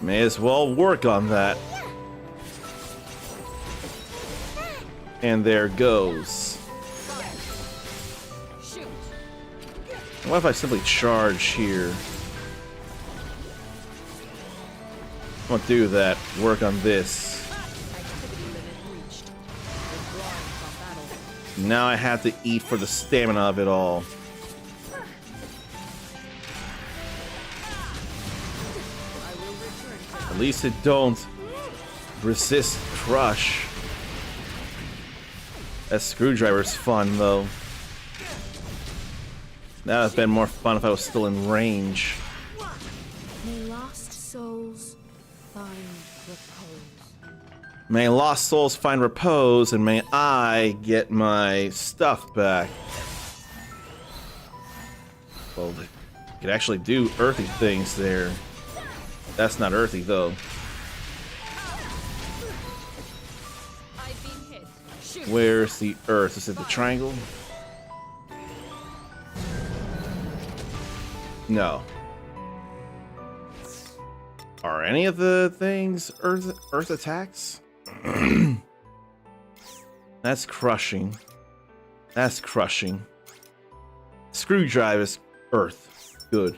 May as well work on that. And there goes. Shoot. What if I simply charge here? I won't do that. Work on this. Activity limit reached. Withdrawing from battle. Now I have to eat for the stamina of it all. I will return to At least it don't resist crush. That screwdriver's fun though. That would have been more fun if I was still in range. May lost souls find repose. May lost souls find repose, and may I get my stuff back. Well, you could actually do earthy things there. That's not earthy though. I've been hit. Shoot. Where's the earth? Is it the triangle? No. Are any of the things earth attacks? That's crushing. That's crushing. Screwdriver is earth. Good.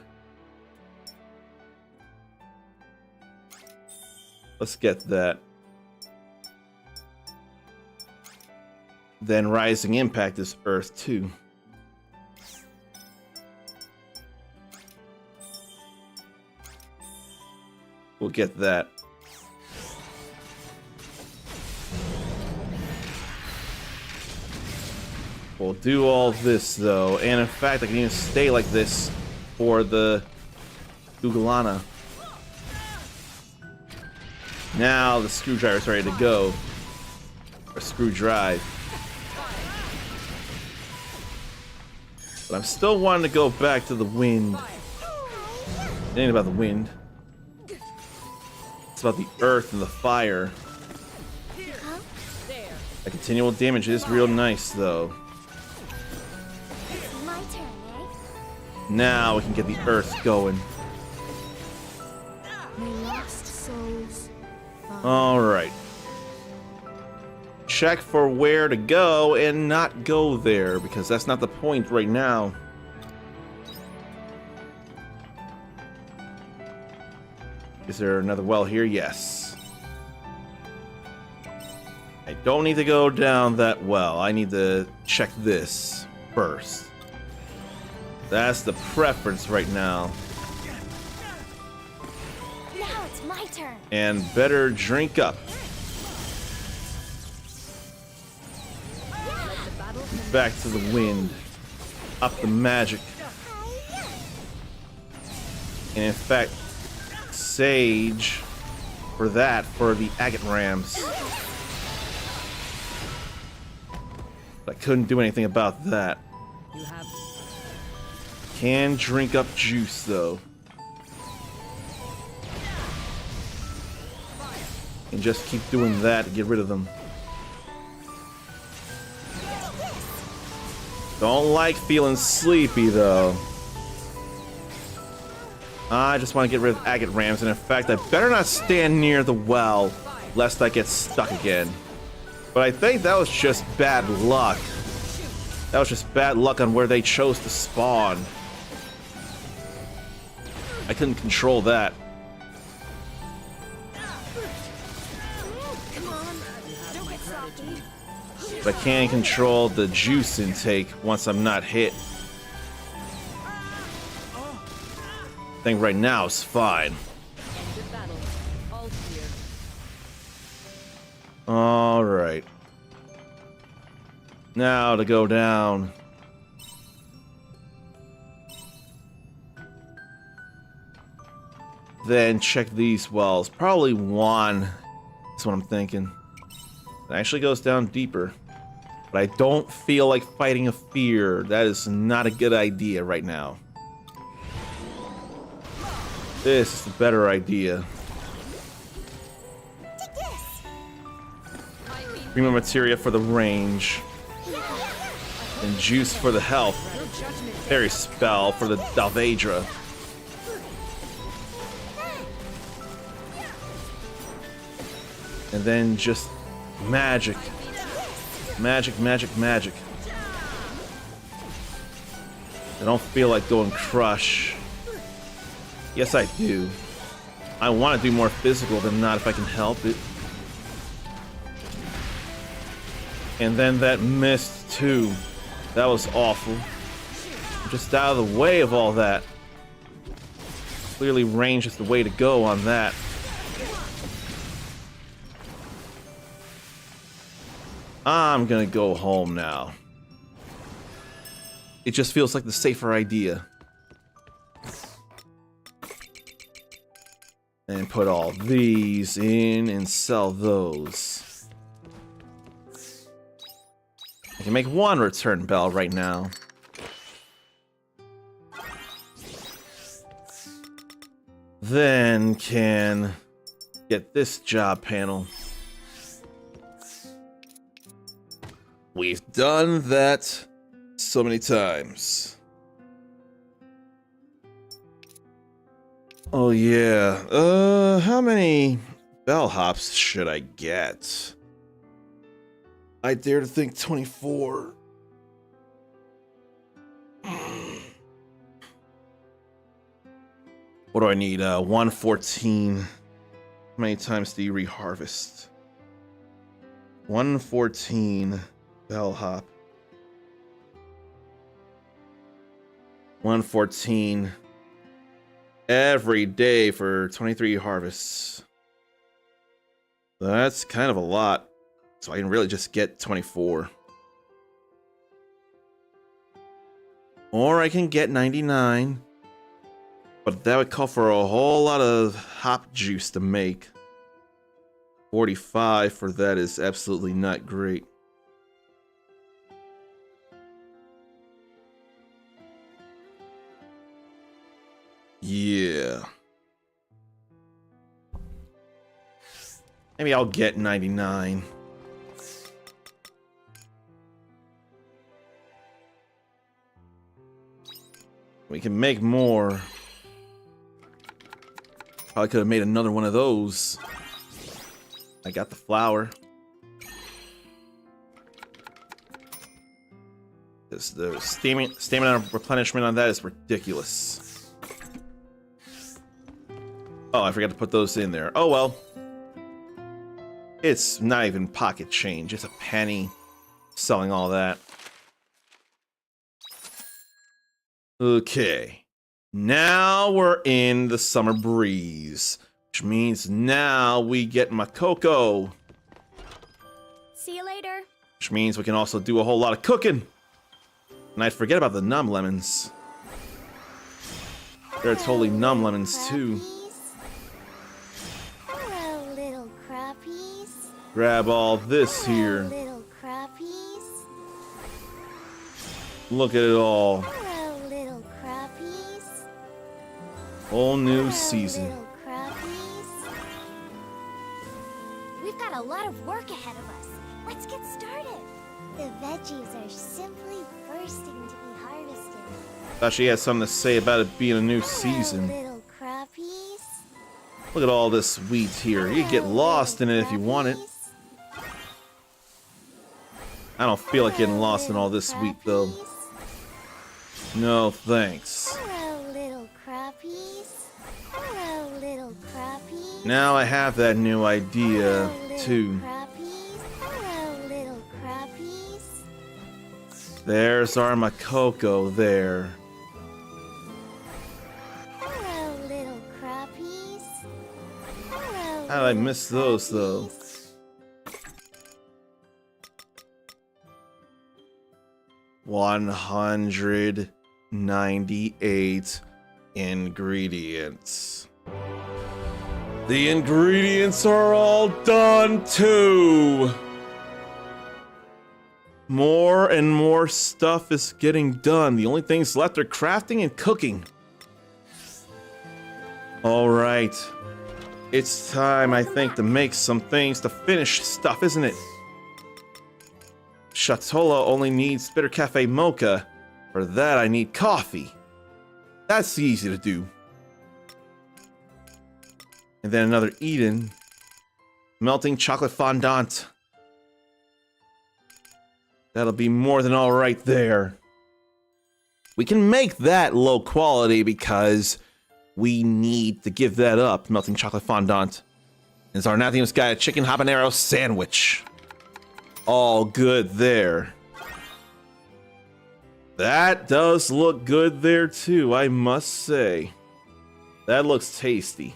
Let's get that. Then rising impact is earth too. We'll get that. We'll do all this though, and in fact I can even stay like this for the Ugalana. Now the screwdriver's ready to go. Or screw drive. But I'm still wanting to go back to the wind. It ain't about the wind. It's about the earth and the fire. There. The continual damage is real nice though. It's my turn, eh? Now we can get the earth going. May lost souls find Alright. Check for where to go and not go there, because that's not the point right now. Is there another well here? Yes. I don't need to go down that well. I need to check this first. That's the preference right now. Now it's my turn. And better drink up. Back to the wind. Up the magic. And in fact, Sage for that, for the agate rams. But I couldn't do anything about that. You have Can drink up juice though. And just keep doing that to get rid of them. Don't like feeling sleepy though. I just want to get rid of agate rams, and in fact I better not stand near the well lest I get stuck again. But I think that was just bad luck. That was just bad luck on where they chose to spawn. I couldn't control that. Come on, don't get sloppy. But I can't control the juice intake once I'm not hit. I think right now it's fine. End of battle. All clear. Alright. Now to go down. Then check these wells. Probably one. That's what I'm thinking. It actually goes down deeper. But I don't feel like fighting a fear. That is not a good idea right now. This is the better idea. Take this. Prima materia for the range. And juice for the health. Fairy spell for the Dalvedra. And then just magic. Magic, magic, magic. I don't feel like going crush. Yes, I do. I want to do more physical than not if I can help it. And then that mist too. That was awful. I'm just out of the way of all that. Clearly range is the way to go on that. I'm gonna go home now. It just feels like the safer idea. And put all these in and sell those. I can make one return bell right now. Then can get this job panel. We've done that so many times. Oh yeah. How many bellhops should I get? I dare to think 24. What do I need? 114. How many times do you reharvest? 114 bellhop. 114 every day for 23 harvests. That's kind of a lot. So I can really just get 24. Or I can get 99. But that would call for a whole lot of hop juice to make. 45 for that is absolutely not great. Yeah. Maybe I'll get 99. We can make more. Probably could have made another one of those. I got the flour. The stamina replenishment on that is ridiculous. Oh, I forgot to put those in there. Oh well. It's not even pocket change. It's a penny selling all that. Okay. Now we're in the summer breeze. Which means now we get Makoko. See you later. Which means we can also do a whole lot of cooking. And I'd forget about the numb lemons. They're totally numb lemons too. Hello, little crappies. Grab all this here. Little crappies. Look at it all. Hello, little crappies. Whole new Hello, season. little crappies. We've got a lot of work ahead of us. Let's get started. The veggies are simply bursting to be harvested. Thought she had something to say about it being a new season. Hello, little crappies. Look at all this wheat here. You can get lost in it if you want it. I don't feel like getting lost in all this wheat though. No thanks. Hello, little crappies. Hello, little crappies. Now I have that new idea Hello, little too. crappies. There's our Makoko there. Hello, little crappies. Hello. How did I little miss those, though? crappies. 198 ingredients. The ingredients are all done too. More and more stuff is getting done. The only things left are crafting and cooking. All right. It's time, I think, to make some things to finish stuff, isn't it? Shatola only needs bitter cafe mocha. For that, I need coffee. That's easy to do. And then another Eden. Melting chocolate fondant. That'll be more than all right there. We can make that low quality because we need to give that up. Melting chocolate fondant. And Zarnathium's got a chicken habanero sandwich. All good there. That does look good there too, I must say. That looks tasty.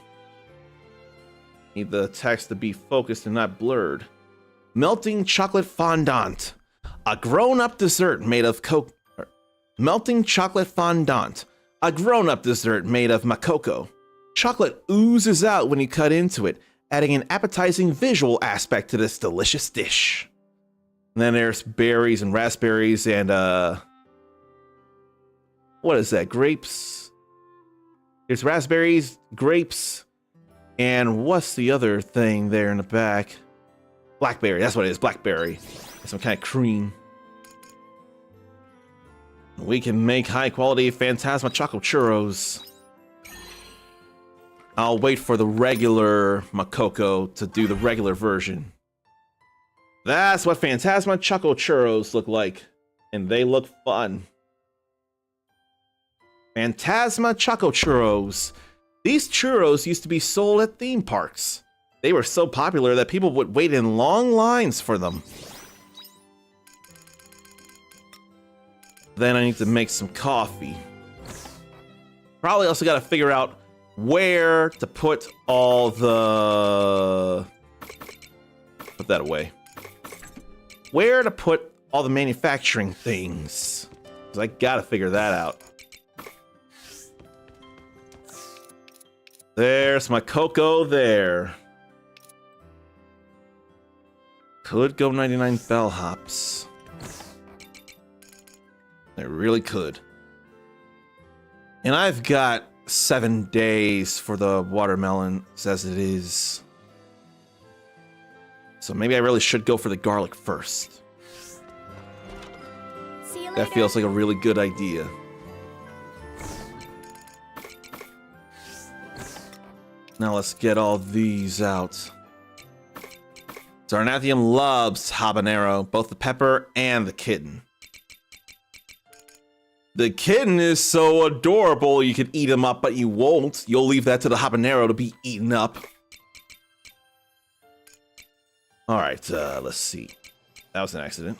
Need the text to be focused and not blurred. Melting chocolate fondant. A grown-up dessert made of melting chocolate fondant. A grown-up dessert made of makoko. Chocolate oozes out when you cut into it, adding an appetizing visual aspect to this delicious dish. And then there's berries and raspberries and what is that? Grapes? There's raspberries, grapes, and what's the other thing there in the back? Blackberry, that's what it is, blackberry. Some kind of cream. We can make high quality Phantasma Choco Churros. I'll wait for the regular Makoko to do the regular version. That's what Phantasma Choco Churros look like. And they look fun. Phantasma Choco Churros. These churros used to be sold at theme parks. They were so popular that people would wait in long lines for them. Then I need to make some coffee. Probably also got to figure out where to put all the... Put that away. Where to put all the manufacturing things. Because I got to figure that out. There's my cocoa there. Could go 99 bellhops. I really could. And I've got 7 days for the watermelon as it is. So maybe I really should go for the garlic first. See you later. That feels like a really good idea. Now let's get all these out. Zarnathium loves habanero, both the pepper and the kitten. The kitten is so adorable you could eat him up, but you won't. You'll leave that to the habanero to be eaten up. Alright, let's see. That was an accident.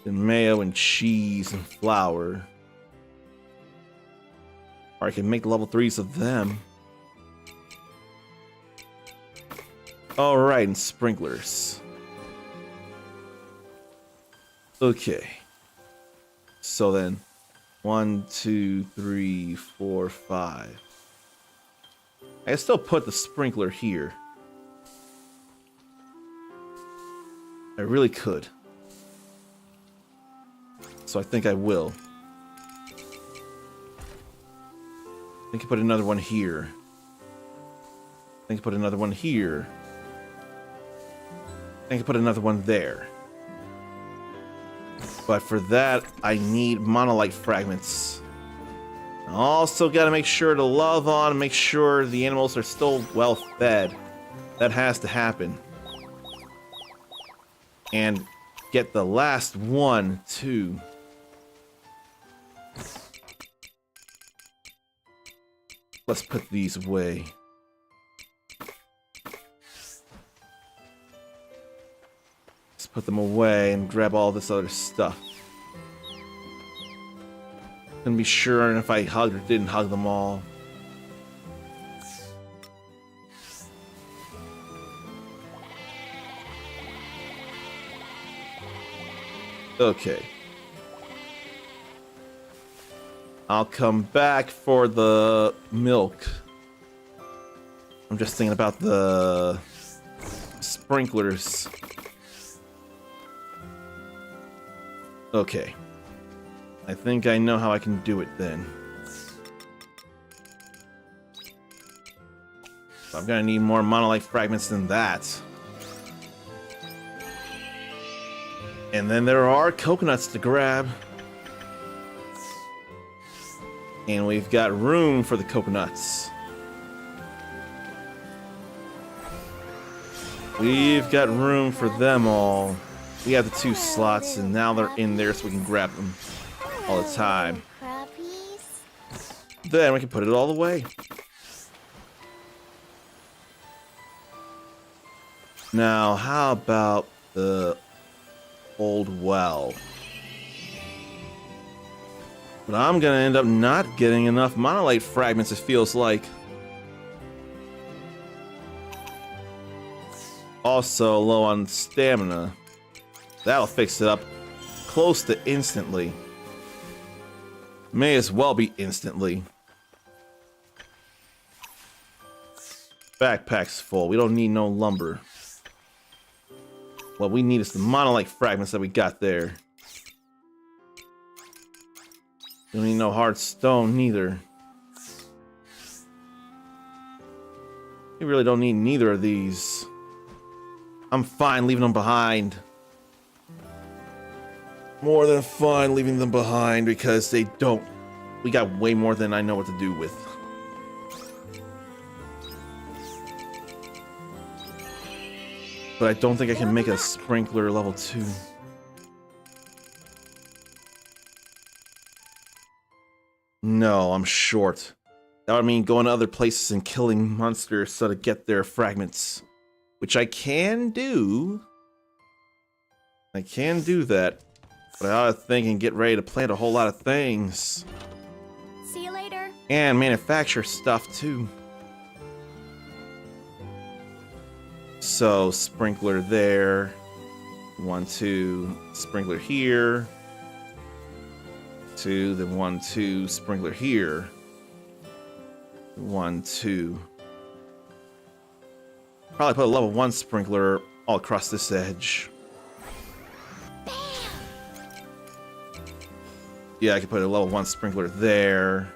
Then mayo and cheese and flour. Or I can make level 3s of them. Alright, and sprinklers. Okay. So then, 1, 2, 3, 4, 5. I can still put the sprinkler here. I really could. So I think I will. I think I put another one here. I think I put another one here. I think I put another one there. But for that, I need monolite fragments. I also gotta make sure to love on and make sure the animals are still well fed. That has to happen. And get the last one, too. Let's put these away. Let's put them away and grab all this other stuff. Couldn't be sure if I hugged or didn't hug them all. Okay. I'll come back for the milk. I'm just thinking about the sprinklers. Okay. I think I know how I can do it then. I'm gonna need more monolith fragments than that. And then there are coconuts to grab. And we've got room for the coconuts. We've got room for them all. We have the 2 slots, and now they're in there so we can grab them all the time. Crappies. Then we can put it all away. Now, how about the old well? But I'm gonna end up not getting enough monolite fragments, it feels like. Also low on stamina. That'll fix it up close to instantly. May as well be instantly. Backpack's full. We don't need no lumber. What we need is the monolith fragments that we got there. Don't need no hard stone neither. We really don't need neither of these. I'm fine leaving them behind. More than fine leaving them behind because they don't. We got way more than I know what to do with. But I don't think I can make a sprinkler level 2. No, I'm short. That would mean going to other places and killing monsters so to get their fragments. Which I can do. I can do that. But I ought to think and get ready to plant a whole lot of things. See you later. And manufacture stuff too. So, sprinkler there. 1, 2, sprinkler here. 2, then 1, 2, sprinkler here. 1, 2. Probably put a level 1 sprinkler all across this edge. Yeah, I could put a level 1 sprinkler there.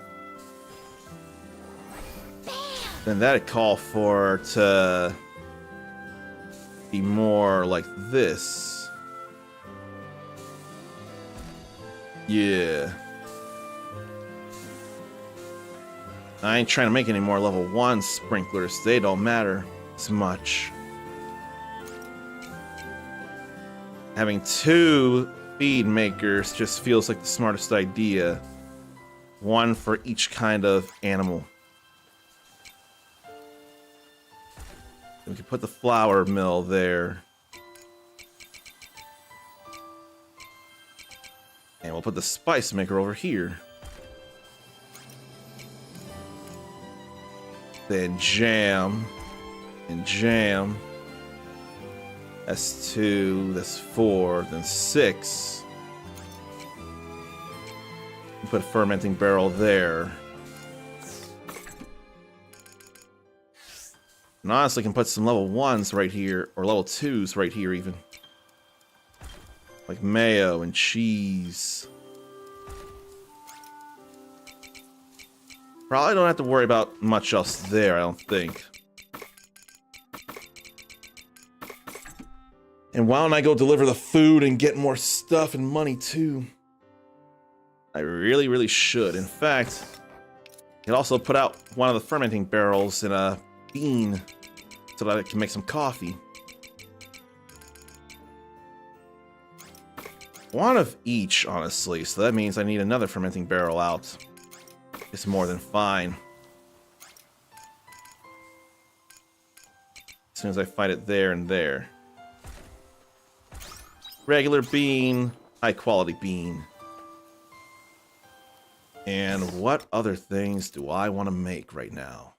Then that'd call for to be more like this. Yeah. I ain't trying to make any more level 1 sprinklers. They don't matter as much. Having 2 feed makers just feels like the smartest idea. 1 for each kind of animal. We can put the flour mill there. And we'll put the spice maker over here. Then jam. And jam. That's 2, that's 4, then 6. Put a fermenting barrel there. And honestly, can put some level 1s right here, or level 2s right here even. Like mayo and cheese. Probably don't have to worry about much else there, I don't think. And why don't I go deliver the food and get more stuff and money too? I really, really should. In fact, I could also put out one of the fermenting barrels in a bean so that I can make some coffee. One of each, honestly, so that means I need another fermenting barrel out. It's more than fine. As soon as I find it there and there. regular bean, high quality bean. And what other things do I want to make right now?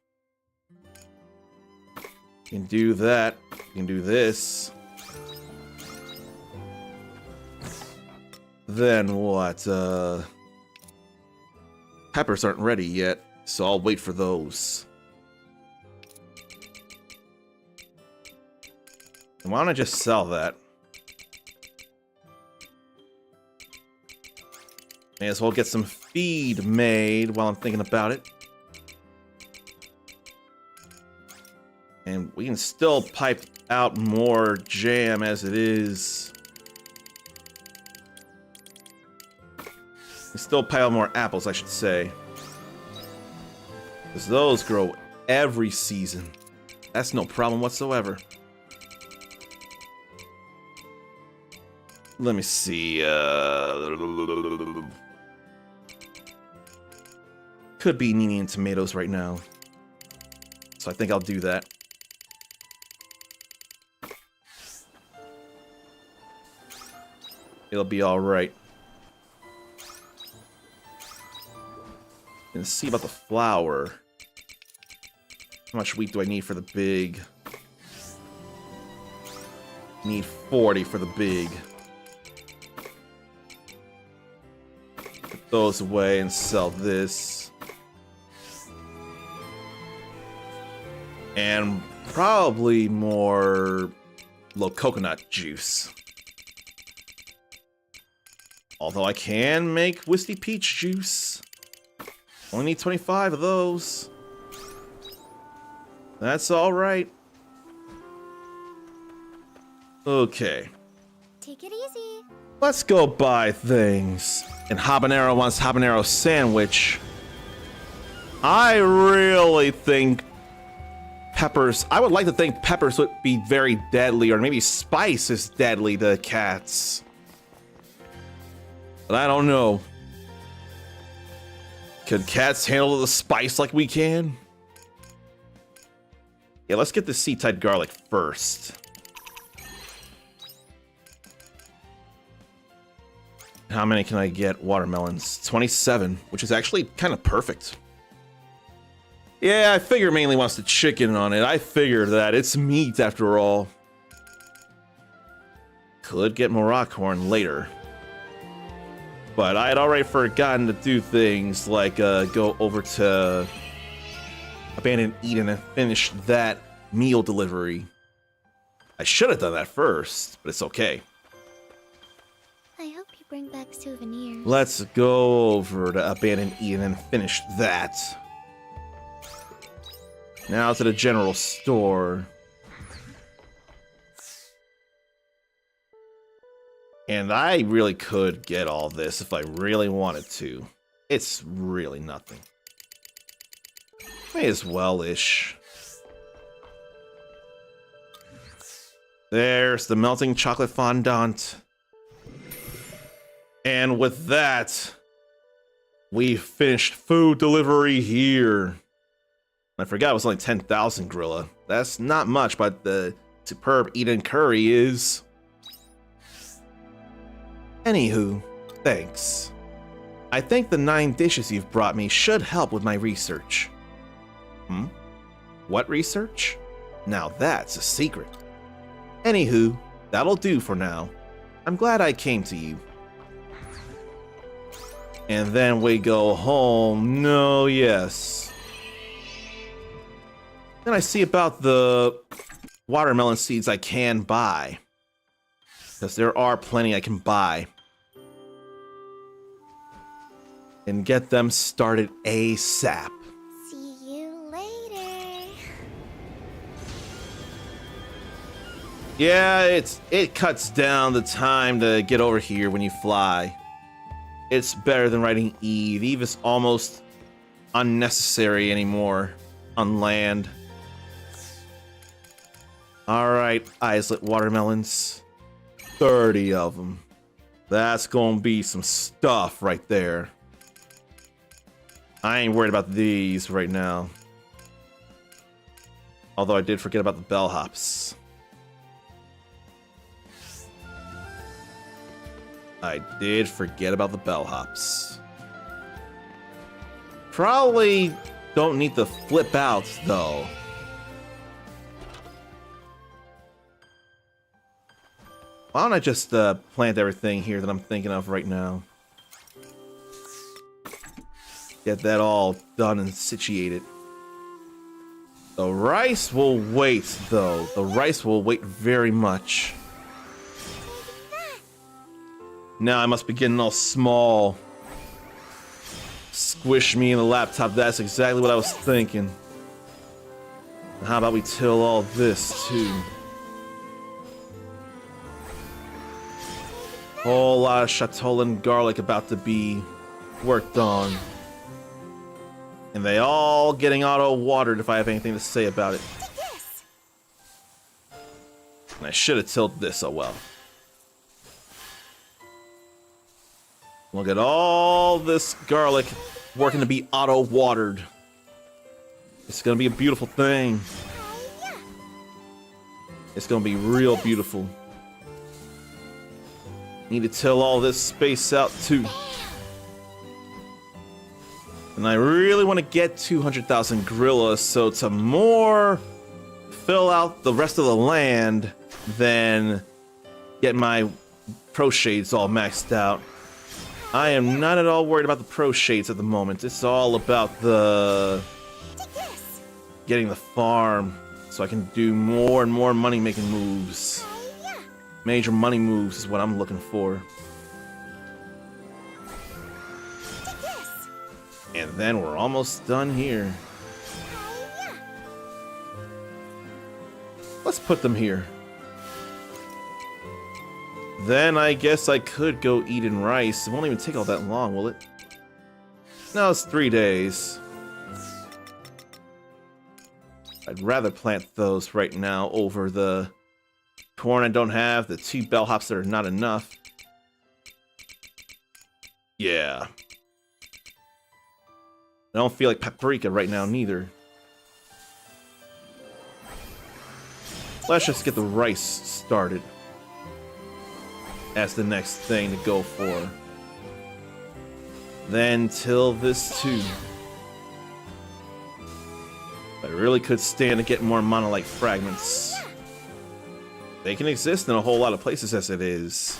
You can do that. You can do this. Then what? Peppers aren't ready yet, so I'll wait for those. And why don't I just sell that? May as well get some feed made while I'm thinking about it. And we can still pipe out more jam as it is. We still pipe out more apples, I should say. Because those grow every season. That's no problem whatsoever. Let me see. Could be needing tomatoes right now. So I think I'll do that. It'll be alright. And see about the flour. How much wheat do I need for the big? Need 40 for the big. Put those away and sell this. And probably more low coconut juice. Although I can make whiskey peach juice. Only need 25 of those. That's alright. Okay. Take it easy. Let's go buy things. And Habanero wants habanero sandwich. I really think peppers... I would like to think peppers would be very deadly, or maybe spice is deadly to cats. But I don't know. Could cats handle the spice like we can? Yeah, let's get the sea-type garlic first. How many can I get? Watermelons. 27, which is actually kind of perfect. Yeah, I figure mainly wants the chicken on it. I figured that. It's meat after all. Could get more rock corn later. But I had already forgotten to do things like go over to Abandoned Eden and finish that meal delivery. I should have done that first, but it's okay. I hope you bring back souvenirs. Let's go over to Abandoned Eden and finish that. Now to the general store. And I really could get all this if I really wanted to. It's really nothing. May as well-ish. There's the melting chocolate fondant. And with that, we finished food delivery here. I forgot it was only 10,000 gorilla. That's not much, but the superb Eden curry is. Anywho, thanks. I think the 9 dishes you've brought me should help with my research. What research? Now that's a secret. Anywho, that'll do for now. I'm glad I came to you. And then we go home. No, yes. Then I see about the watermelon seeds I can buy. Because there are plenty I can buy. And get them started ASAP. See you later. Yeah, it cuts down the time to get over here when you fly. It's better than riding Eve. Eve is almost unnecessary anymore on land. Alright, islet watermelons. 30 of them. That's gonna be some stuff right there. I ain't worried about these right now. Although I did forget about the bellhops. I did forget about the bellhops. Probably don't need to flip out, though. Why don't I just plant everything here that I'm thinking of right now? Get that all done and situated. The rice will wait, though. The rice will wait very much. Now I must be getting all small. Squish me in the laptop. That's exactly what I was thinking. And how about we till all this, too? Whole lot of Chatolin garlic about to be worked on. And they all getting auto-watered if I have anything to say about it. And I should have tilled this, oh well. Look at all this garlic working to be auto-watered. It's gonna be a beautiful thing. It's gonna be real beautiful. Need to till all this space out too. And I really want to get 200,000 gorillas, so to more fill out the rest of the land than get my pro shades all maxed out. I am not at all worried about the pro shades at the moment. It's all about the getting the farm so I can do more and more money making moves. Major money moves is what I'm looking for. And then we're almost done here. Let's put them here. Then I guess I could go eat in rice. It won't even take all that long, will it? No, it's 3 days. I'd rather plant those right now over the corn I don't have, the 2 bellhops that are not enough. Yeah. I don't feel like paprika right now, neither. Let's just get the rice started. That's the next thing to go for. Then till this too. I really could stand to get more monolite fragments. They can exist in a whole lot of places as it is.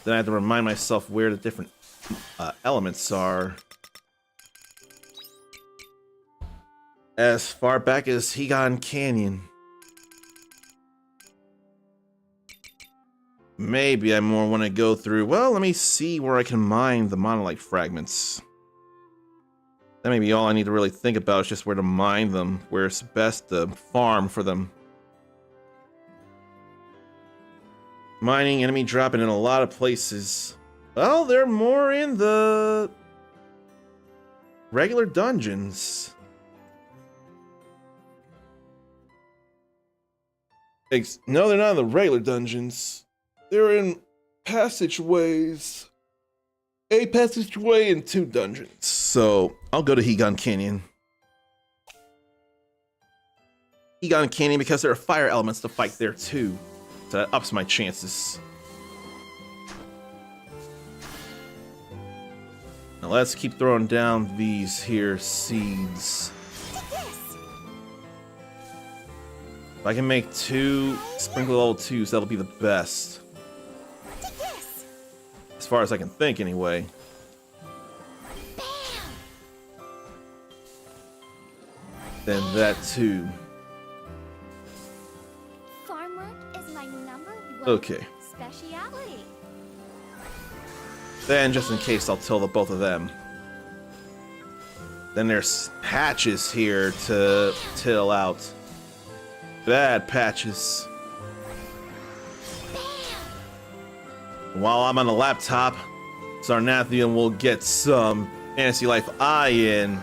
Then I have to remind myself where the different elements are. As far back as Higan Canyon. Maybe I more want to go through... Well, let me see where I can mine the monolite fragments. That may be all I need to really think about, is just where to mine them, where it's best to farm for them. Mining, enemy dropping in a lot of places. Well, they're more in the regular dungeons. No, they're not in the regular dungeons. They're in passageways. A passageway and 2 dungeons. So, I'll go to Higan Canyon. Higan Canyon because there are fire elements to fight there too. So that ups my chances. Now let's keep throwing down these here seeds. If I can make 2 sprinkle level 2s, that'll be the best. As far as I can think, anyway. Then that too. Farm work is my #1 Okay. speciality. Then, just in case, I'll till the both of them. Then there's patches here to till out. Bad patches. While I'm on the laptop, Sarnathian will get some Fantasy Life Eye in.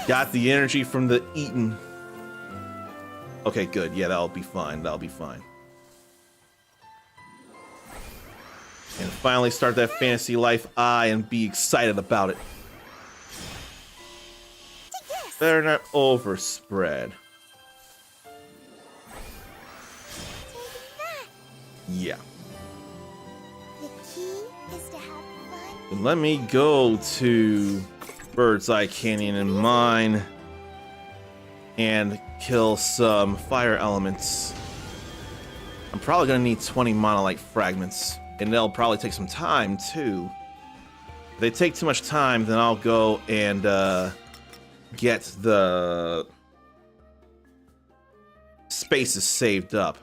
Got the energy from the eating. Okay, good. Yeah, that'll be fine. That'll be fine. And finally start that Fantasy Life Eye and be excited about it. Better not overspread. Yeah. Let me go to Bird's Eye Canyon and mine and kill some fire elements. I'm probably gonna need 20 monolite fragments, and they'll probably take some time too. If they take too much time, then I'll go and get the spaces saved up.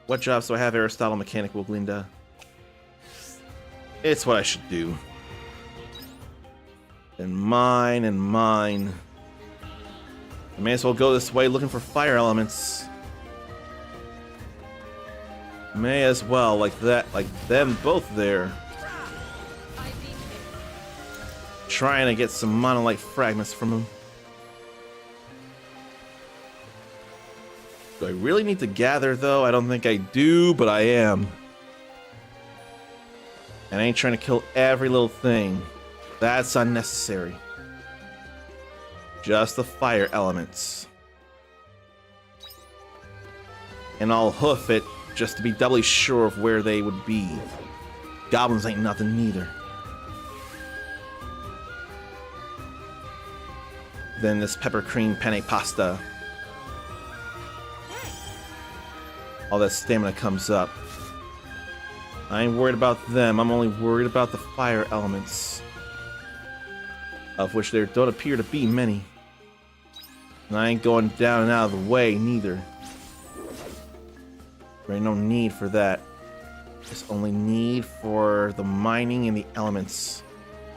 What jobs do I have, Aristotle, Mechanical, Glinda? It's what I should do. And mine and mine. I may as well go this way looking for fire elements. May as well, like that, like them both there. Trying to get some monolite fragments from them. Do I really need to gather, though? I don't think I do, but I am. And I ain't trying to kill every little thing. That's unnecessary. Just the fire elements. And I'll hoof it just to be doubly sure of where they would be. Goblins ain't nothing neither. Then this pepper cream penne pasta. All that stamina comes up. I ain't worried about them, I'm only worried about the fire elements. Of which there don't appear to be many. And I ain't going down and out of the way, neither. There ain't no need for that. There's only need for the mining and the elements.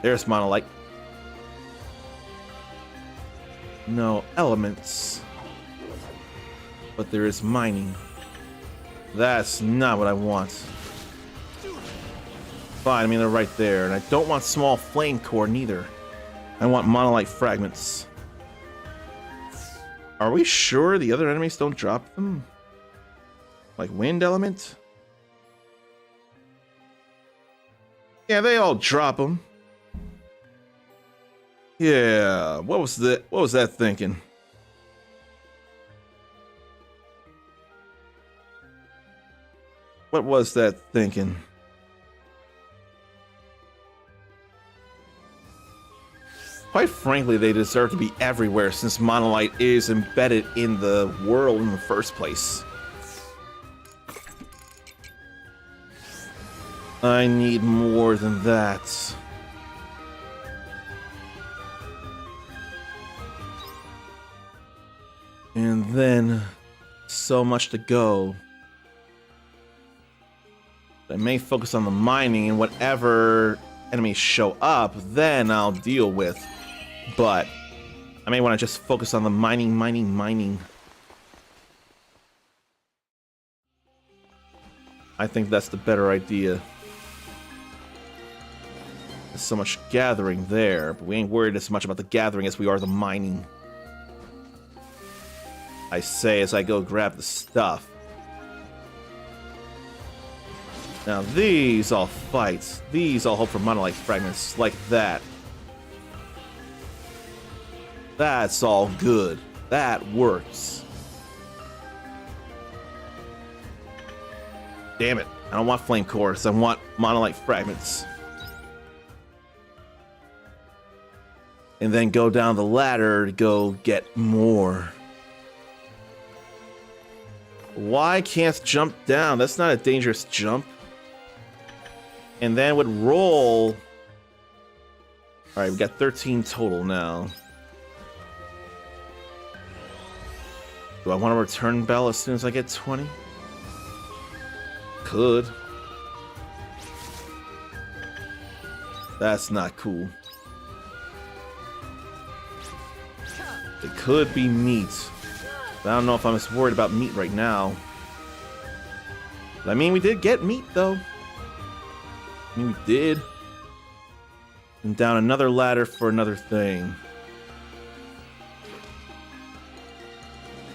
There's monolite. No elements. But there is mining. That's not what I want. Fine, I mean they're right there. And I don't want small flame core neither. I want monolite fragments. Are we sure the other enemies don't drop them? Like wind element? Yeah, they all drop them. Yeah, what was that thinking? What was that thinking? Quite frankly, they deserve to be everywhere since monolite is embedded in the world in the first place. I need more than that. And then, so much to go. I may focus on the mining and whatever enemies show up, then I'll deal with. But I may want to just focus on the mining. I think that's the better idea. There's so much gathering there, but we ain't worried as much about the gathering as we are the mining. I say as I go grab the stuff. Now these I'll fight. These I'll hope for monolite fragments like that. That's all good. That works. Damn it. I don't want flame cores. I want monolite fragments. And then go down the ladder to go get more. Why can't jump down? That's not a dangerous jump. And then would roll. Alright, we got 13 total now. Do I want to return Bell as soon as I get 20? Could. That's not cool. It could be meat. But I don't know if I'm as worried about meat right now. But I mean, we did get meat, though. I mean, we did. And down another ladder for another thing.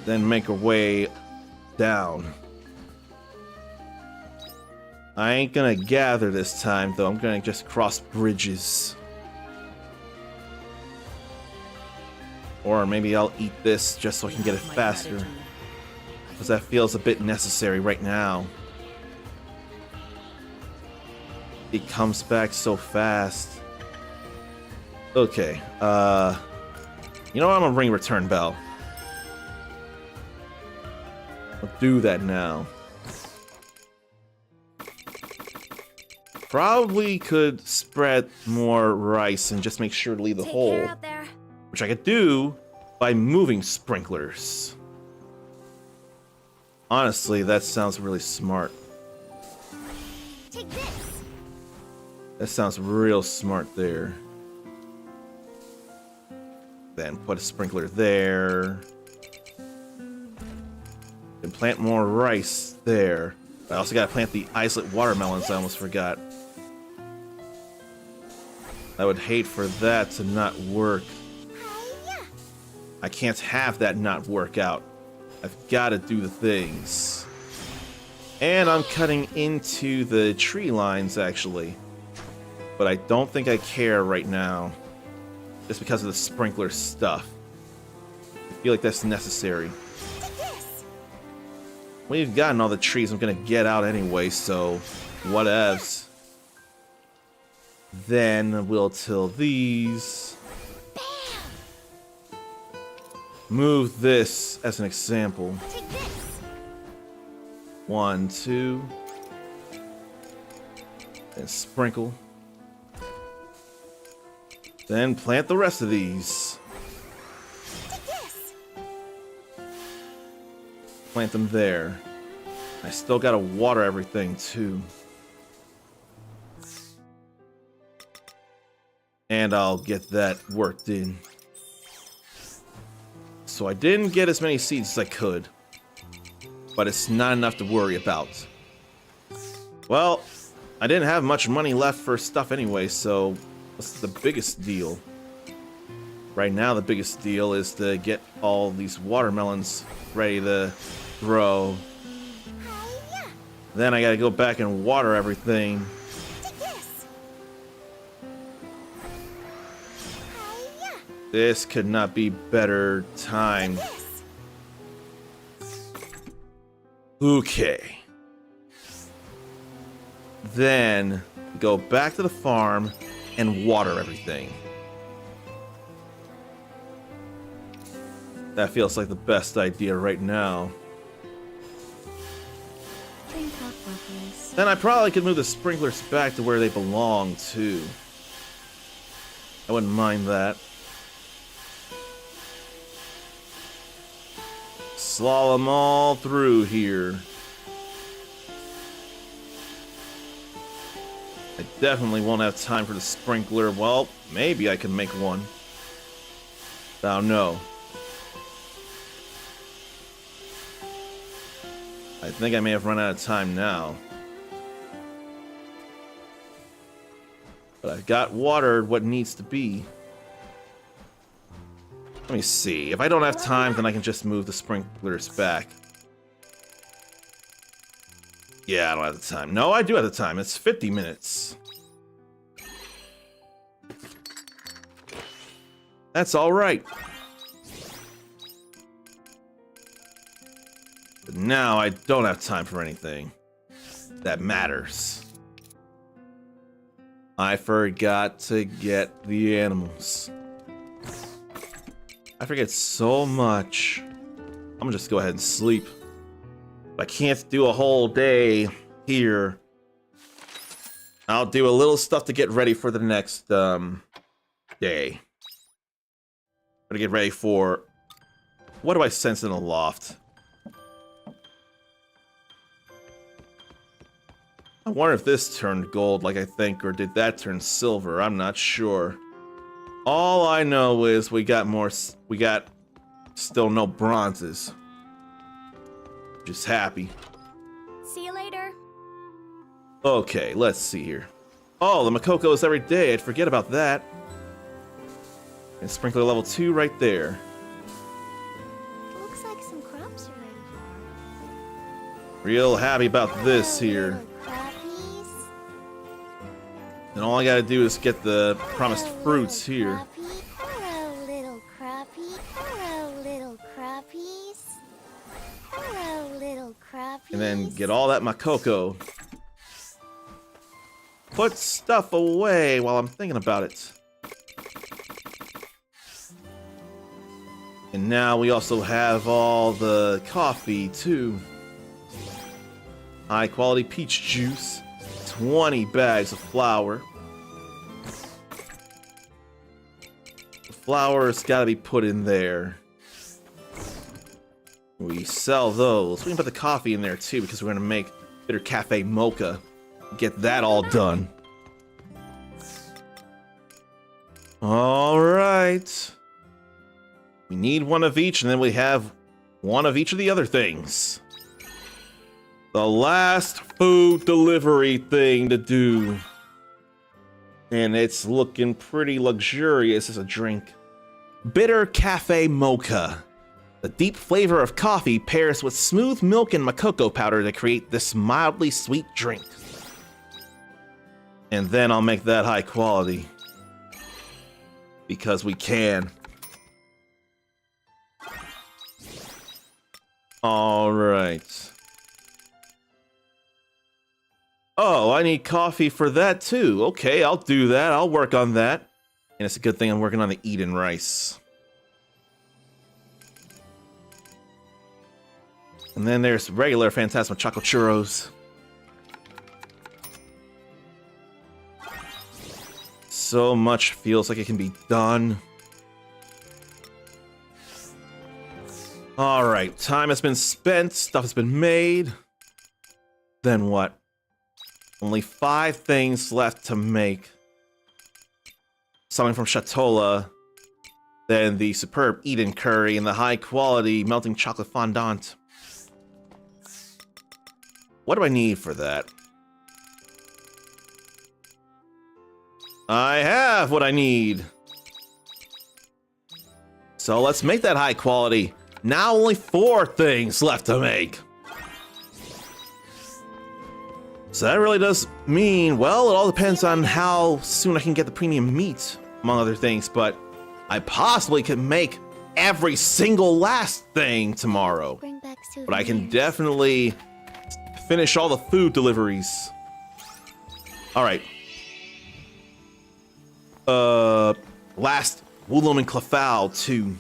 Then make our way down. I ain't gonna gather this time, though. I'm gonna just cross bridges. Or maybe I'll eat this just so I can get it faster. Because that feels a bit necessary right now. it comes back so fast. Okay, you know what? I'm gonna ring return bell. I'll do that now. Probably could spread more rice and just make sure to leave the Take hole, care out there. which I could do by moving sprinklers. Honestly, that sounds really smart. Take this. That sounds real smart there. Then put a sprinkler there. Then plant more rice there. I also gotta plant the isolate watermelons, I almost forgot. I would hate for that to not work. Hi-ya. I can't have that not work out. I've gotta do the things. And I'm cutting into the tree lines, actually. But I don't think I care right now. Just because of the sprinkler stuff. I feel like that's necessary. Take this. We've gotten all the trees I'm gonna get out anyway, so whatevs. Then we'll till these. Bam. Move this as an example. Take this. 1, 2. And sprinkle. Then plant the rest of these. Take this. Plant them there. I still gotta water everything too. And I'll get that worked in. So I didn't get as many seeds as I could. But it's not enough to worry about. Well, I didn't have much money left for stuff anyway, so what's the biggest deal? Right now, the biggest deal is to get all these watermelons ready to grow. Hi-ya. Then I gotta go back and water everything. Take this. Hi-ya. This could not be better timed. This. Okay. Then go back to the farm and water everything. That feels like the best idea right now. Drink up, Reckless. Then I probably could move the sprinklers back to where they belong, too. I wouldn't mind that. Slalom all through here. I definitely won't have time for the sprinkler. Well, maybe I can make one. I don't know. I think I may have run out of time now. But I've got watered what needs to be. Let me see. If I don't have time, then I can just move the sprinklers back. Yeah, I don't have the time. No, I do have the time. It's 50 minutes. That's all right. But now I don't have time for anything that matters. I forgot to get the animals. I forget so much. I'm gonna just go ahead and sleep. I can't do a whole day here. I'll do a little stuff to get ready for the next day. Gotta get ready for... What do I sense in the loft? I wonder if this turned gold like I think, or did that turn silver? I'm not sure. All I know is we got still no bronzes. Just happy. See you later. Okay, let's see here. Oh, the Makokos every day. I'd forget about that. And sprinkler level 2 right there. Looks like some crops are ready. Real happy about this Hello, here. little crappies. And all I gotta do is get the promised Hello, fruits little here. crappie. Hello, little crappie. Hello, little crappies. Hello, little crappies. And then get all that Makoko. put stuff away while I'm thinking about it. And now we also have all the coffee, too. High quality peach juice. 20 bags of flour. The flour's gotta be put in there. We sell those. We can put the coffee in there, too, because we're gonna make bitter cafe mocha. Get that all done. Alright. We need one of each, and then we have one of each of the other things. The last food delivery thing to do. And it's looking pretty luxurious as a drink. Bitter Cafe Mocha. The deep flavor of coffee pairs with smooth milk and Makoko powder to create this mildly sweet drink. And then I'll make that high quality. Because we can. Alright. Oh, I need coffee for that too. Okay, I'll do that. I'll work on that. And it's a good thing I'm working on the Eden rice. And then there's regular Phantasma Choco Churros. So much feels like it can be done. Alright, time has been spent, stuff has been made. Then what? Only 5 things left to make. Something from Shatola. Then the superb Eden curry and the high quality melting chocolate fondant. What do I need for that? I have what I need. So let's make that high quality. Now only 4 things left to make. So that really does mean, well, it all depends on how soon I can get the premium meat, among other things, but I possibly could make every single last thing tomorrow. Bring back But I can souvenirs. definitely finish all the food deliveries. Alright. Last Woolum and Clefal 2.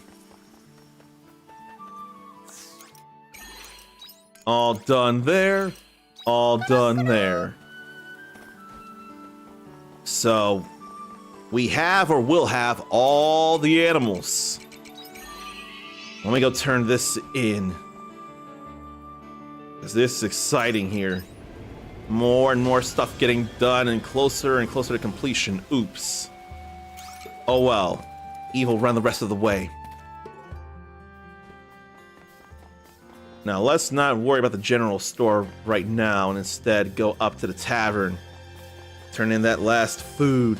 All done there. All done there. So, we have or will have all the animals. Let me go turn this in. Because this is exciting here. More and more stuff getting done and closer to completion. Oops. Oh well. Evil run the rest of the way. Now, let's not worry about the general store right now and instead go up to the tavern. Turn in that last food.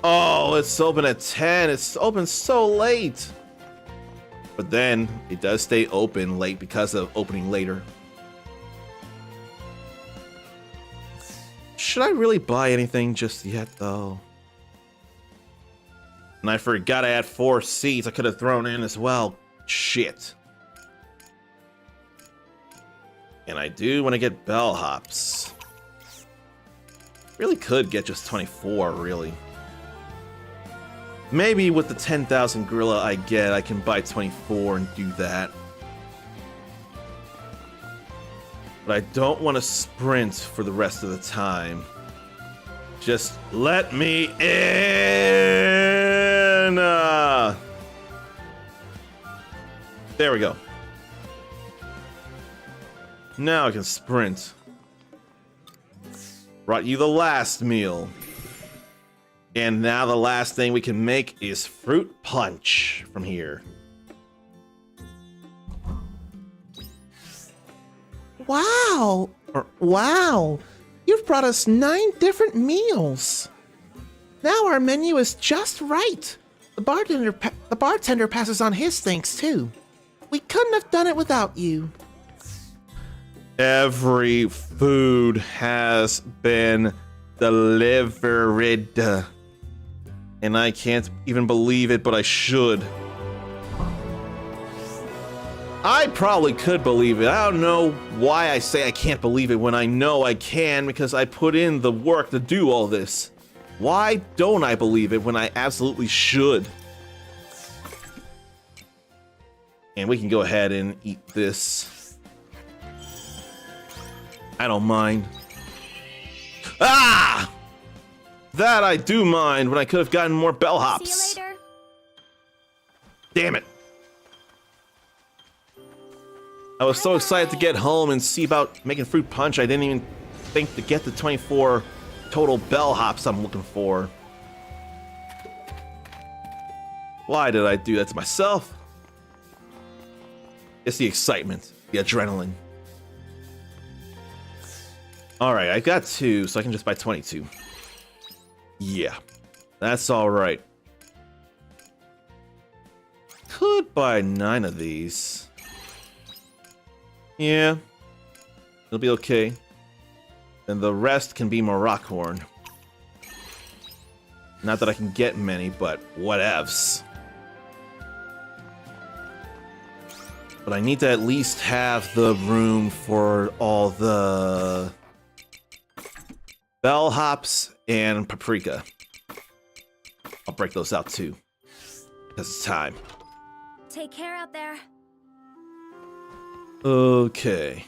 Oh, it's open at 10. It's open so late. But then, it does stay open late because of opening later. Should I really buy anything just yet, though? And I forgot I had 4 seeds I could have thrown in as well. Shit. And I do want to get bellhops. Really could get just 24, really. Maybe with the 10,000 gorilla I get, I can buy 24 and do that. But I don't want to sprint for the rest of the time. Just let me in! There we go. Now I can sprint. Brought you the last meal. And now the last thing we can make is fruit punch from here. Wow! Wow! You've brought us 9 different meals. Now our menu is just right. The bartender passes on his thanks too. We couldn't have done it without you. Every food has been delivered. And I can't even believe it, but I should. I probably could believe it. I don't know why I say I can't believe it when I know I can, because I put in the work to do all this. Why don't I believe it when I absolutely should? And we can go ahead and eat this. I don't mind. Ah! That I do mind, when I could have gotten more bellhops. See you later. Damn it. I was so excited to get home and see about making fruit punch, I didn't even think to get the 24 total bellhops I'm looking for. Why did I do that to myself? It's the excitement, the adrenaline. Alright, I got 2, so I can just buy 22. Yeah, that's alright. Could buy 9 of these. Yeah, it'll be okay. Then the rest can be Morockhorn. Not that I can get many, but whatevs. But I need to at least have the room for all the bellhops and paprika. I'll break those out too, because it's time. Take care out there. Okay.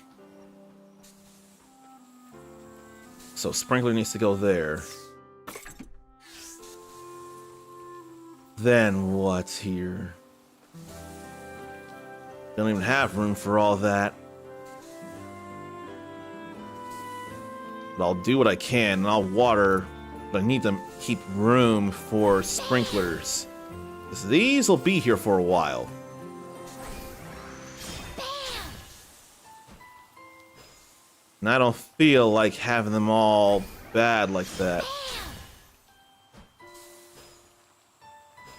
So sprinkler needs to go there. Then what's here? Don't even have room for all that. But I'll do what I can, and I'll water, but I need to keep room for sprinklers. 'Cause these will be here for a while. And I don't feel like having them all bad like that.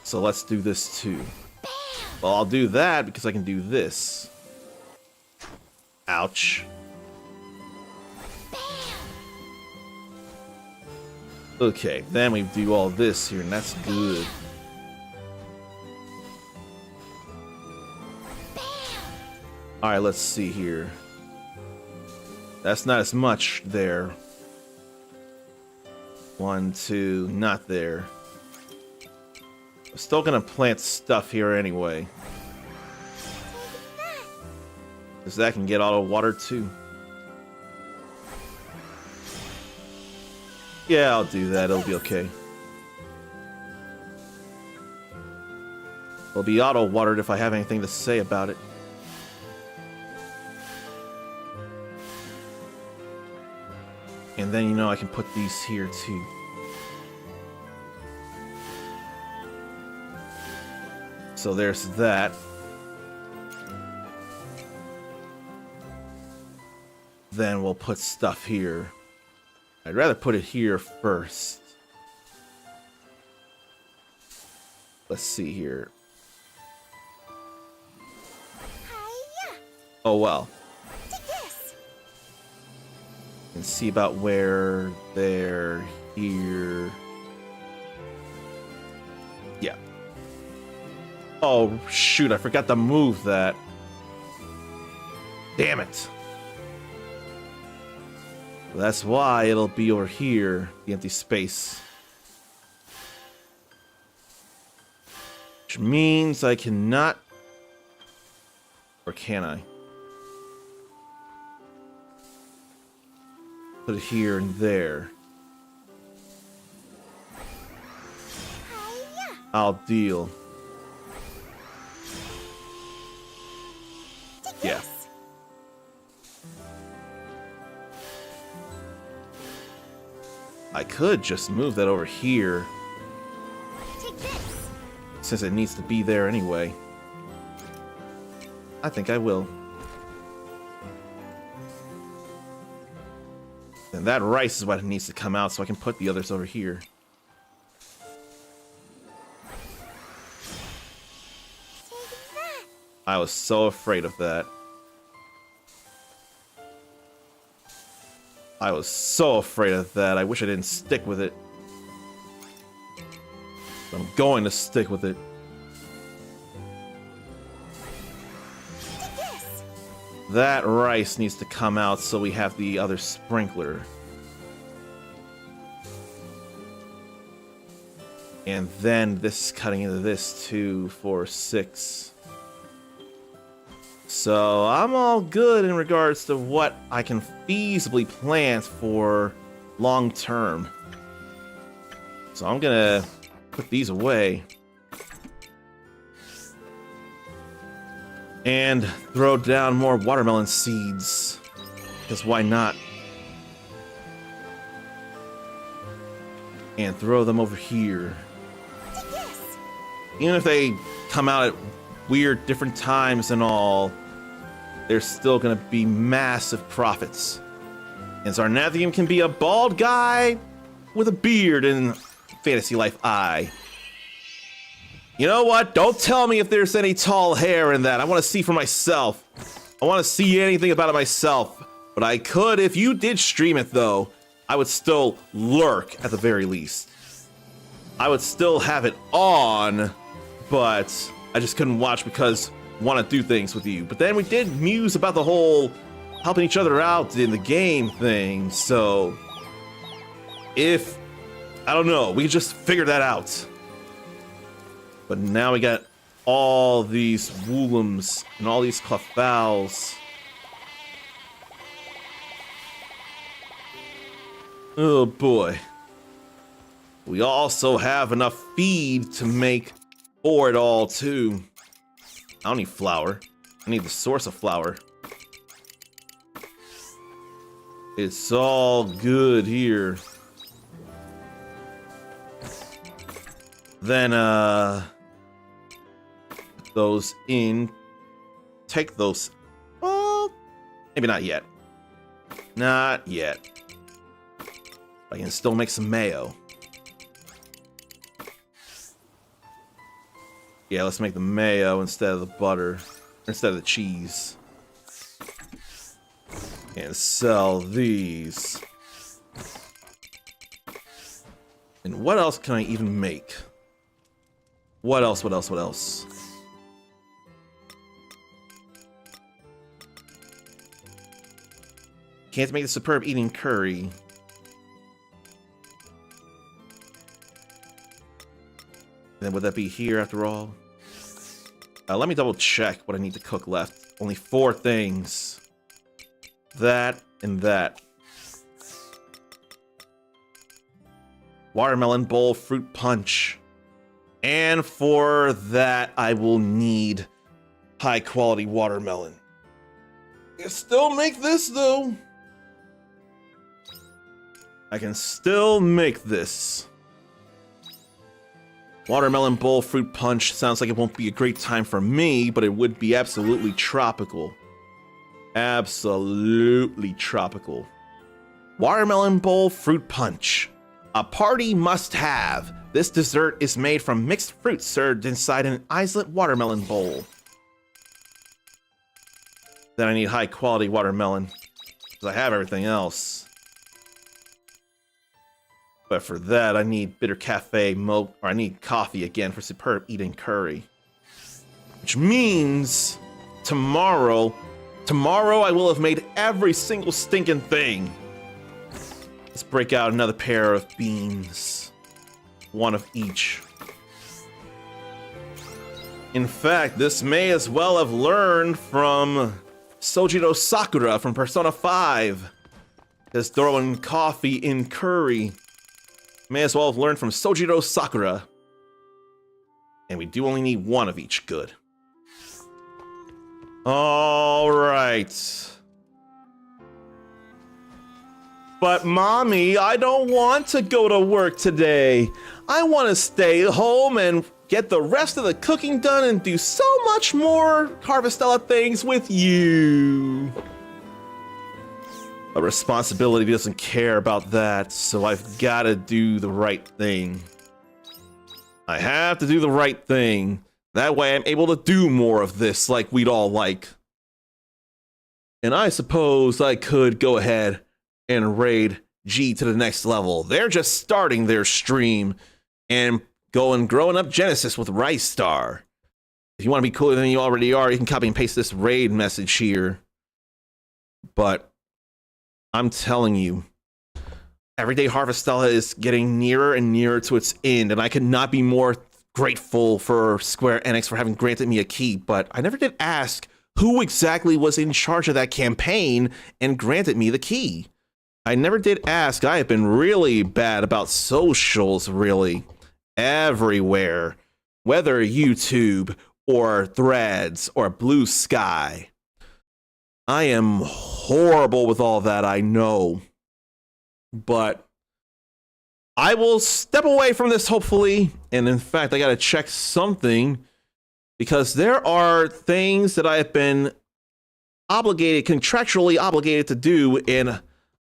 So let's do this too. Well, I'll do that because I can do this. Ouch. Okay, then we do all this here, and that's good. Alright, let's see here. That's not as much there. 1, 2, not there. I'm still gonna plant stuff here anyway. Because that can get auto water too. Yeah, I'll do that. It'll be okay. It'll be auto watered if I have anything to say about it. And then, you know, I can put these here too. So there's that. Then we'll put stuff here. I'd rather put it here first. Let's see here. Hiya. Oh well. Take this. And see about where they're here. Yeah. Oh shoot, I forgot to move that. Damn it. That's why it'll be over here, the empty space. Which means I cannot... Or can I? Put it here and there. Hiya. I'll deal. Take Yeah. this. I could just move that over here, Take this. since it needs to be there anyway. I think I will. And that rice is what needs to come out, so I can put the others over here. Take that. I was so afraid of that. I was so afraid of that. I wish I didn't stick with it. But I'm going to stick with it. Take this. That rice needs to come out so we have the other sprinkler. And then this is cutting into this 2, 4, 6. So I'm all good in regards to what I can feasibly plant for long term. So I'm gonna put these away. And throw down more watermelon seeds. Because why not? And throw them over here. Even if they come out at weird different times and all, there's still gonna be massive profits. And Zarnathium can be a bald guy with a beard in Fantasy Life Eye. You know what? Don't tell me if there's any tall hair in that. I want to see for myself. I want to see anything about it myself. But I could if you did stream it, though. I would still lurk at the very least. I would still have it on, but I just couldn't watch because I want to do things with you. But then we did muse about the whole helping each other out in the game thing. So if, I don't know, we could just figure that out. But now we got all these woolums and all these clefals. Oh boy. We also have enough feed to make for it all too. I don't need flour. I need the source of flour. It's all good here. Then, put those in. Take those. Well, maybe not yet. Not yet. I can still make some mayo. Yeah, let's make the mayo instead of the butter. Instead of the cheese. And sell these. And what else can I even make? What else? What else? What else? Can't make the superb eating curry. Then would that be here after all? Let me double check what I need to cook left. Only 4 things. That and that. Watermelon bowl fruit punch. And for that, I will need high quality watermelon. I can still make this though. I can still make this. Watermelon bowl fruit punch sounds like it won't be a great time for me, but it would be absolutely tropical. Absolutely tropical. Watermelon bowl fruit punch. A party must have. This dessert is made from mixed fruits served inside an islet watermelon bowl. Then I need high quality watermelon, because I have everything else. But for that, I need bitter cafe or I need coffee again for superb eating curry. Which means tomorrow I will have made every single stinking thing. Let's break out another pair of beans. 1 of each. In fact, this may as well have learned from Sojiro Sakura from Persona 5. Because throwing coffee in curry. May as well have learned from Sojiro Sakura. And we do only need 1 of each. Good. Alright. But mommy, I don't want to go to work today. I want to stay home and get the rest of the cooking done and do so much more Harvestella things with you. A responsibility doesn't care about that, so I've got to do the right thing. I have to do the right thing. That way I'm able to do more of this like we'd all like. And I suppose I could go ahead and raid G to the next level. They're just starting their stream and growing up Genesis with Rice Star. If you want to be cooler than you already are, you can copy and paste this raid message here. but I'm telling you, every day Harvestella is getting nearer and nearer to its end, and I could not be more grateful for Square Enix for having granted me a key, but I never did ask who exactly was in charge of that campaign and granted me the key. I never did ask. I have been really bad about socials, really. Everywhere. Whether YouTube or Threads or Blue Sky. I am horrible with all that, I know. But I will step away from this, hopefully. And in fact, I gotta check something, because there are things that I have been contractually obligated to do, and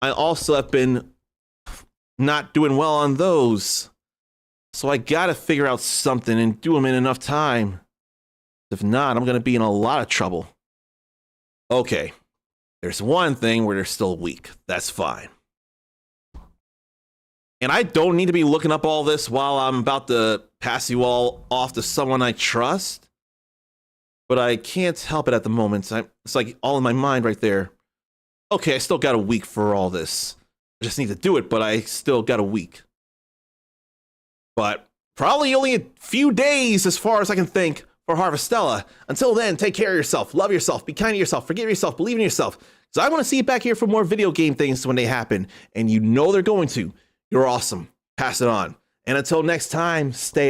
I also have been not doing well on those. So I gotta figure out something and do them in enough time. If not, I'm gonna be in a lot of trouble. Okay, there's one thing where they're still weak. That's fine. And I don't need to be looking up all this while I'm about to pass you all off to someone I trust. But I can't help it at the moment. It's like all in my mind right there. Okay, I still got a week for all this. I just need to do it, but I still got a week. But probably only a few days as far as I can think for Harvestella. Until then, take care of yourself, love yourself, be kind to yourself, forgive yourself, believe in yourself. So I want to see you back here for more video game things when they happen. And you know they're going to. You're awesome. Pass it on. And until next time, stay